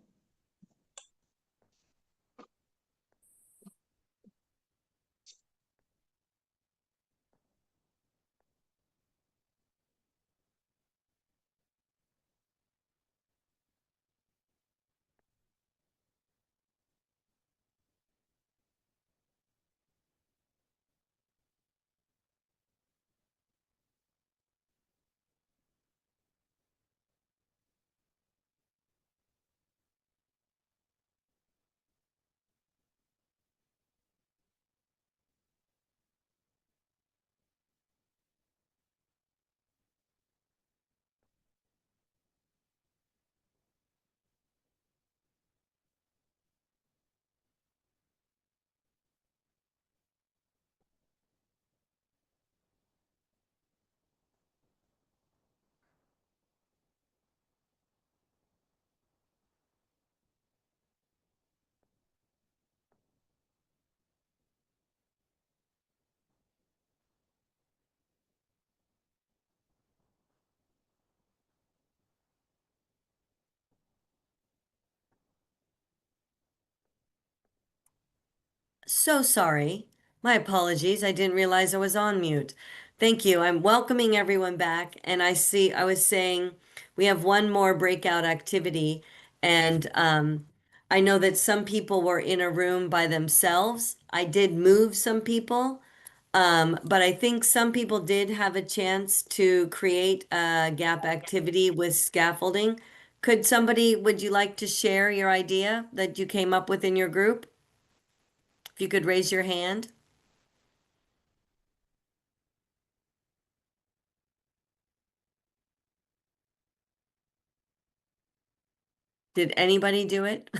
So sorry. My apologies. I didn't realize I was on mute. Thank you. I'm welcoming everyone back. And I was saying we have one more breakout activity. And I know that some people were in a room by themselves. I did move some people. But I think some people did have a chance to create a gap activity with scaffolding. Would you like to share your idea that you came up with in your group? If you could raise your hand. Did anybody do it?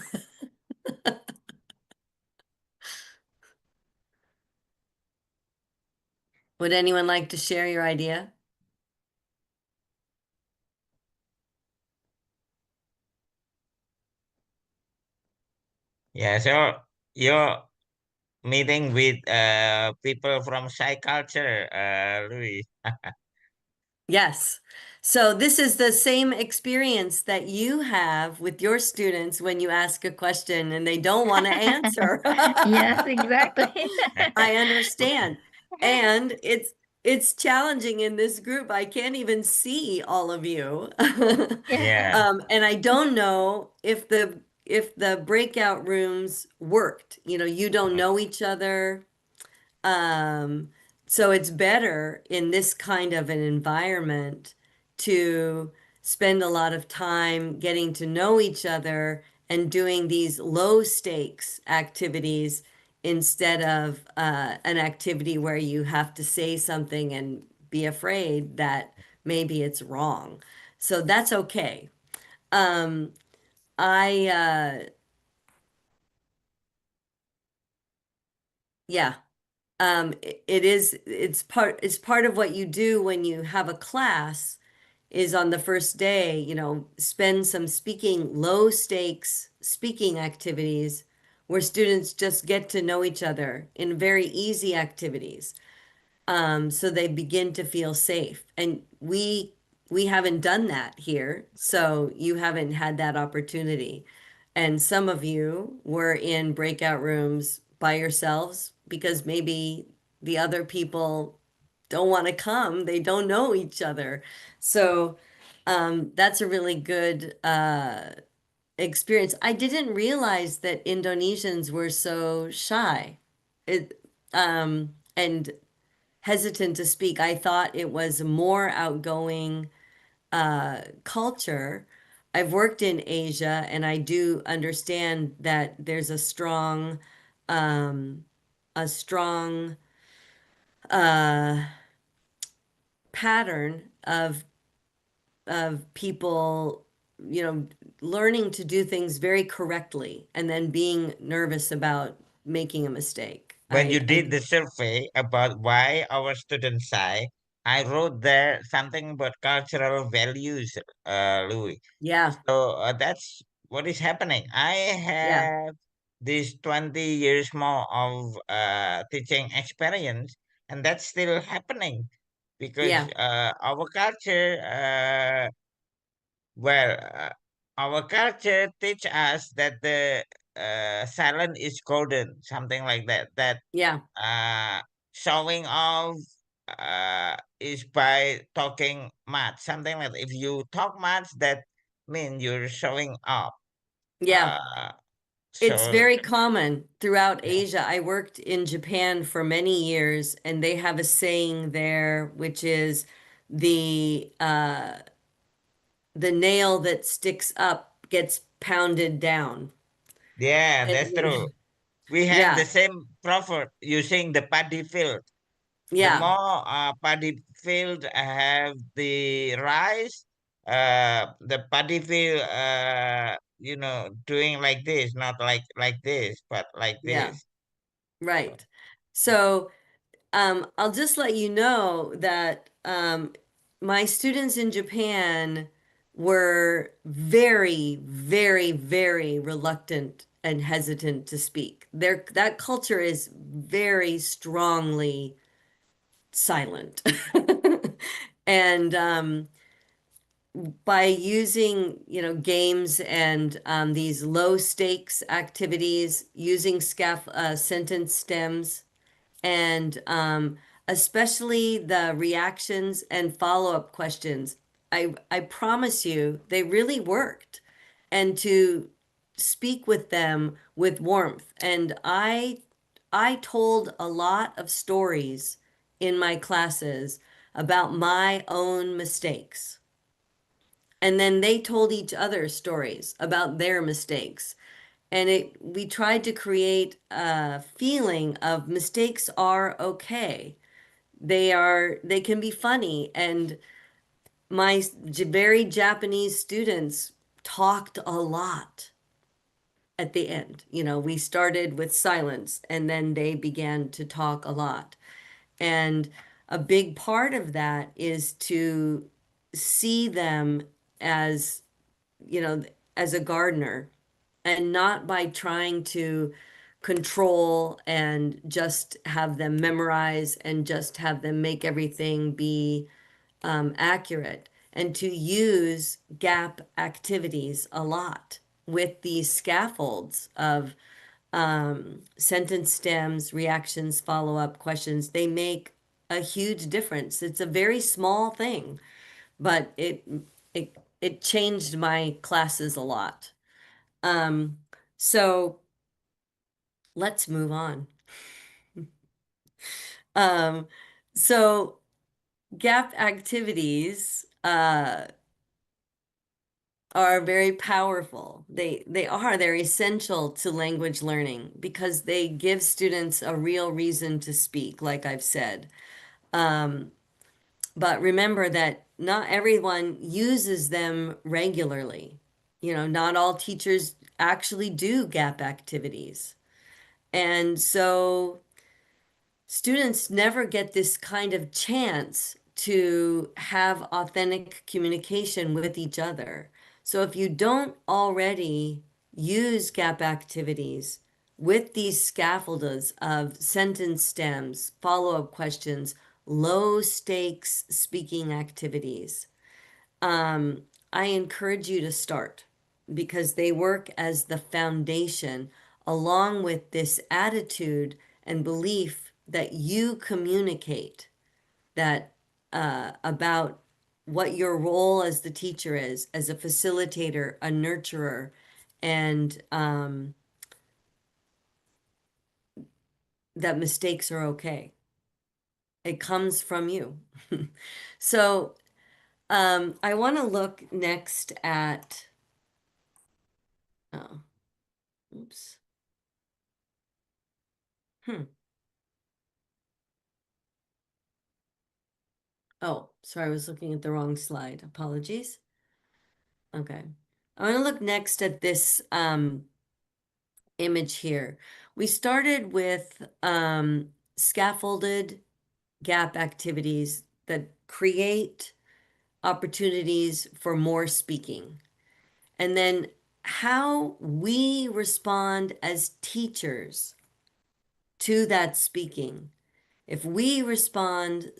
Would anyone like to share your idea? Yeah, so you're meeting with people from Shy culture, Louis. Yes. So this is the same experience that you have with your students when you ask a question and they don't want to answer. Yes, exactly. I understand. And it's challenging in this group. I can't even see all of you. Yeah. And I don't know if the breakout rooms worked. You know, you don't know each other. Um, so it's better in this kind of an environment to spend a lot of time getting to know each other and doing these low stakes activities instead of an activity where you have to say something and be afraid that maybe it's wrong. So that's okay. Um, I yeah. It's part of what you do when you have a class is on the first day, you know, spend some low stakes speaking activities where students just get to know each other in very easy activities. So they begin to feel safe. And we haven't done that here, so you haven't had that opportunity. And some of you were in breakout rooms by yourselves because maybe the other people don't want to come, they don't know each other. So that's a really good experience. I didn't realize that Indonesians were so shy. And hesitant to speak. I thought it was a more outgoing culture. I've worked in Asia and I do understand that there's um, a strong uh, pattern of people, you know, learning to do things very correctly and then being nervous about making a mistake. When you did the survey about why our students shy, I wrote there something about cultural values, Louis. Yeah, So that's what is happening. I yeah, have this 20 years more of teaching experience, and that's still happening because yeah, our culture, well, our culture teach us that the silent is golden, something like that. That yeah, uh, showing off is by talking much, something like that. If you talk much, that means you're showing up. yeah. Uh, It's so very common throughout yeah, Asia. I worked in Japan for many years, and they have a saying there, which is the nail that sticks up gets pounded down. yeah, that's true. And We have the yeah, same proverb using the paddy field. The yeah, more paddy field have the rice, the paddy field, doing like this, not like this, but like yeah, this. right. So I'll just let you know that my students in Japan were very, very, very reluctant and hesitant to speak. That culture is very strongly silent. And by using, games and these low stakes activities, using sentence stems, and especially the reactions and follow-up questions, I promise you, they really worked. And to speak with them with warmth. And I told a lot of stories in my classes about my own mistakes. And then they told each other stories about their mistakes. And we tried to create a feeling of mistakes are okay. They can be funny. And my very Japanese students talked a lot at the end. We started with silence and then they began to talk a lot. And a big part of that is to see them as, as a gardener, and not by trying to control and just have them memorize and just have them make everything be accurate, and to use gap activities a lot with these scaffolds of sentence stems, reactions, follow-up questions. They make a huge difference. It's a very small thing, but it changed my classes a lot. So let's move on. Um, so gap activities are very powerful. They're essential to language learning because they give students a real reason to speak, like I've said. But remember that not everyone uses them regularly. Not all teachers actually do gap activities. And so students never get this kind of chance to have authentic communication with each other. So if you don't already use gap activities with these scaffolders of sentence stems, follow-up questions, low stakes speaking activities, I encourage you to start, because they work as the foundation, along with this attitude and belief that you communicate, that about what your role as the teacher is, as a facilitator, a nurturer, and that mistakes are okay. It comes from you. So I want to look next at, oh, oops. Oh, sorry, I was looking at the wrong slide. Apologies. Okay. I want to look next at this image here. We started with scaffolded gap activities that create opportunities for more speaking. And then how we respond as teachers to that speaking. If we respond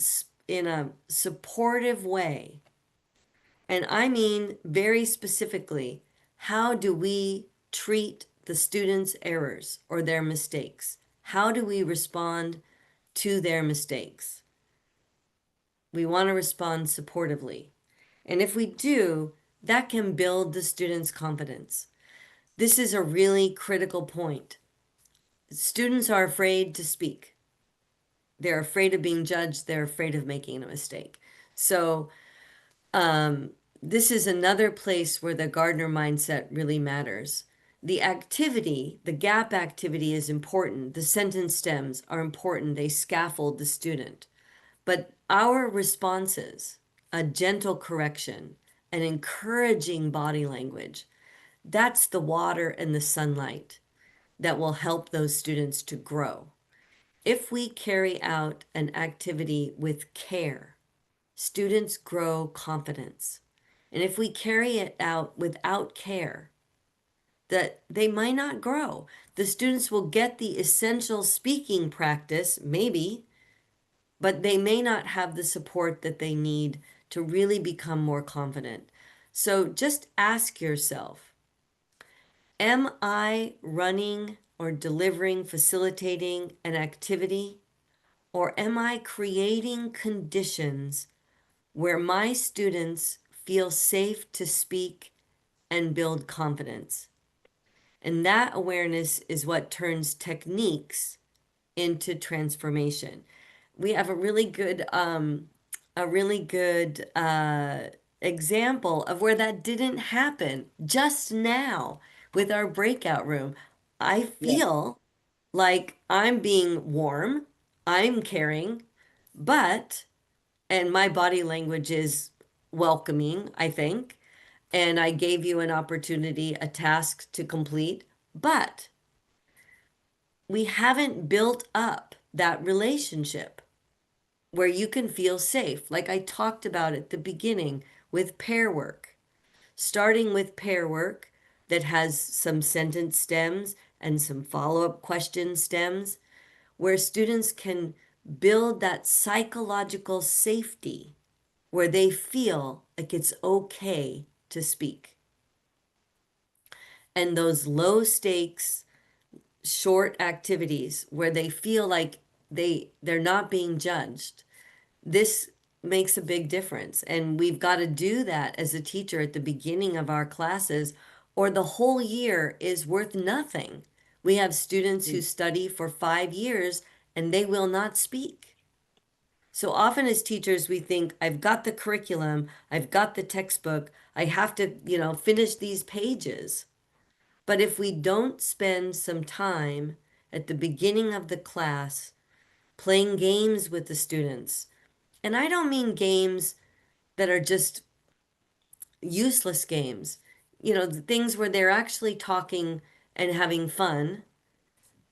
in a supportive way, and I mean very specifically, how do we treat the students' errors or their mistakes? How do we respond to their mistakes? We want to respond supportively. And if we do, that can build the students' confidence. This is a really critical point. Students are afraid to speak. They're afraid of being judged. They're afraid of making a mistake. So this is another place where the Gardner mindset really matters. The activity, the gap activity, is important. The sentence stems are important. They scaffold the student. But our responses, a gentle correction, an encouraging body language, that's the water and the sunlight that will help those students to grow. If we carry out an activity with care, students grow confidence. And if we carry it out without care, that they might not grow. The students will get the essential speaking practice, maybe, but they may not have the support that they need to really become more confident. So just ask yourself, am I running or delivering, facilitating an activity, or am I creating conditions where my students feel safe to speak and build confidence? And that awareness is what turns techniques into transformation. We have a really good example of where that didn't happen just now with our breakout room. I Yeah. feel like I'm being warm, I'm caring, but, and my body language is welcoming, I think, and I gave you an opportunity, a task to complete, but we haven't built up that relationship where you can feel safe, like I talked about at the beginning with pair work, starting with pair work that has some sentence stems and some follow-up question stems, where students can build that psychological safety where they feel like it's okay to speak. And those low stakes, short activities where they feel like they're not being judged, this makes a big difference. And we've got to do that as a teacher at the beginning of our classes, or the whole year is worth nothing. We have students who study for 5 years and they will not speak. So often as teachers, we think, I've got the curriculum, I've got the textbook, I have to, finish these pages. But if we don't spend some time at the beginning of the class playing games with the students, and I don't mean games that are just useless games, the things where they're actually talking and having fun,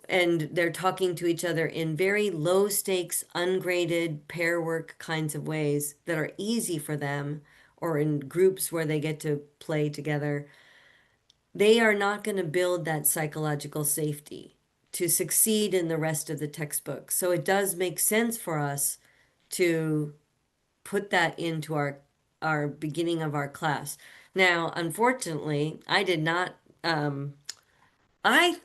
and they're talking to each other in very low stakes, ungraded pair work kinds of ways that are easy for them, or in groups where they get to play together. They are not going to build that psychological safety to succeed in the rest of the textbook. So it does make sense for us to put that into our beginning of our class. Now, unfortunately, I did not I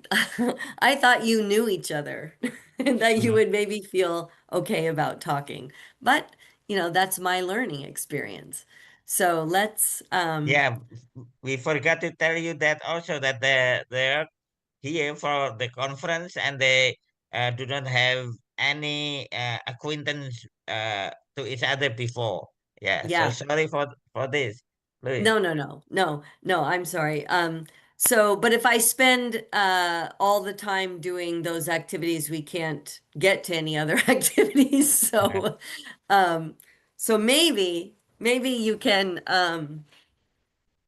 I thought you knew each other and that you would maybe feel okay about talking. But, that's my learning experience. So let's Yeah, we forgot to tell you that also that they're here for the conference and they do not have any acquaintance to each other before. Yeah, so yeah. sorry for this, Louis. No, no, no, no, no, I'm sorry. So, but if I spend all the time doing those activities, we can't get to any other activities. So, um, so maybe you can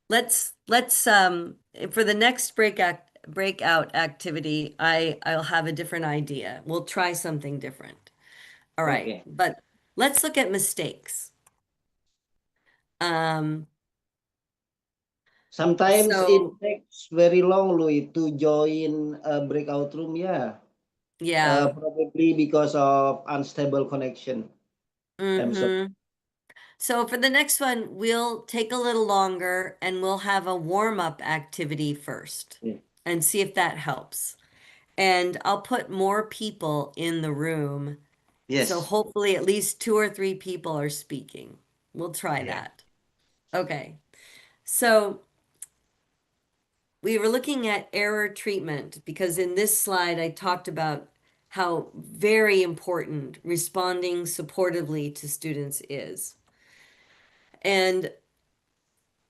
let's for the next breakout activity, I'll have a different idea. We'll try something different. All right, Okay. but let's look at mistakes. Um, Sometimes it so takes very long, Louis, to join a breakout room. Yeah. yeah. Probably because of unstable connection. I'm sorry. Mm-hmm. So for the next one, we'll take a little longer and we'll have a warm-up activity first Yeah. and see if that helps. And I'll put more people in the room. So Yes. hopefully at least 2 or 3 people are speaking. We'll try Yeah. that. Okay. So we were looking at error treatment because in this slide I talked about how very important responding supportively to students is. And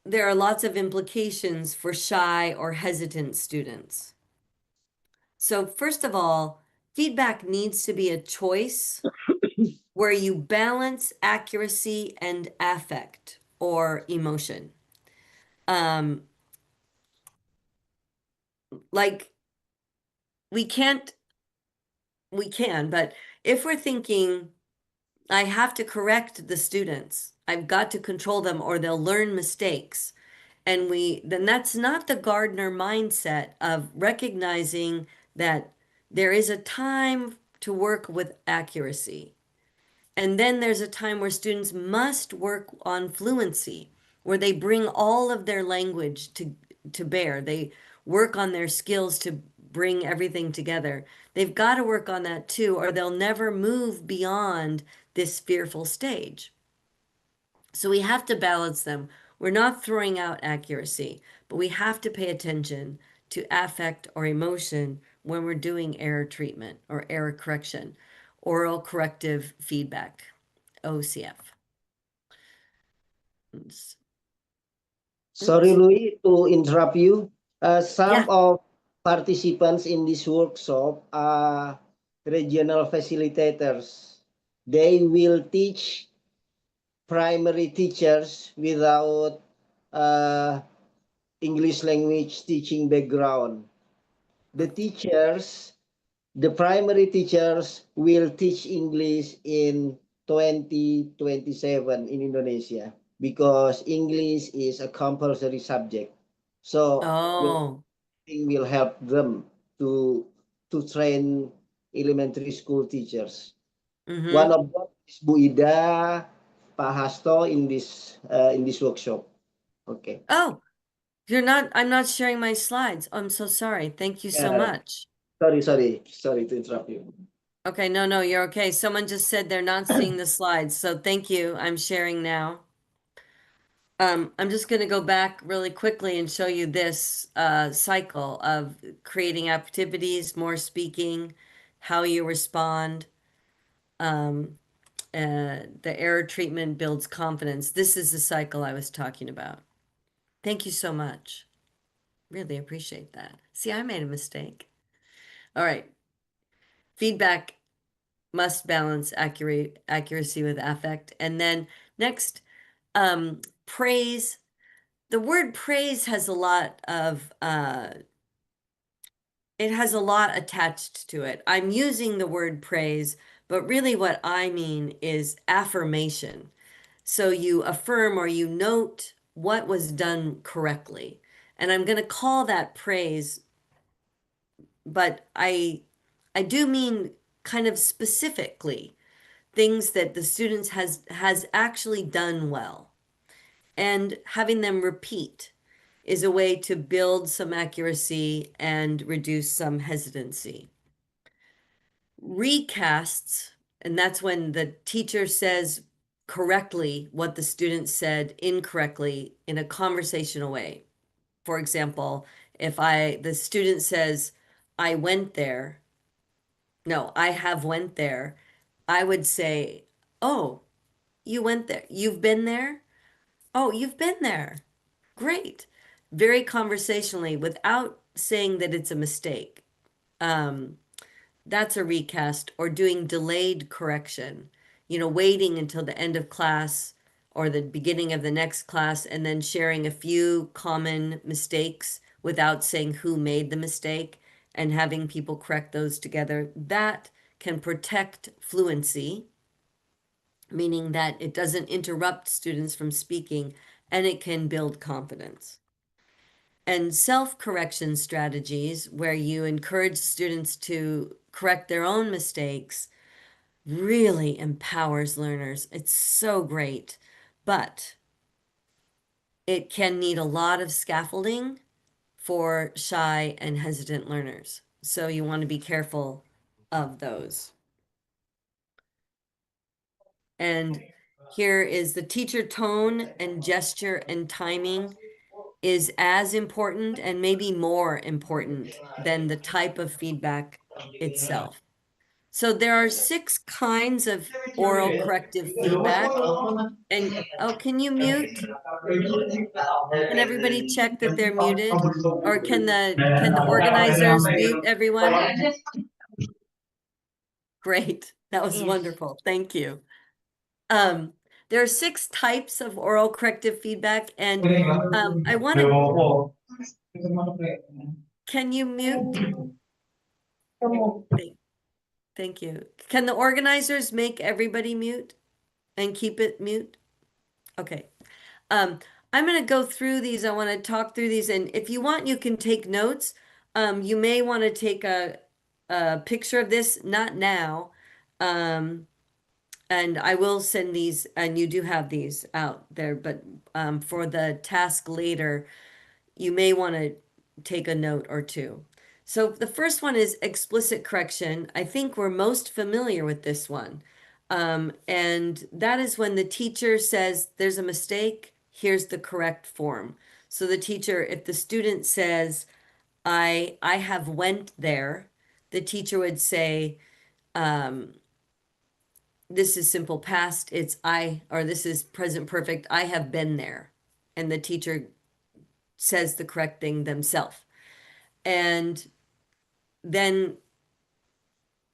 there are lots of implications for shy or hesitant students. So first of all, feedback needs to be a choice where you balance accuracy and affect or emotion. Um, like we can't, we can, but if we're thinking, I have to correct the students, I've got to control them or they'll learn mistakes. And then that's not the Gardner mindset of recognizing that there is a time to work with accuracy. And then there's a time where students must work on fluency. where they bring all of their language to bear. They work on their skills to bring everything together. They've got to work on that too, or they'll never move beyond this fearful stage. So we have to balance them. We're not throwing out accuracy, but we have to pay attention to affect or emotion when we're doing error treatment or error correction, oral corrective feedback, OCF. Sorry, Oops. Louis, to interrupt you. Some Yeah. of participants in this workshop are regional facilitators. They will teach primary teachers without English language teaching background. The teachers, the primary teachers will teach English in 2027 in Indonesia because English is a compulsory subject. So Oh. will help them to train elementary school teachers. One of them is Bu Ida, Pak Hasto in this workshop. Okay. Oh, I'm not sharing my slides. I'm so sorry. Thank you so Yeah. much. Sorry to interrupt you. Okay, no, you're okay. Someone just said they're not seeing the slides, so thank you. I'm sharing now. I'm just going to go back really quickly and show you this cycle of creating activities, more speaking, how you respond. The error treatment builds confidence. This is the cycle I was talking about. Thank you so much. Really appreciate that. See, I made a mistake. All right. Feedback must balance accuracy with affect. And then next, praise. The word praise has a lot of it has a lot attached to it. I'm using the word praise, but really what I mean is affirmation. So you affirm or you note what was done correctly. And I'm going to call that praise, but I do mean kind of specifically things that the students has actually done well. And having them repeat is a way to build some accuracy and reduce some hesitancy. Recasts, and that's when the teacher says correctly what the student said incorrectly in a conversational way. For example, if the student says, I went there, no, I have went there, I would say, oh, you went there. You've been there? Oh, you've been there. Great. Very conversationally without saying that it's a mistake. That's a recast or doing delayed correction, waiting until the end of class or the beginning of the next class and then sharing a few common mistakes without saying who made the mistake and having people correct those together. That can protect fluency, meaning that it doesn't interrupt students from speaking and it can build confidence. And self-correction strategies, where you encourage students to correct their own mistakes, really empowers learners. It's so great, but it can need a lot of scaffolding for shy and hesitant learners. So you want to be careful of those. And here is the teacher tone and gesture and timing is as important and maybe more important than the type of feedback itself. So there are 6 kinds of oral corrective feedback. And can you mute? Can everybody check that they're muted? Or can the organizers mute everyone? Great. That was Yes. wonderful. Thank you. There are 6 types of oral corrective feedback, and I want to. Can you mute? Thank you. Can the organizers make everybody mute and keep it mute? Okay. I'm going to go through these. I want to talk through these, and if you want, you can take notes. You may want to take a picture of this, not now. And I will send these, and you do have these out there, but for the task later, you may want to take a note or two. So the first one is explicit correction. I think we're most familiar with this one. And that is when the teacher says there's a mistake, here's the correct form. So the teacher, if the student says, I have went there, the teacher would say, this is simple past, it's I, or this is present perfect, I have been there. And the teacher says the correct thing themselves. And then,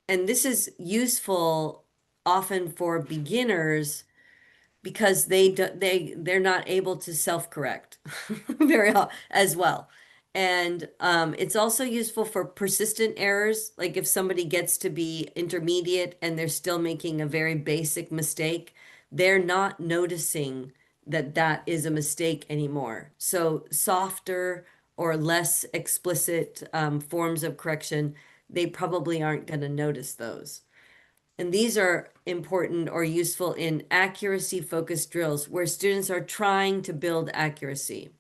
and this is useful often for beginners because they're not able to self-correct as well. And it's also useful for persistent errors, like if somebody gets to be intermediate and they're still making a very basic mistake, they're not noticing that that is a mistake anymore. So softer or less explicit forms of correction, they probably aren't going to notice those. And these are important or useful in accuracy focused drills where students are trying to build accuracy.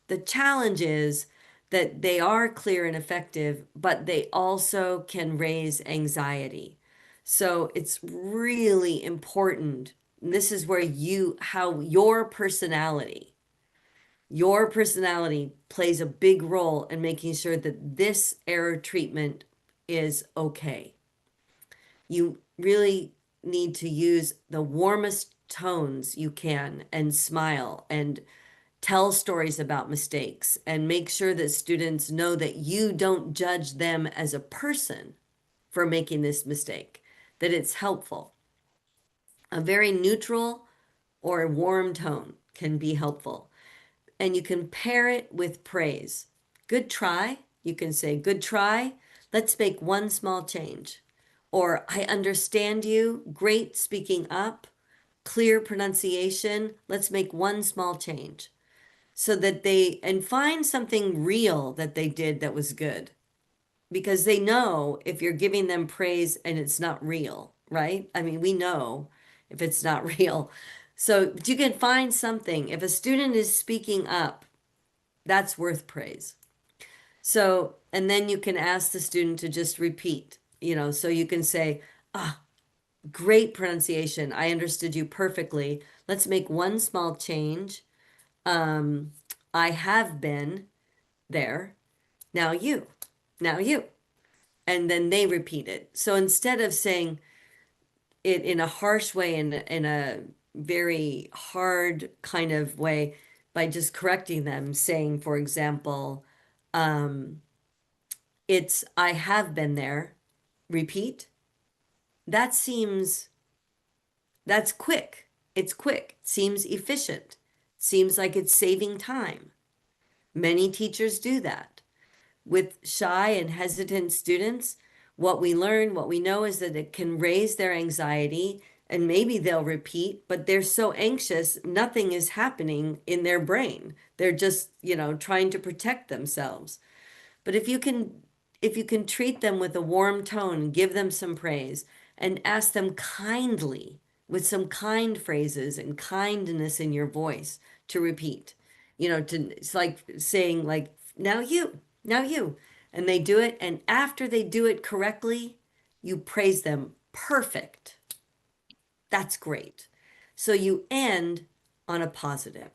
The challenge is that they are clear and effective, but they also can raise anxiety. So it's really important. And this is where how your personality plays a big role in making sure that this error treatment is okay. You really need to use the warmest tones you can and smile and tell stories about mistakes and make sure that students know that you don't judge them as a person for making this mistake, that it's helpful. A very neutral or warm tone can be helpful. And you can pair it with praise. Good try. You can say, good try. Let's make one small change. Or, I understand you. Great speaking up. Clear pronunciation. Let's make one small change. So that and find something real that they did that was good. Because they know if you're giving them praise and it's not real, right? I mean, we know if it's not real. So you can find something. If a student is speaking up, that's worth praise. So, and then you can ask the student to just repeat, so you can say, great pronunciation. I understood you perfectly. Let's make one small change. I have been there. Now you, now you. And then they repeat it. So instead of saying it in a harsh way, in a very hard kind of way, by just correcting them, saying, for example, it's I have been there, repeat. That seems, that's quick. It's quick. It seems efficient. Seems like it's saving time. Many teachers do that. With shy and hesitant students, what we learn, what we know is that it can raise their anxiety and maybe they'll repeat, but they're so anxious, nothing is happening in their brain. They're just, trying to protect themselves. But if you can treat them with a warm tone, give them some praise, and ask them kindly with some kind phrases and kindness in your voice to repeat. It's like saying like, now you. And they do it, and after they do it correctly, you praise them. Perfect. That's great. So you end on a positive.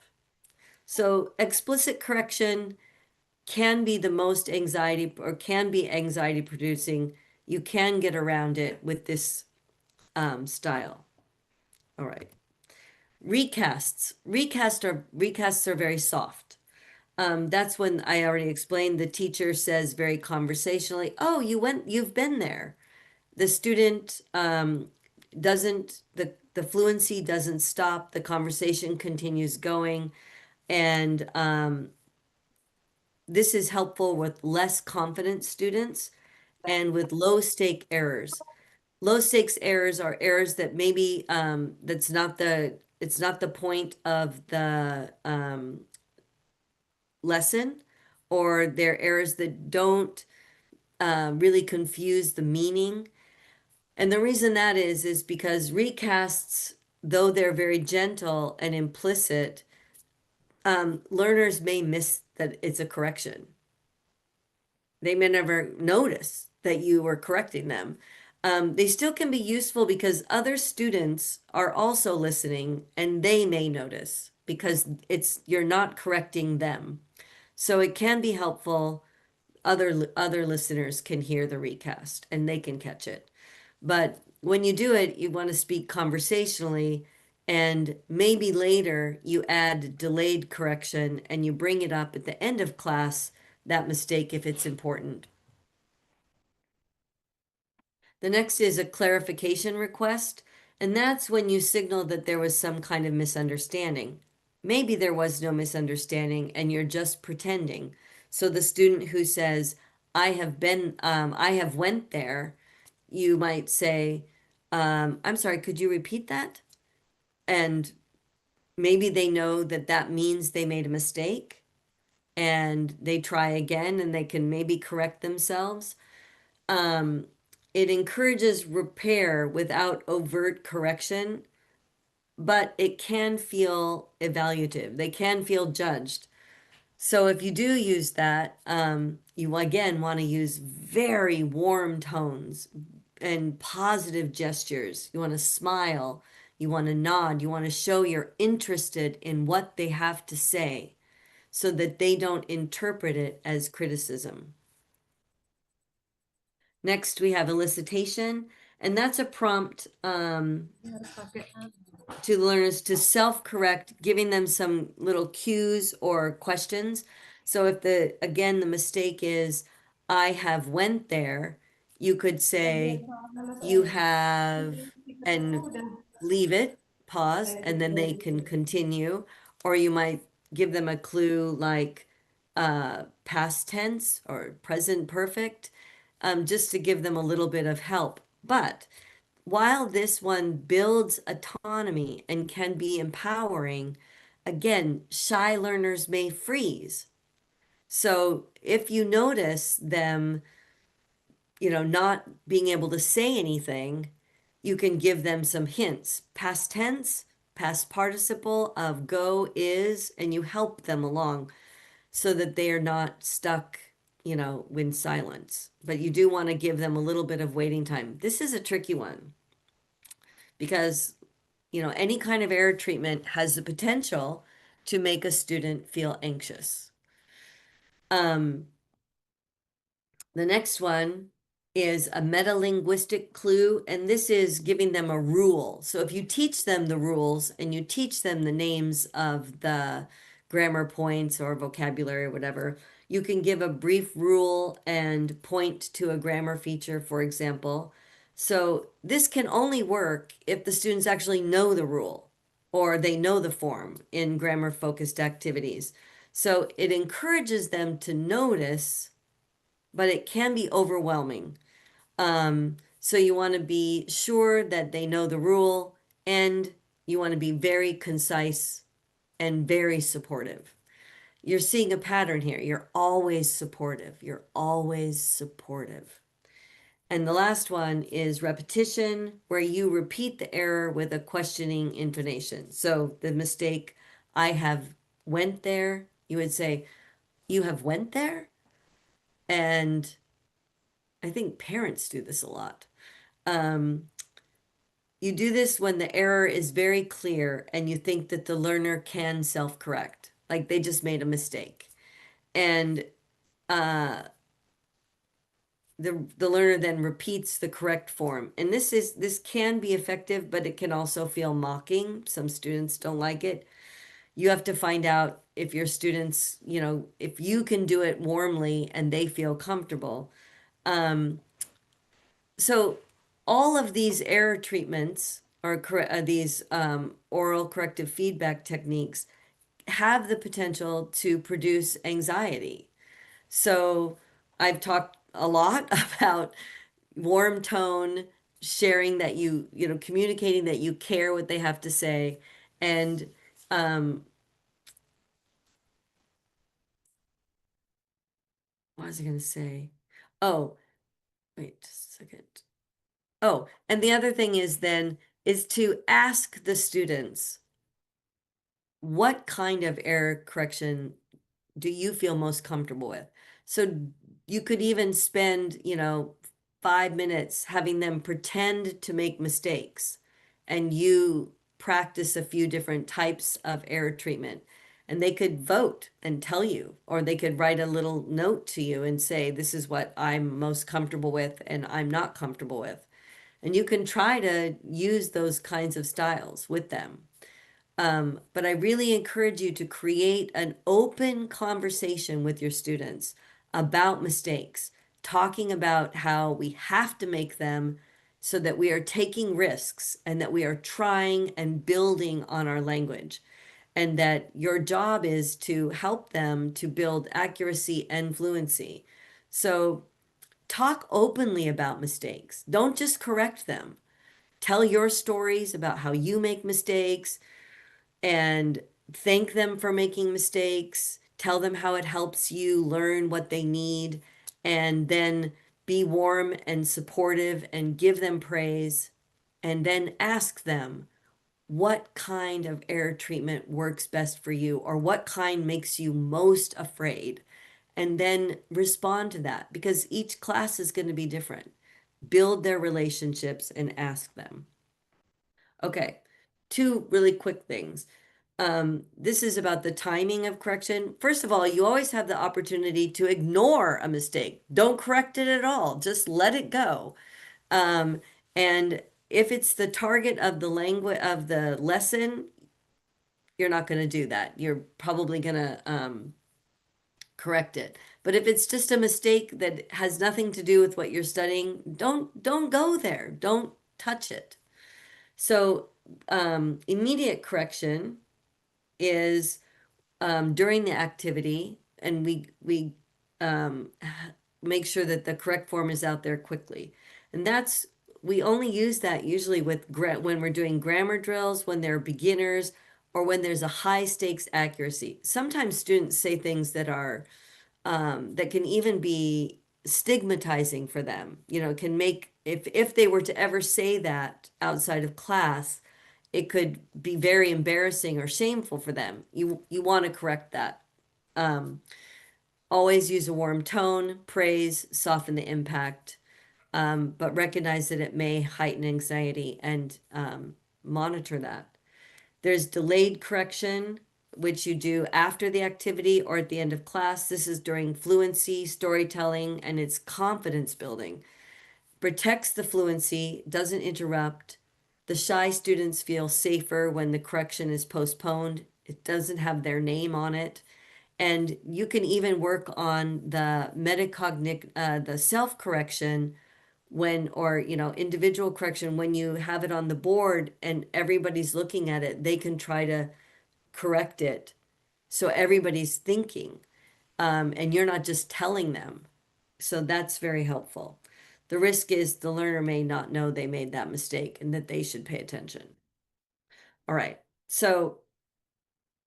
So explicit correction can be the most anxiety or can be anxiety producing. You can get around it with this style. All right. Recasts. Recasts are very soft. That's when I already explained the teacher says very conversationally, oh, you've been there. The student doesn't, the fluency doesn't stop. The conversation continues going. And this is helpful with less confident students and with low stake errors. Low stakes errors are errors that maybe it's not the point of the lesson, or they're errors that don't really confuse the meaning. And the reason that is because recasts, though they're very gentle and implicit, learners may miss that it's a correction. They may never notice that you were correcting them. They still can be useful because other students are also listening and they may notice because you're not correcting them. So it can be helpful. Other listeners can hear the recast and they can catch it. But when you do it, you want to speak conversationally, and maybe later you add delayed correction and you bring it up at the end of class, that mistake if it's important. The next is a clarification request, and that's when you signal that there was some kind of misunderstanding. Maybe there was no misunderstanding and you're just pretending. So the student who says, I have went there, you might say, I'm sorry, could you repeat that? And maybe they know that that means they made a mistake and they try again and they can maybe correct themselves. It encourages repair without overt correction, but it can feel evaluative. They can feel judged. So if you do use that, you again want to use very warm tones and positive gestures. You want to smile, you want to nod, you want to show you're interested in what they have to say so that they don't interpret it as criticism. Next, we have elicitation, and that's a prompt to learners to self-correct, giving them some little cues or questions. So if again, the mistake is, I have went there, you could say, you have, and leave it, pause, and then they can continue. Or you might give them a clue like past tense or present perfect, just to give them a little bit of help. But while this one builds autonomy and can be empowering, again, shy learners may freeze. So if you notice them, not being able to say anything, you can give them some hints. Past tense, past participle of go, is, and you help them along so that they are not stuck, in silence. But you do want to give them a little bit of waiting time. This is a tricky one because, any kind of error treatment has the potential to make a student feel anxious. The next one is a metalinguistic clue, and this is giving them a rule. So if you teach them the rules and you teach them the names of the grammar points or vocabulary or whatever, you can give a brief rule and point to a grammar feature, for example. So this can only work if the students actually know the rule or they know the form in grammar-focused activities. So it encourages them to notice, but it can be overwhelming. So you want to be sure that they know the rule, and you want to be very concise and very supportive. You're seeing a pattern here. You're always supportive. You're always supportive. And the last one is repetition, where you repeat the error with a questioning intonation. So the mistake, I have went there, you would say, you have went there? And I think parents do this a lot. You do this when the error is very clear and you think that the learner can self-correct, like they just made a mistake. And the learner then repeats the correct form. And this can be effective, but it can also feel mocking. Some students don't like it. You have to find out if your students, if you can do it warmly and they feel comfortable. So all of these error treatments or these oral corrective feedback techniques have the potential to produce anxiety. So I've talked a lot about warm tone, sharing that communicating that you care what they have to say. And what was I going to say? Oh, wait just a second. Oh, and the other thing is then is to ask the students, what kind of error correction do you feel most comfortable with? So you could even spend, 5 minutes having them pretend to make mistakes, and you practice a few different types of error treatment. And they could vote and tell you, or they could write a little note to you and say, this is what I'm most comfortable with and I'm not comfortable with. And you can try to use those kinds of styles with them. But I really encourage you to create an open conversation with your students about mistakes, talking about how we have to make them so that we are taking risks and that we are trying and building on our language. And that your job is to help them to build accuracy and fluency. So talk openly about mistakes. Don't just correct them. Tell your stories about how you make mistakes and thank them for making mistakes. Tell them how it helps you learn what they need, and then be warm and supportive and give them praise. And then ask them what kind of error treatment works best for you, or what kind makes you most afraid. And then respond to that, because each class is going to be different. Build their relationships and ask them. Okay, two really quick things. This is about the timing of correction. First of all, you always have the opportunity to ignore a mistake. Don't correct it at all. Just let it go. And if it's the target of the language of the lesson, you're not going to do that. You're probably going to correct it. But if it's just a mistake that has nothing to do with what you're studying, don't go there. Don't touch it. So immediate correction is during the activity, and we make sure that the correct form is out there quickly. And we only use that usually with when we're doing grammar drills, when they're beginners, or when there's a high stakes accuracy. Sometimes students say things that are that can even be stigmatizing for them. Can make, if they were to ever say that outside of class, it could be very embarrassing or shameful for them. You want to correct that. Always use a warm tone, praise, soften the impact, but recognize that it may heighten anxiety, and monitor that. There's delayed correction, which you do after the activity or at the end of class. This is during fluency, storytelling, and it's confidence building. Protects the fluency, doesn't interrupt. The shy students feel safer when the correction is postponed. It doesn't have their name on it. And you can even work on the the self-correction or individual correction when you have it on the board and everybody's looking at it. They can try to correct it so everybody's thinking, and you're not just telling them. So that's very helpful. The risk is the learner may not know they made that mistake and that they should pay attention. All right, so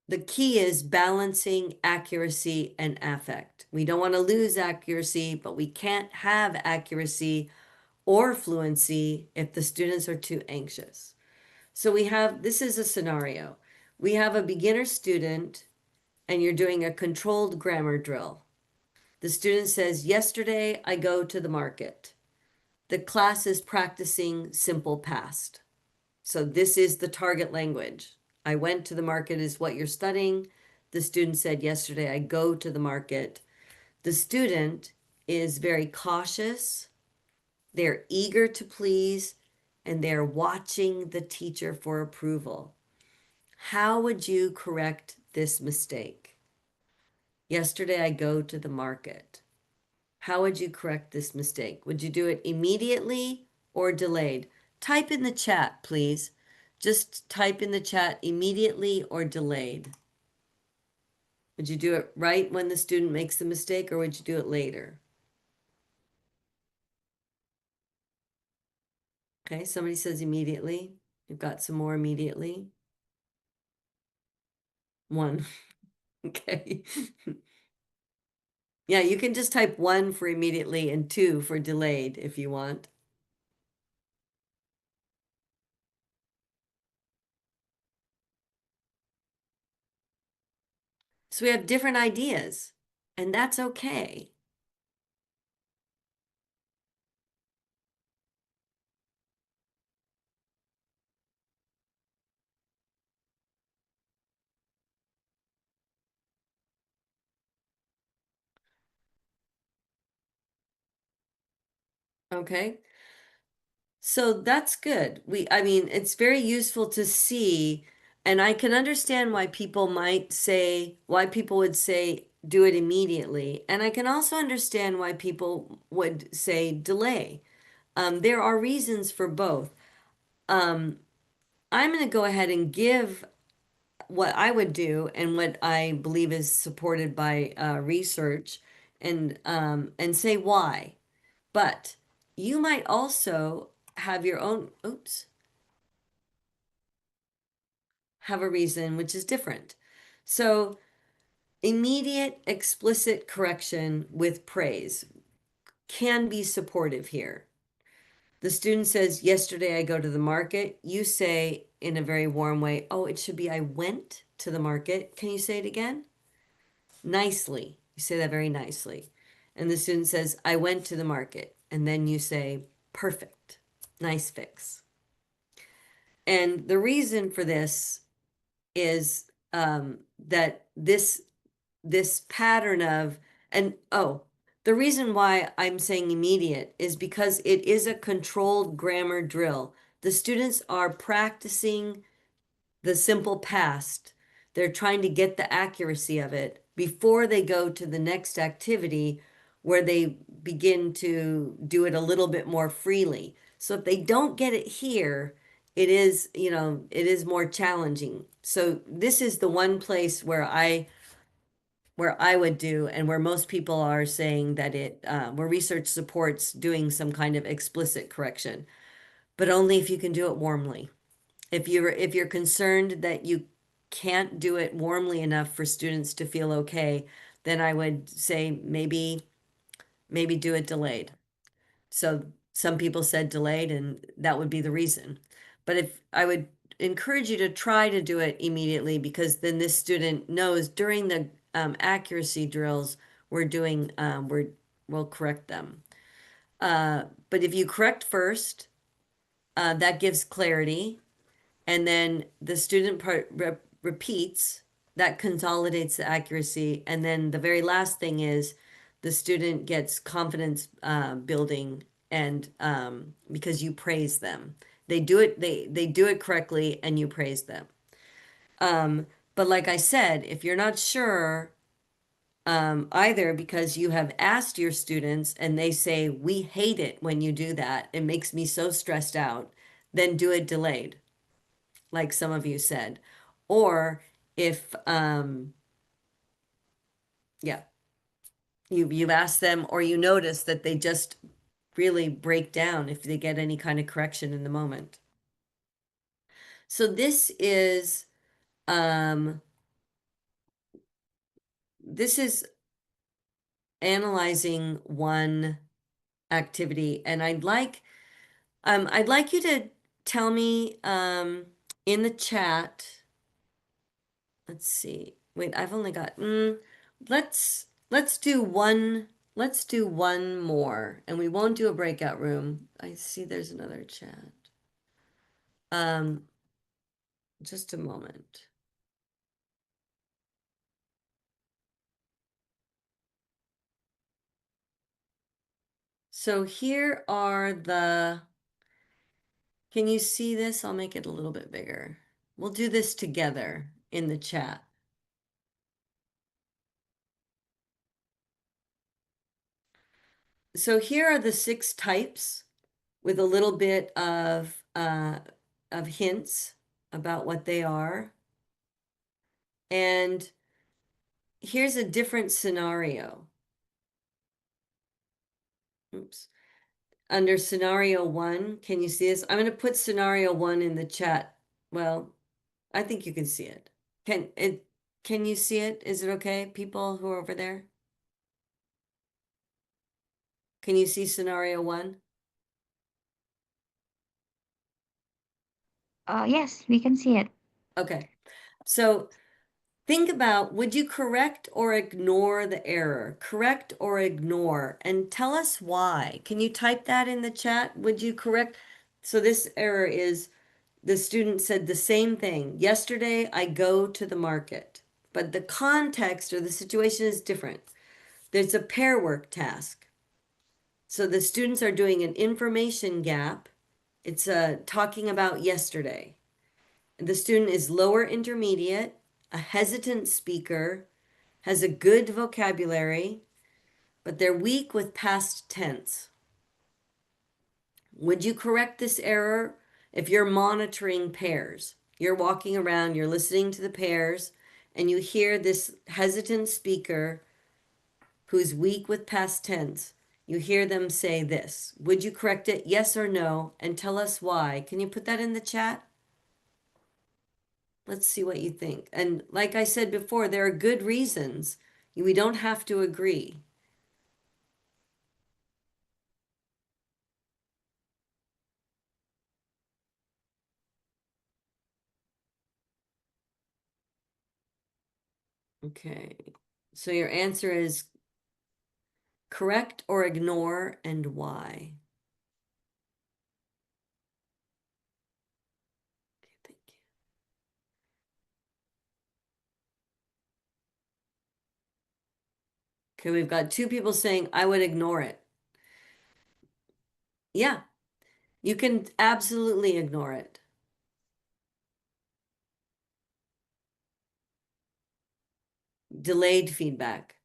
the key is balancing accuracy and affect. We don't want to lose accuracy, but we can't have accuracy or fluency if the students are too anxious. So this is a scenario. We have a beginner student and you're doing a controlled grammar drill. The student says, yesterday I go to the market. The class is practicing simple past. So this is the target language. I went to the market is what you're studying. The student said, yesterday I go to the market. The student is very cautious. They're eager to please, and they're watching the teacher for approval. How would you correct this mistake? Yesterday I go to the market. How would you correct this mistake? Would you do it immediately or delayed? Type in the chat, please. Just type in the chat immediately or delayed. Would you do it right when the student makes the mistake, or would you do it later? Okay, somebody says immediately. We've got some more immediately. One. Okay. Yeah, you can just type 1 for immediately and 2 for delayed if you want. So we have different ideas, and that's okay. Okay. So that's good. I mean, it's very useful to see, and I can understand why people would say do it immediately. And I can also understand why people would say delay. There are reasons for both. I'm going to go ahead and give what I would do and what I believe is supported by research, and say why. But you might also have your own, have a reason which is different. So, immediate explicit correction with praise can be supportive here. The student says, yesterday I go to the market. You say in a very warm way, oh, it should be I went to the market. Can you say it again? Nicely. You say that very nicely. And the student says, I went to the market. And then you say, perfect. Nice fix. And the reason for this is that this pattern of, and oh, the reason why I'm saying immediate is because it is a controlled grammar drill. The students are practicing the simple past. They're trying to get the accuracy of it before they go to the next activity where they begin to do it a little bit more freely. So if they don't get it here, it is, it is more challenging. So this is the one place where I would do, and where most people are saying that where research supports doing some kind of explicit correction, but only if you can do it warmly. If you're concerned that you can't do it warmly enough for students to feel okay, then I would say maybe do it delayed. So some people said delayed, and that would be the reason. But if I would encourage you to try to do it immediately, because then this student knows during the accuracy drills we'll correct them. But if you correct first, that gives clarity, and then the student part repeats, that consolidates the accuracy, and then the very last thing is the student gets confidence building, and because you praise them, they do it correctly, and you praise them. But like I said, if you're not sure, either because you have asked your students and they say, we hate it when you do that, it makes me so stressed out, then do it delayed, like some of you said. Or if yeah, you've asked them, or you notice that they just really break down if they get any kind of correction in the moment. So this is analyzing one activity, and I'd like you to tell me in the chat. Let's see. Wait, I've only got let's do one more, and we won't do a breakout room. I see there's another chat. Just a moment. So here are can you see this? I'll make it a little bit bigger. We'll do this together in the chat. So here are the 6 types with a little bit of hints about what they are. And here's a different scenario. Oops. Under scenario 1, can you see this? I'm going to put scenario 1 in the chat. Well, I think you can see it. Can you see it? Is it okay, people who are over there? Can you see scenario 1? Yes, we can see it. Okay. So Think about, would you correct or ignore the error? Correct or ignore? And tell us why. Can you type that in the chat? Would you correct? So this error is the student said the same thing. Yesterday, I go to the market. But the context or the situation is different. There's a pair work task. So the students are doing an information gap. It's talking about yesterday. The student is lower intermediate, a hesitant speaker, has a good vocabulary, but they're weak with past tense. Would you correct this error if you're monitoring pairs? You're walking around, you're listening to the pairs, and you hear this hesitant speaker who's weak with past tense. You hear them say this. Would you correct it? Yes or no? And tell us why. Can you put that in the chat? Let's see what you think. And like I said before, there are good reasons. We don't have to agree. Okay. So your answer is correct or ignore, and why? Okay, thank you. Okay, we've got two people saying I would ignore it. Yeah, you can absolutely ignore it. Delayed feedback.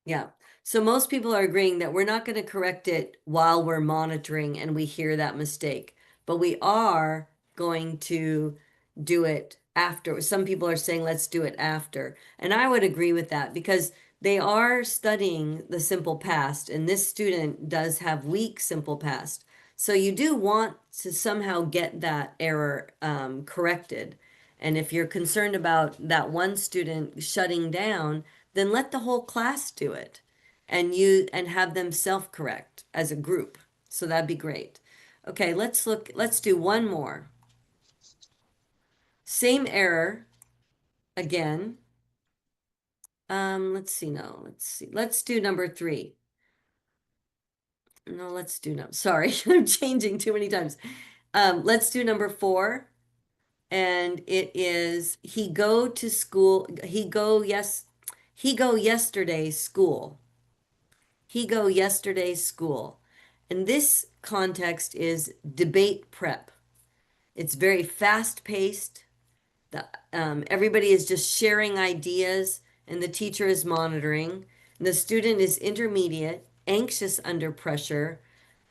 Yeah. So most people are agreeing that we're not going to correct it while we're monitoring and we hear that mistake, but we are going to do it after. Some people are saying, let's do it after. And I would agree with that because they are studying the simple past, and this student does have weak simple past. So you do want to somehow get that error corrected. And if you're concerned about that one student shutting down, then let the whole class do it and have them self-correct as a group. So that'd be great. Okay, let's do one more. Same error again. Let's see. Let's do number 3. No, let's do no. Sorry, I'm changing too many times. Let's do number 4. And it is he go to school. He go yesterday school. He go yesterday school. And this context is debate prep. It's very fast paced. Everybody is just sharing ideas, and the teacher is monitoring. And the student is intermediate, anxious under pressure,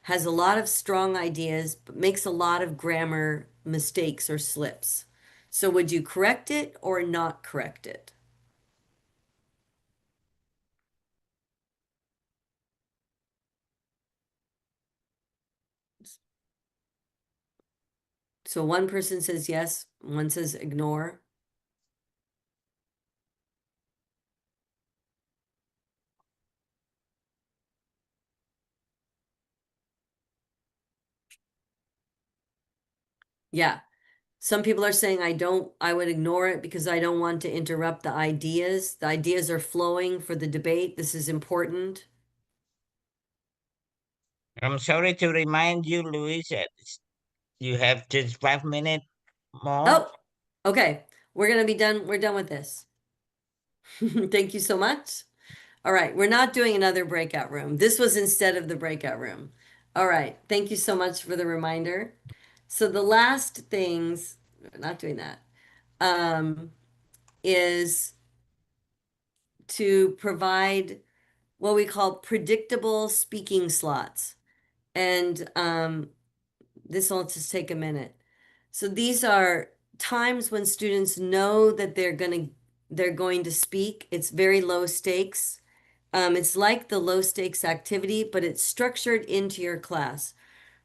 has a lot of strong ideas, but makes a lot of grammar mistakes or slips. So would you correct it or not correct it? So one person says yes, one says ignore. Yeah. Some people are saying I would ignore it because I don't want to interrupt the ideas. The ideas are flowing for the debate. This is important. I'm sorry to remind you, Luis, that you have just 5 minutes more. Oh, okay. We're gonna be done. We're done with this. Thank you so much. All right, we're not doing another breakout room. This was instead of the breakout room. All right, thank you so much for the reminder. So the last things, not doing that, is to provide what we call predictable speaking slots. And this will just take a minute. So these are times when students know that they're going to speak. It's very low stakes. It's like the low stakes activity, but it's structured into your class.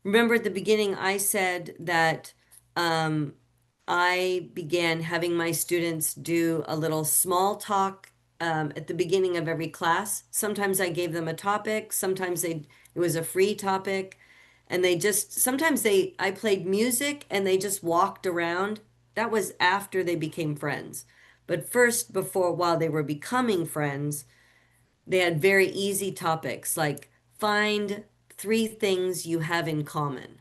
Remember at the beginning, I said that I began having my students do a little small talk at the beginning of every class. Sometimes I gave them a topic, sometimes it was a free topic, and I played music and they just walked around That was after they became friends. But first, while they were becoming friends, they had very easy topics like find 3 things you have in common.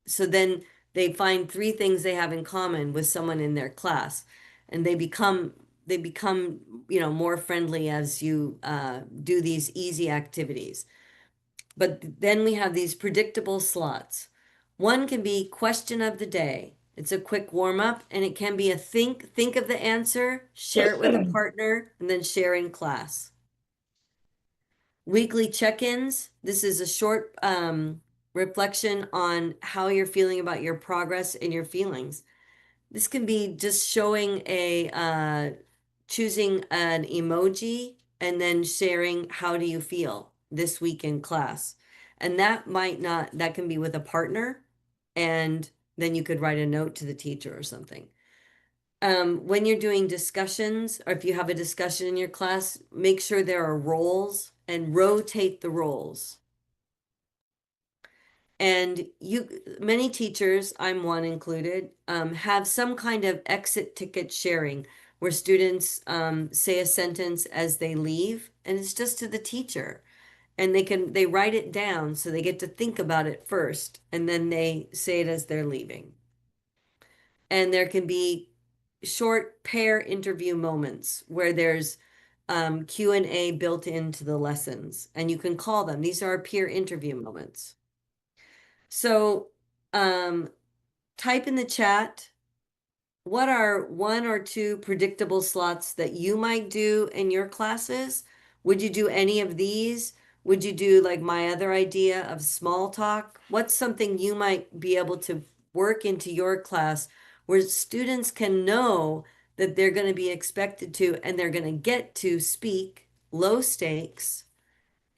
So then they find 3 things they have in common with someone in their class, and they become more friendly as you do these easy activities. But then we have these predictable slots. One can be question of the day. It's a quick warm up, and it can be a think of the answer, share it with a partner, and then share in class. Weekly check-ins. This is a short reflection on how you're feeling about your progress and your feelings. This can be just showing choosing an emoji and then sharing how do you feel this week in class. And that can be with a partner, and then you could write a note to the teacher or something. When you're doing discussions, or if you have a discussion in your class, make sure there are roles and rotate the roles. And many teachers, I'm one included, have some kind of exit ticket sharing where students say a sentence as they leave, and it's just to the teacher. And they write it down so they get to think about it first, and then they say it as they're leaving. And there can be short pair interview moments where there's Q&A built into the lessons, and you can call them. These are peer interview moments. So type in the chat, what are 1 or 2 predictable slots that you might do in your classes? Would you do any of these? Would you do like my other idea of small talk? What's something you might be able to work into your class where students can know that they're going to be expected to and they're going to get to speak, low stakes,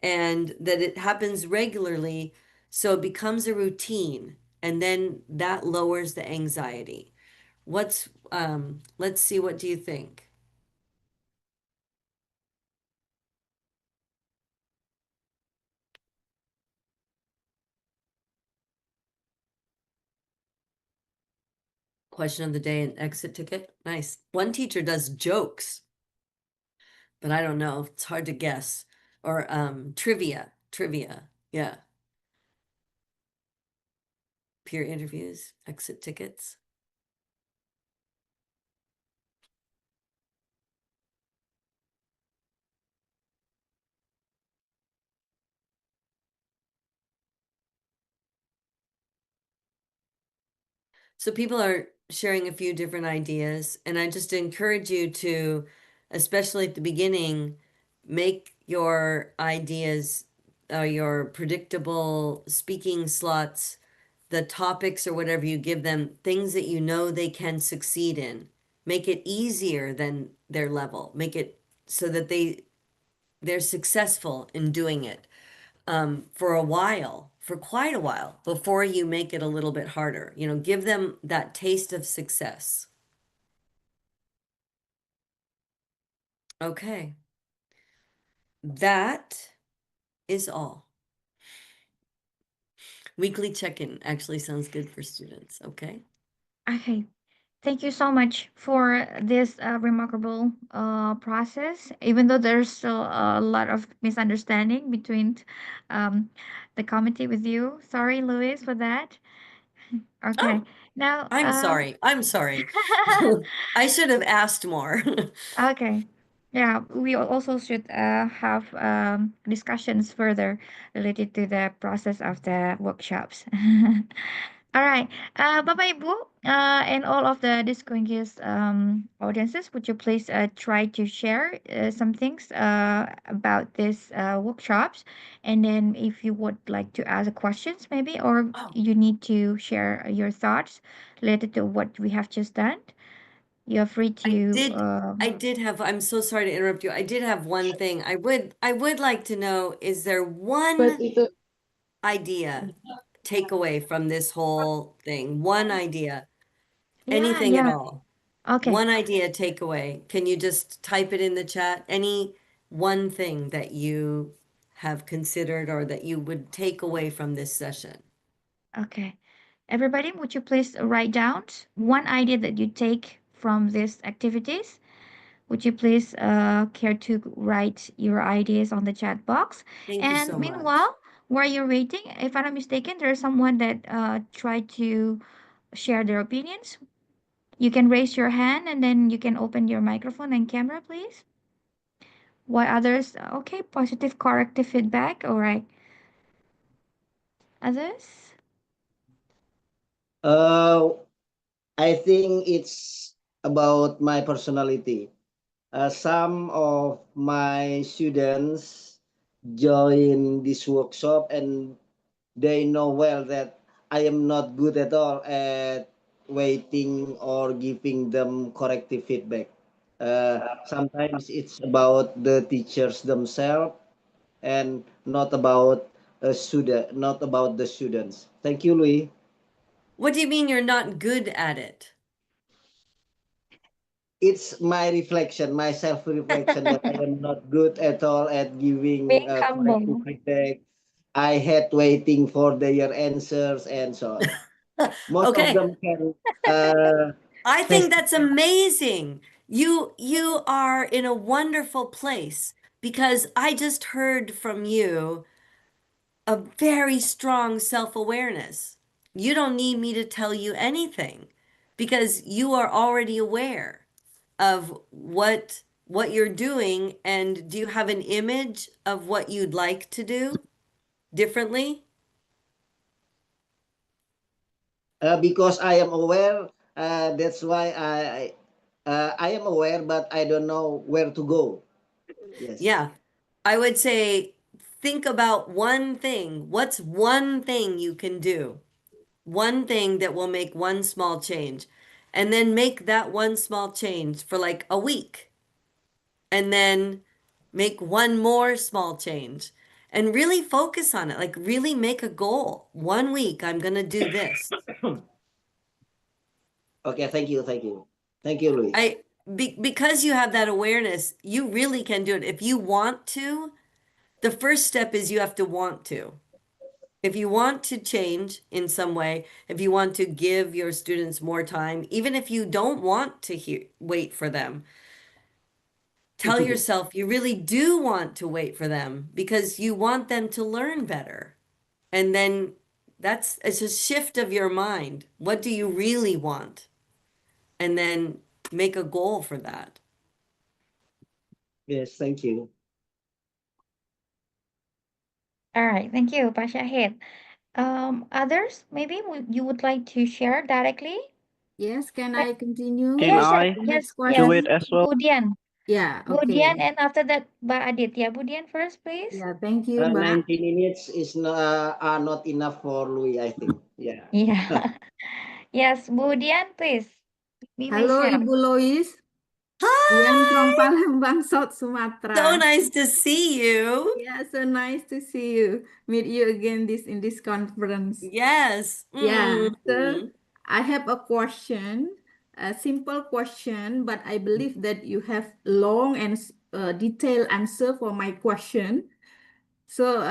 and that it happens regularly, so it becomes a routine, and then that lowers the anxiety. Let's see, what do you think? Question of the day and exit ticket. Nice. One teacher does jokes, but I don't know. It's hard to guess. Or trivia. Yeah. Peer interviews, exit tickets. So people are sharing a few different ideas, and I just encourage you to, especially at the beginning, make your ideas, your predictable speaking slots, the topics or whatever you give them, things that you know they can succeed in. Make it easier than their level. Make it so that they're successful in doing it for quite a while, before you make it a little bit harder. Give them that taste of success. Okay. That is all. Weekly check-in actually sounds good for students. Okay. Okay. Thank you so much for this remarkable process. Even though there's still a lot of misunderstanding between um, the committee with you. Sorry, Louis, for that. Okay. Oh, Now, I'm sorry. I should have asked more. okay. Yeah, we also should have discussions further related to the process of the workshops. All right. Bapak Ibu, and all of the distinguished audiences, would you please try to share some things about these workshops? And then if you would like to ask questions maybe, or Oh, you need to share your thoughts related to what we have just done, you're free to I'm so sorry to interrupt you. I did have one thing. I would like to know, is there But one itu idea takeaway from this whole thing? One idea, yeah, anything at yeah. all. Okay. One idea takeaway. Can you just type it in the chat? Any one thing that you have considered or that you would take away from this session? Okay. Everybody, would you please write down one idea that you take from these activities? Would you please care to write your ideas on the chat box? Thank you And so much. while you're waiting, if I'm not mistaken, there's someone that tried to share their opinions. You can raise your hand and then you can open your microphone and camera, please. While others, okay, positive corrective feedback. All right. Others? Uh, I think it's about my personality. Some of my students join this workshop and they know well that I am not good at all at waiting or giving them corrective feedback. Sometimes it's about the teachers themselves and not about a student, not about the students. Thank you, Louis. What do you mean you're not good at it? It's my reflection, my self-reflection that I am not good at all at giving Being corrective humble. feedback. I had waiting for their answers and so on. Most of Okay, them can uh, I think that's testify. amazing. You are in a wonderful place because I just heard from you a very strong self-awareness. You don't need me to tell you anything because you are already aware of what you're doing, and do you have an image of what you'd like to do differently? Because I am aware. That's why I am aware, but I don't know where to go. Yes. Yeah, I would say think about one thing. What's one thing you can do? One thing that will make one small change. And then make that one small change for like a week. And then make one more small change. And really focus on it. Like really make a goal. 1 week, I'm going to do this. Okay. Thank you. Thank you. Thank you, Louis. Because you have that awareness, you really can do it. If you want to, the first step is you have to want to. If you want to change in some way, if you want to give your students more time, even if you don't want to wait for them, tell yourself you really do want to wait for them because you want them to learn better. And then it's a shift of your mind. What do you really want? And then make a goal for that. Yes. Thank you. All right. Thank you, Pak Syahid. Others, maybe you would like to share directly? Yes, can But I continue Can yes, with sir. I the Yes, next yes. do it question? as well? Budian. Yeah, Budian, okay. and after that, Mbak Adit. Yeah, Budian first, please. Yeah, thank you, Mbak. 90 minutes is are not enough for Louis, I think. Yeah. Yeah. Yes, Budian, please. We may Halo, share. Ibu Lois. Dian from Hi! Palembang, South So Sumatra. nice to see you. Yeah, so nice to see you. Meet you again in this conference. Yes. Yeah, so Mm. I have a question, a simple question, but I believe that you have long and detailed answer for my question. So,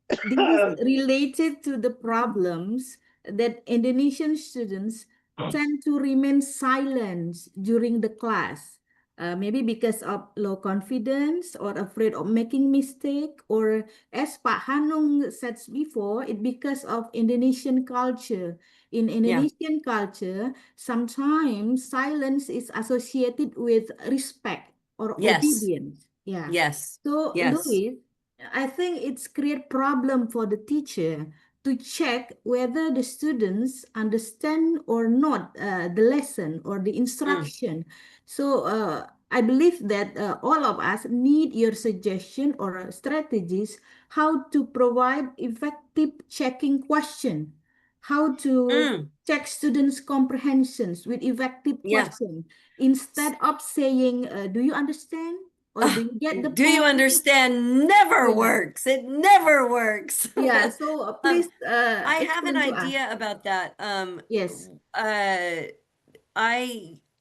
this is related to the problems that Indonesian students tend to remain silent during the class. Maybe because of low confidence or afraid of making mistake, or as Pak Hanung said before, it because of Indonesian culture. In Yeah. Indonesian culture, sometimes silence is associated with respect or Yes. obedience. Yeah. Yes. So, Yes. Louis, I think it's create problem for the teacher to check whether the students understand or not the lesson or the Mm. instruction. So I believe that all of us need your suggestion or strategies how to provide effective checking question, how to Mm. check students' comprehensions with effective Yeah. question instead of saying, "Do you understand?" or "Do you get the Do you point?" understand? Never Yeah. works. It never works. Yeah, so Um, please I have an explain to us. idea about that. Yes.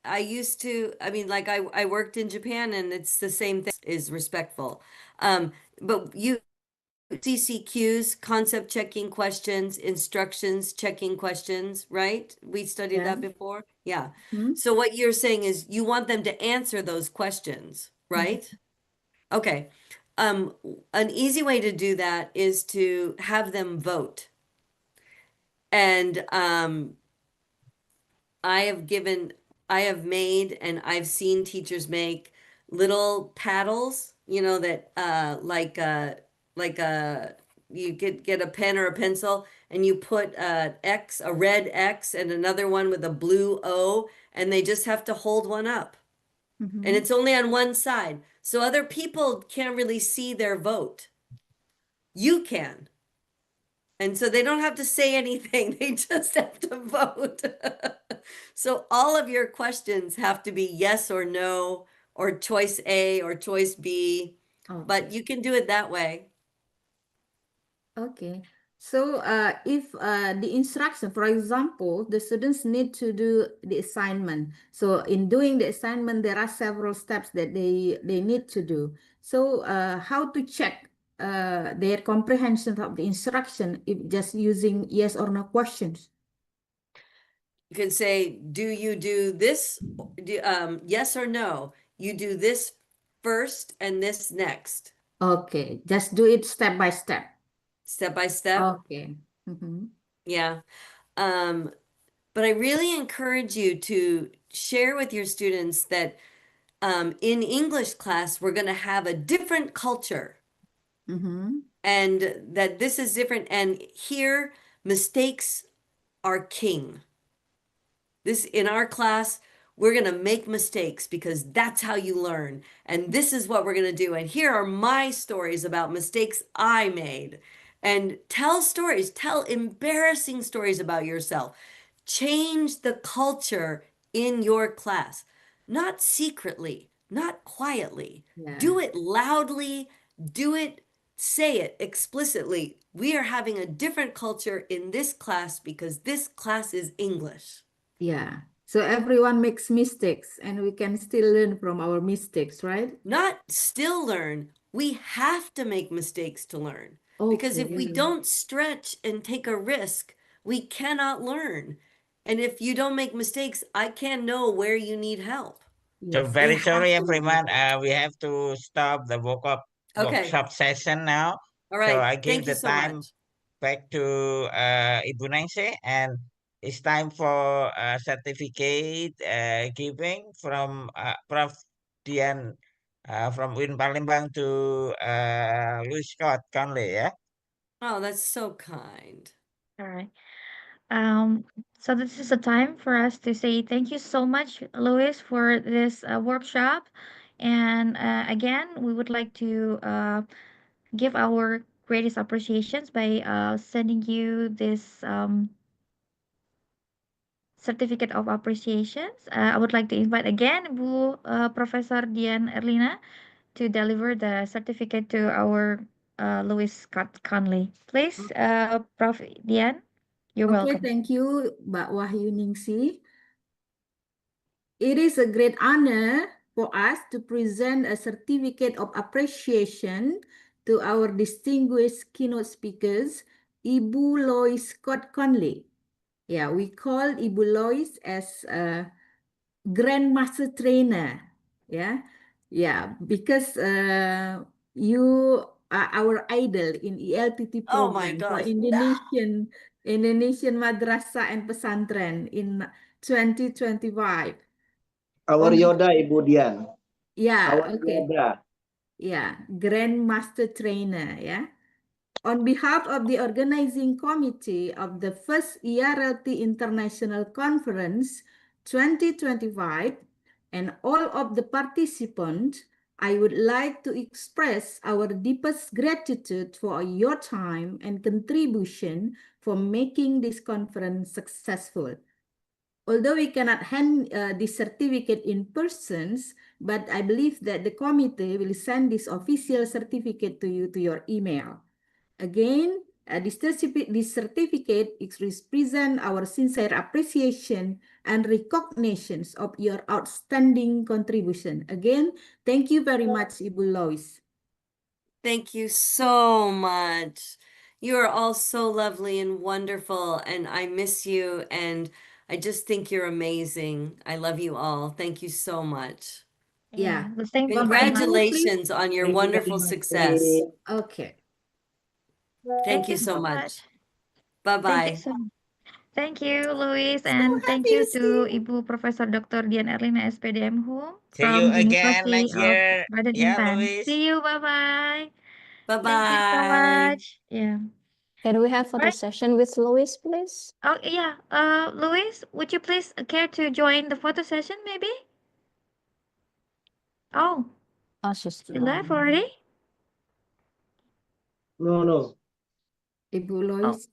I used to, I mean, like I worked in Japan and it's the same thing is respectful. But you CCQs, concept checking questions, instructions checking questions, right? We studied that before. Yeah. So what you're saying is you want them to answer those questions, right? Okay. An easy way to do that is to have them vote. And I have made and I've seen teachers make little paddles, you know, that like you get a pen or a pencil and you put a red X and another one with a blue O, and they just have to hold one up. And it's only on one side. So other people can't really see their vote. You can. And so they don't have to say anything, they just have to vote. So all of your questions have to be yes or no, or choice A or choice B, but you can do it that way. Okay. So if the instruction, for example, the students need to do the assignment. So in doing the assignment, there are several steps that they need to do. So how to check their comprehension of the instruction if just using yes or no questions? You can say, do you do this? Yes or no? You do this first and this next. Okay, just do it step by step. Step by step. Okay. Yeah. But I really encourage you to share with your students that in English class, we're going to have a different culture. And that this is different. And here, mistakes are king. This, in our class, we're going to make mistakes because that's how you learn. And this is what we're going to do. And here are my stories about mistakes I made. And tell stories, tell embarrassing stories about yourself. Change the culture in your class, not secretly, not quietly. Do it loudly, say it explicitly. We are having a different culture in this class because this class is English. Yeah. So everyone makes mistakes and we can still learn from our mistakes, right? Not still learn. We have to make mistakes to learn. Because if we don't stretch and take a risk, we cannot learn. And if you don't make mistakes, I can't know where you need help. So very sorry, everyone. We have to stop the workshop session now. All right. So I give Thank you the so time much. back to Ibu Naise, and it's time for certificate giving from Prof. Dian from UIN Palembang to Louis Scott Conley. Yeah. Oh, that's so kind. All right. So this is a time for us to say thank you so much, Louis, for this workshop. And again, we would like to give our greatest appreciations by sending you this certificate of appreciations. I would like to invite again Bu Professor Dian Erlina to deliver the certificate to our Louis Scott Conley. Please, Prof. Dian, you're Okay, welcome. thank you, Mbak Wahyu Ningsi. It is a great honor for us to present a certificate of appreciation to our distinguished keynote speakers, Ibu Lois Scott Conley. Yeah, we call Ibu Lois as a grandmaster trainer. Yeah, because you are our idol in ELTT Oh my program for gosh. Indonesian Madrasah and Pesantren in 2025. Our Yoda, Ibu Dian. Yeah, Our okay. Yoda. Yeah, grandmaster trainer, yeah. On behalf of the organizing committee of the first IARELTI International Conference 2025 and all of the participants, I would like to express our deepest gratitude for your time and contribution for making this conference successful. Although we cannot hand this certificate in persons, but I believe that the committee will send this official certificate to you to your email. Again, this certificate represents our sincere appreciation and recognitions of your outstanding contribution. Again, thank you very much, Ibu Lois. Thank you so much. You are all so lovely and wonderful, and I miss you, and I just think you're amazing. I love you all. Thank you so much. Yeah. The same for Bapak me. Ibu, please. Congratulations on your Thank you very wonderful much, success. Okay. Thank Thank you you so so much. much. Thank you Bye-bye. so much. Thank you, Louis, So and thank happy you to see to you. Ibu Profesor Dr. Dian Erlina SPDM Hum See you from again University next of year. Baden Yeah, Intan. Luis. See you. Bye bye. Thank you so Bye-bye. much. Yeah. Can we have photo Right. session with Louis, please? Oh yeah. Louis, would you please care to join the photo session, maybe? Oh, Oh, she's you left gone. already? No. Ibu Oh, Lois.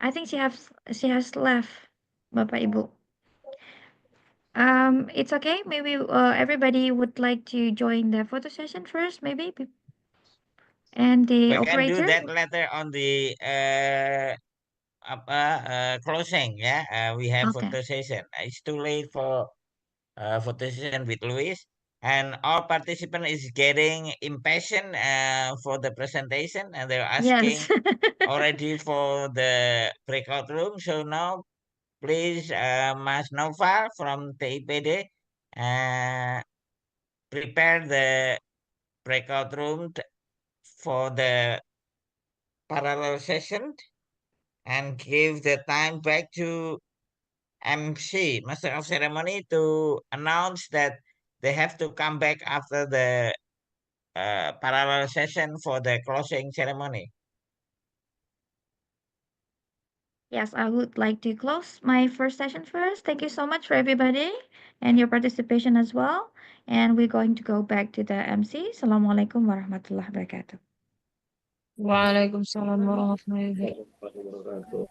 I think she has left, Bapak Ibu. It's okay. Maybe everybody would like to join the photo session first, maybe. And the We can do operator. that later on the closing. Yeah, we have Okay. photo session. It's too late for photo session with Luis, and all participant is getting impatient for the presentation, and they're asking Yes. already for the breakout room. So now, please, Mas Nova from TIPD, prepare the breakout room for the parallel session and give the time back to MC, Master of Ceremony, to announce that they have to come back after the parallel session for the closing ceremony. Yes, I would like to close my first session first. Thank you so much for everybody and your participation as well. And we're going to go back to the MC. Assalamualaikum warahmatullahi wabarakatuh. Waalaikumsalam warahmatullahi wabarakatuh.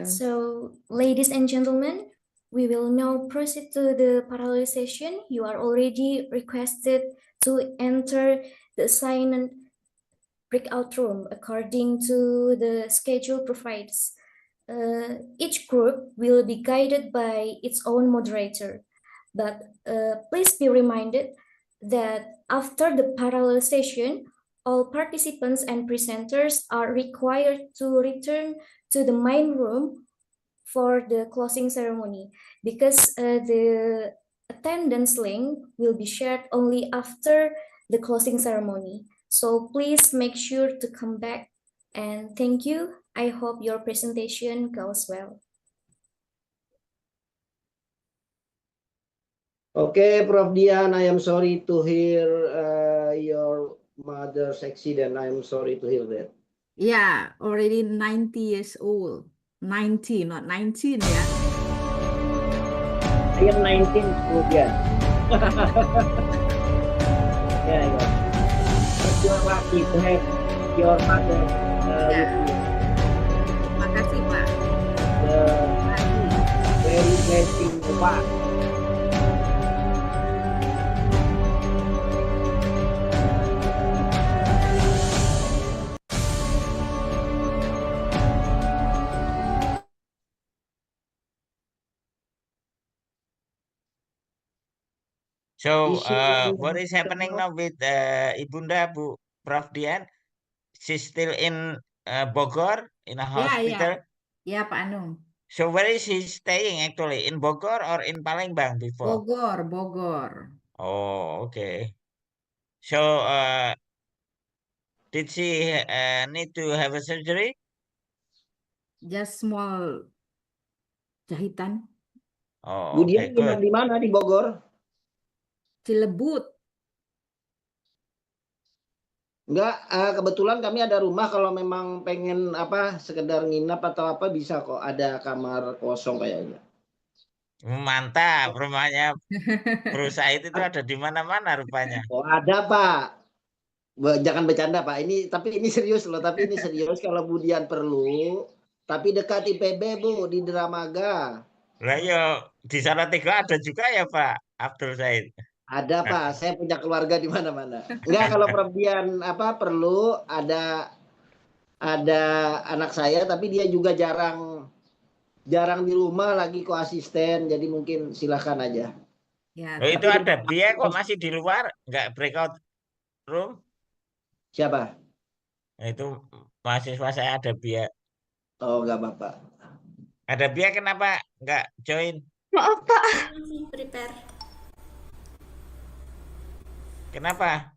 So, ladies and gentlemen, we will now proceed to the parallel session. You are already requested to enter the assigned breakout room according to the schedule provides. Each group will be guided by its own moderator, but please be reminded that after the parallel session, all participants and presenters are required to return to the main room for the closing ceremony because the attendance link will be shared only after the closing ceremony. So please make sure to come back, and thank you. I hope your presentation goes well. Okay, Prof. Dian, I am sorry to hear your mother's accident. I am sorry to hear that. Yeah, already 90 years old. 90, not 19, yeah. I am 19, Prof. Dian. Yeah. But you are lucky to have your mother with you. Makasih, Pak. Very blessing, Pak. So, Is she what is happening now with Ibunda Bu Prof Dian? She's still in Bogor in a hospital. Yeah, Pak Anung. So, where is she staying actually? In Bogor or in Palembang before? Bogor. Oh, okay. So, did she need to have a surgery? Just small jahitan. Oh, Bu Dian okay, nginap good. di mana di Bogor? Cilebut. Enggak, kebetulan kami ada rumah kalau memang pengen sekedar nginap atau apa bisa kok, ada kamar kosong kayaknya. Mantap, rumahnya perusahaan itu ada di mana-mana rupanya. Oh, ada, Pak. Jangan bercanda, Pak. Tapi ini serius loh, kalau Bu Dian perlu. Tapi dekat IPB, Bu, di Dramaga. Lah yo, di Salatiga ada juga ya, Pak Abdul Said. Ada, Pak. Saya punya keluarga di mana-mana. Enggak, kalau Prof Dian perlu ada anak saya, tapi dia juga jarang di rumah, lagi koasisten, jadi mungkin silakan aja. Ya, Loh, itu Tapi ada dia kok masih di luar, nggak breakout room? Siapa? Itu mahasiswa saya ada biaya. Oh, nggak apa-apa. Ada biaya kenapa nggak join? Maaf, Pak. Prepare. Kenapa?